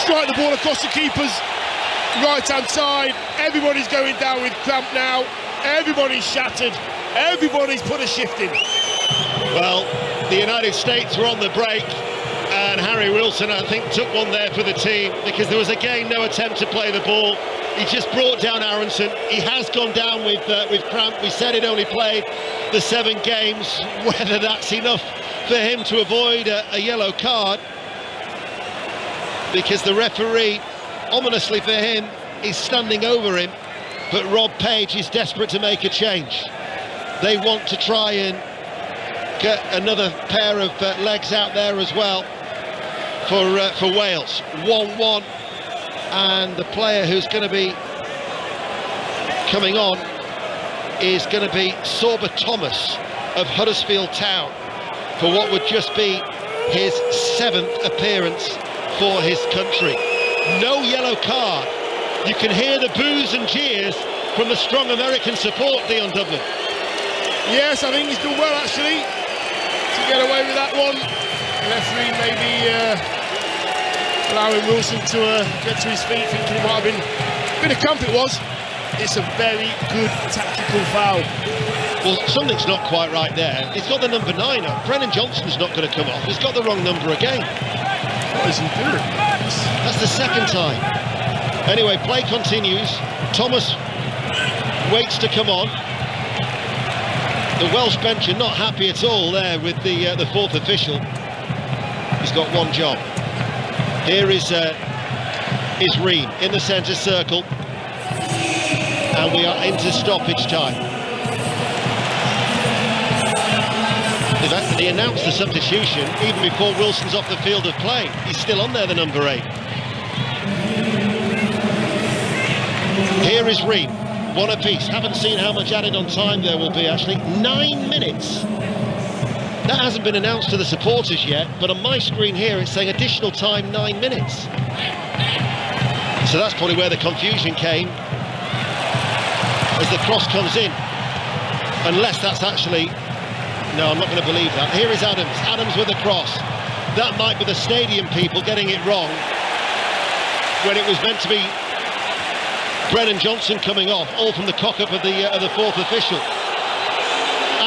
Speaker 1: strike the ball across the keeper's right-hand side. Everybody's going down with cramp now. Everybody's shattered. Everybody's put a shift in.
Speaker 2: Well, the United States were on the break, and And Harry Wilson, I think, took one there for the team, because there was again no attempt to play the ball. He just brought down Aronson. He has gone down with cramp. We said he'd only played the 7 games. Whether that's enough for him to avoid a yellow card, because the referee, ominously for him, is standing over him. But Rob Page is desperate to make a change. They want to try and get another pair of legs out there as well for Wales. 1-1, and the player who's going to be coming on is going to be Sorba Thomas of Huddersfield Town, for what would just be his 7th appearance for his country. No yellow card. You can hear the boos and jeers from the strong American support, Dion Dublin.
Speaker 1: Yes, I think he's done well actually to get away with that one. The referee maybe allowing Wilson to get to his feet, thinking it might have been a bit of cramp. It was. It's a very good tactical foul.
Speaker 2: Well, something's not quite right there. He's got the number 9 up. Brennan Johnson's not going to come off. He's got the wrong number again.
Speaker 1: What is he doing?
Speaker 2: That's the second time. Anyway, play continues. Thomas waits to come on. The Welsh bench are not happy at all there with the 4th official. He's got one job. Here is Ream in the centre circle, and we are into stoppage time. They announced the substitution even before Wilson's off the field of play. He's still on there, the number 8. Here is Ream, one apiece. Haven't seen how much added on time there will be, actually. 9 minutes. That hasn't been announced to the supporters yet, but on my screen here it's saying additional time 9 minutes. So that's probably where the confusion came as the cross comes in. Unless that's actually... No, I'm not going to believe that. Here is Adams. Adams with a cross. That might be the stadium people getting it wrong, when it was meant to be Brennan Johnson coming off, all from the cock-up of the 4th official.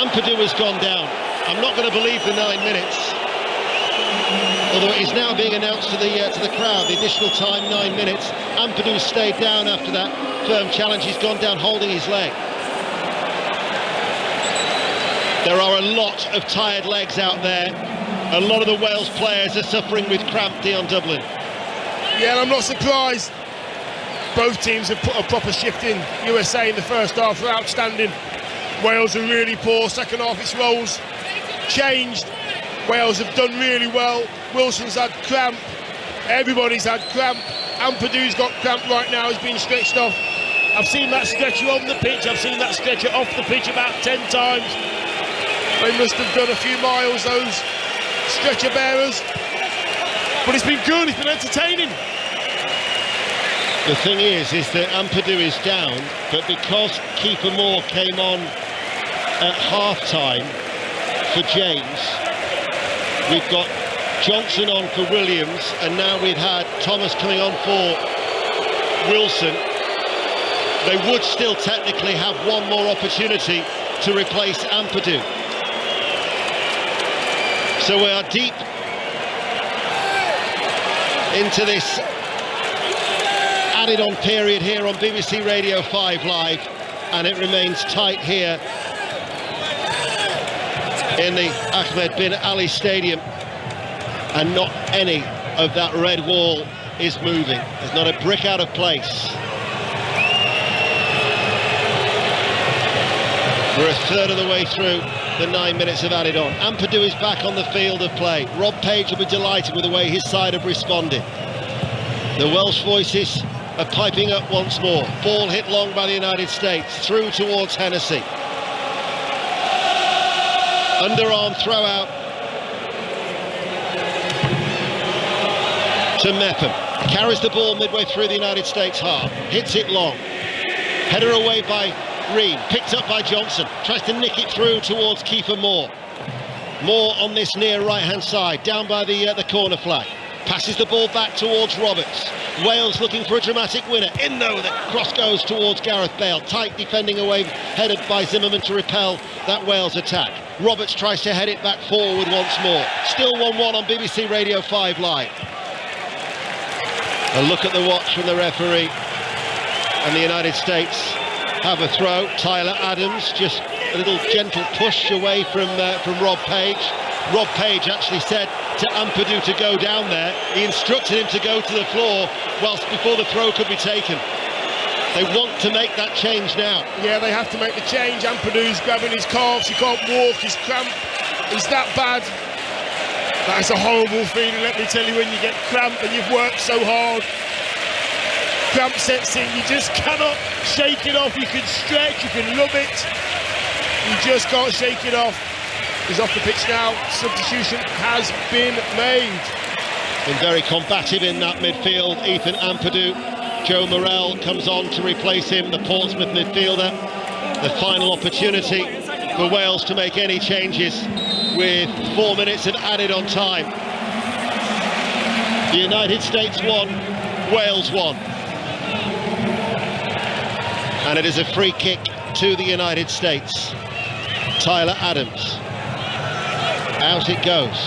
Speaker 2: Ampadu has gone down. I'm not going to believe the 9 minutes, although it is now being announced to the crowd. The additional time, 9 minutes. Ampadu stayed down after that firm challenge. He's gone down holding his leg. There are a lot of tired legs out there. A lot of the Wales players are suffering with cramp, Dion Dublin.
Speaker 1: Yeah, and I'm not surprised. Both teams have put a proper shift in. USA in the first half were outstanding. Wales are really poor. Second half, its roles changed. Wales have done really well. Wilson's had cramp. Everybody's had cramp. Ampadu's got cramp right now. He's been stretched off. I've seen that stretcher on the pitch. I've seen that stretcher off the pitch about 10 times. They must have done a few miles, those stretcher bearers. But it's been good, it's been entertaining.
Speaker 2: The thing is that Ampadu is down, but because Keeper Moore came on at half-time for James, we've got Johnson on for Williams, and now we've had Thomas coming on for Wilson. They would still technically have one more opportunity to replace Ampadu. So we are deep into this added-on period here on BBC Radio 5 Live, and it remains tight here in the Ahmed bin Ali Stadium, and not any of that red wall is moving. There's not a brick out of place. We're a third of the way through the 9 minutes of added on. Ampadu is back on the field of play. Rob Page will be delighted with the way his side have responded. The Welsh voices are piping up once more. Ball hit long by the United States, through towards Hennessy. Underarm throw out to Mepham. Carries the ball midway through the United States half. Hits it long. Header away by Ream, picked up by Johnson, tries to nick it through towards Kiefer Moore. Moore on this near right-hand side, down by the corner flag. Passes the ball back towards Roberts. Wales looking for a dramatic winner. In though, the cross goes towards Gareth Bale. Tight defending away, headed by Zimmerman to repel that Wales attack. Roberts tries to head it back forward once more. Still 1-1 on BBC Radio 5 Live. A look at the watch from the referee. And the United States have a throw. Tyler Adams, just a little gentle push away from Rob Page. Rob Page actually said to Ampadu to go down there. He instructed him to go to the floor whilst before the throw could be taken. They want to make that change now.
Speaker 1: Yeah, they have to make the change. Ampadu's grabbing his calves, he can't walk, his cramp is that bad. That's a horrible feeling, let me tell you, when you get cramp and you've worked so hard. Cramp sets in, you just cannot shake it off. You can stretch, you can love it, you just can't shake it off. He's off the pitch now. Substitution has been made.
Speaker 2: Been very combative in that midfield, Ethan Ampadu. Joe Morrell comes on to replace him, the Portsmouth midfielder. The final opportunity for Wales to make any changes with 4 minutes of added on time. The United States won, Wales won. And it is a free kick to the United States. Tyler Adams. Out it goes.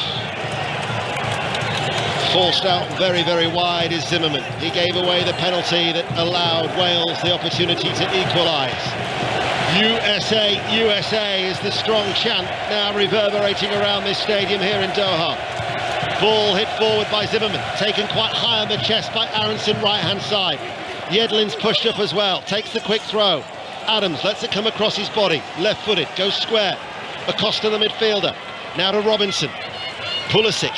Speaker 2: Forced out very, very wide is Zimmerman. He gave away the penalty that allowed Wales the opportunity to equalise. USA, USA is the strong chant now reverberating around this stadium here in Doha. Ball hit forward by Zimmerman, taken quite high on the chest by Aronson, right-hand side. Yedlin's pushed up as well, takes the quick throw. Adams lets it come across his body, left-footed, goes square. Acosta, the midfielder. Now to Robinson. Pulisic.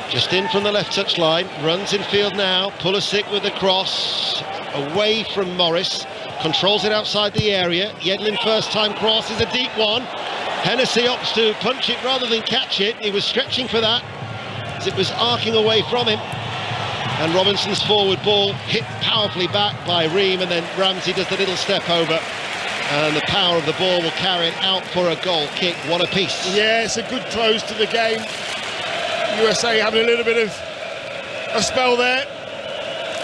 Speaker 2: Just in from the left touch line. Runs in field now. Pulisic with the cross. Away from Morris. Controls it outside the area. Yedlin first time cross is a deep one. Hennessy opts to punch it rather than catch it. He was stretching for that as it was arcing away from him. And Robinson's forward ball hit powerfully back by Ream, and then Ramsey does the little step over. And the power of the ball will carry it out for a goal kick. One apiece.
Speaker 1: Yeah, it's a good close to the game. USA having a little bit of a spell there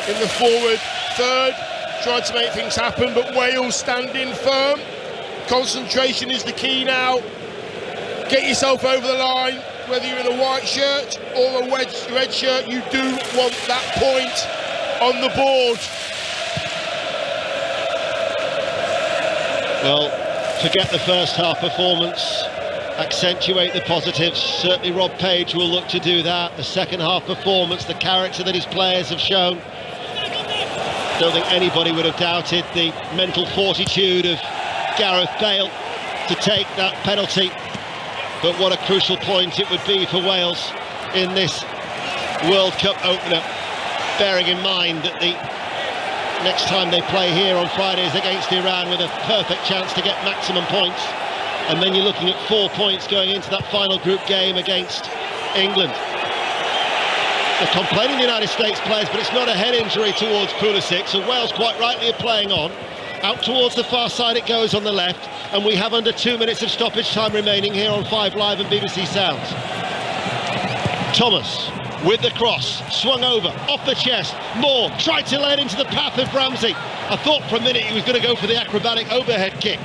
Speaker 1: in the forward third. Tried to make things happen, but Wales standing firm. Concentration is the key now. Get yourself over the line. Whether you're in a white shirt or a red shirt, you do want that point on the board.
Speaker 2: Well, forget the first half performance, accentuate the positives. Certainly Rob Page will look to do that. The second half performance, the character that his players have shown. Don't think anybody would have doubted the mental fortitude of Gareth Bale to take that penalty. But what a crucial point it would be for Wales in this World Cup opener, bearing in mind that the next time they play here on Friday is against Iran, with a perfect chance to get maximum points. And then you're looking at 4 points going into that final group game against England. They're complaining, the United States players, but it's not a head injury towards Pulisic, so Wales quite rightly are playing on. Out towards the far side it goes on the left, and we have under 2 minutes of stoppage time remaining here on 5 Live and BBC Sounds. Thomas with the cross, swung over, off the chest. Moore tried to lay it into the path of Ramsey. I thought for a minute he was going to go for the acrobatic overhead kick.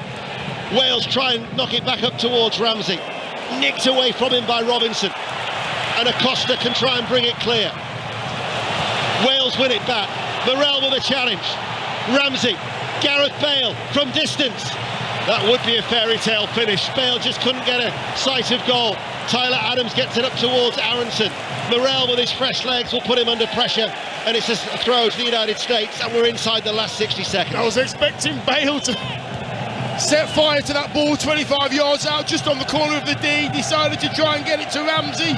Speaker 2: Wales try and knock it back up towards Ramsey. Nicked away from him by Robinson. And Acosta can try and bring it clear. Wales win it back. Morrell with a challenge. Ramsey, Gareth Bale from distance. That would be a fairy tale finish. Bale just couldn't get a sight of goal. Tyler Adams gets it up towards Aronson. Morrell with his fresh legs will put him under pressure, and it's a throw to the United States, and we're inside the last 60 seconds.
Speaker 1: I was expecting Bale to set fire to that ball 25 yards out, just on the corner of the D. Decided to try and get it to Ramsey.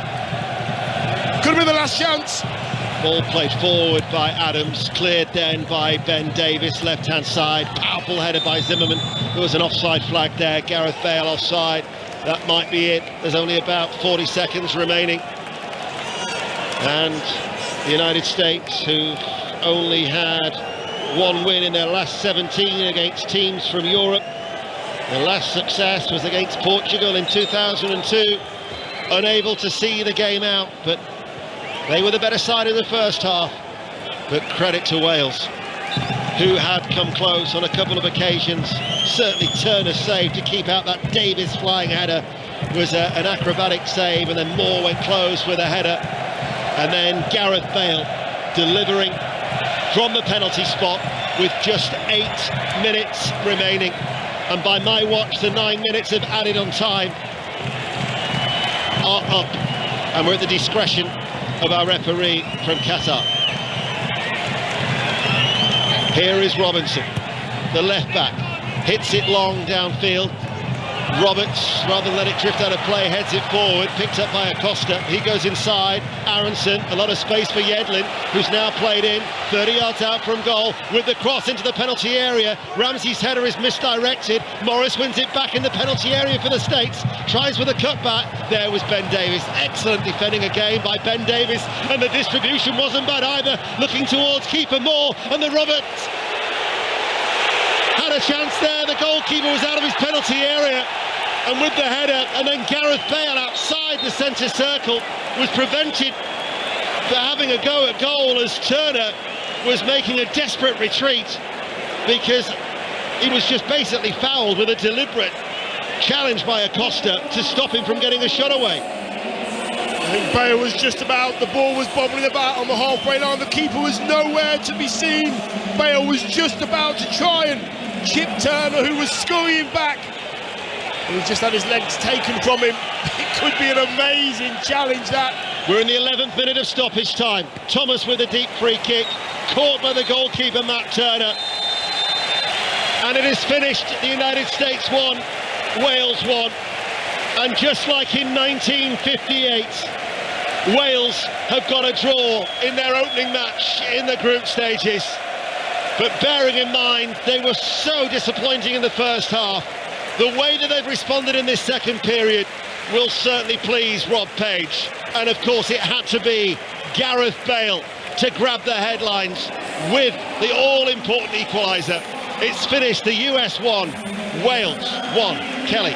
Speaker 1: Could have been the last chance.
Speaker 2: Ball played forward by Adams, cleared then by Ben Davis, left-hand side. Powerful header by Zimmerman. There was an offside flag there. Gareth Bale offside. That might be it. There's only about 40 seconds remaining. And the United States, who've only had one win in their last 17 against teams from Europe. Their last success was against Portugal in 2002. Unable to see the game out, but They were the better side in the first half, but credit to Wales, who had come close on a couple of occasions. Certainly Turner's save to keep out that Davis flying header was an acrobatic save, and then Moore went close with a header, and then Gareth Bale delivering from the penalty spot with just 8 minutes remaining. And by my watch, the 9 minutes of added on time are up, and we're at the discretion of our referee from Qatar. Here is Robinson, the left back, hits it long downfield. Roberts, rather than let it drift out of play, heads it forward, picked up by Acosta. He goes inside. Aronson, a lot of space for Yedlin, who's now played in 30 yards out from goal with the cross into the penalty area. Ramsey's header is misdirected. Morris wins it back in the penalty area for the States. Tries with a cutback. There was Ben Davies. Excellent defending again by Ben Davies, and the distribution wasn't bad either. Looking towards keeper Moore, and the Roberts had a chance there. The goalkeeper was out of his penalty area, and with the header, and then Gareth Bale outside the centre circle was prevented for having a go at goal as Turner was making a desperate retreat because he was just basically fouled with a deliberate challenge by Acosta to stop him from getting a shot away.
Speaker 1: I think Bale was just about, the ball was bobbling about on the halfway line, the keeper was nowhere to be seen. Bale was just about to try and chip Turner, who was scurrying back. He just had his legs taken from him. It could be an amazing challenge, that.
Speaker 2: We're in the 11th minute of stoppage time. Thomas with a deep free kick, caught by the goalkeeper Matt Turner. And it is finished. The United States won, Wales won. And just like in 1958, Wales have got a draw in their opening match in the group stages. But bearing in mind, they were so disappointing in the first half, the way that they've responded in this second period will certainly please Rob Page. And of course, it had to be Gareth Bale to grab the headlines with the all-important equaliser. It's finished, the US won, Wales won. Kelly.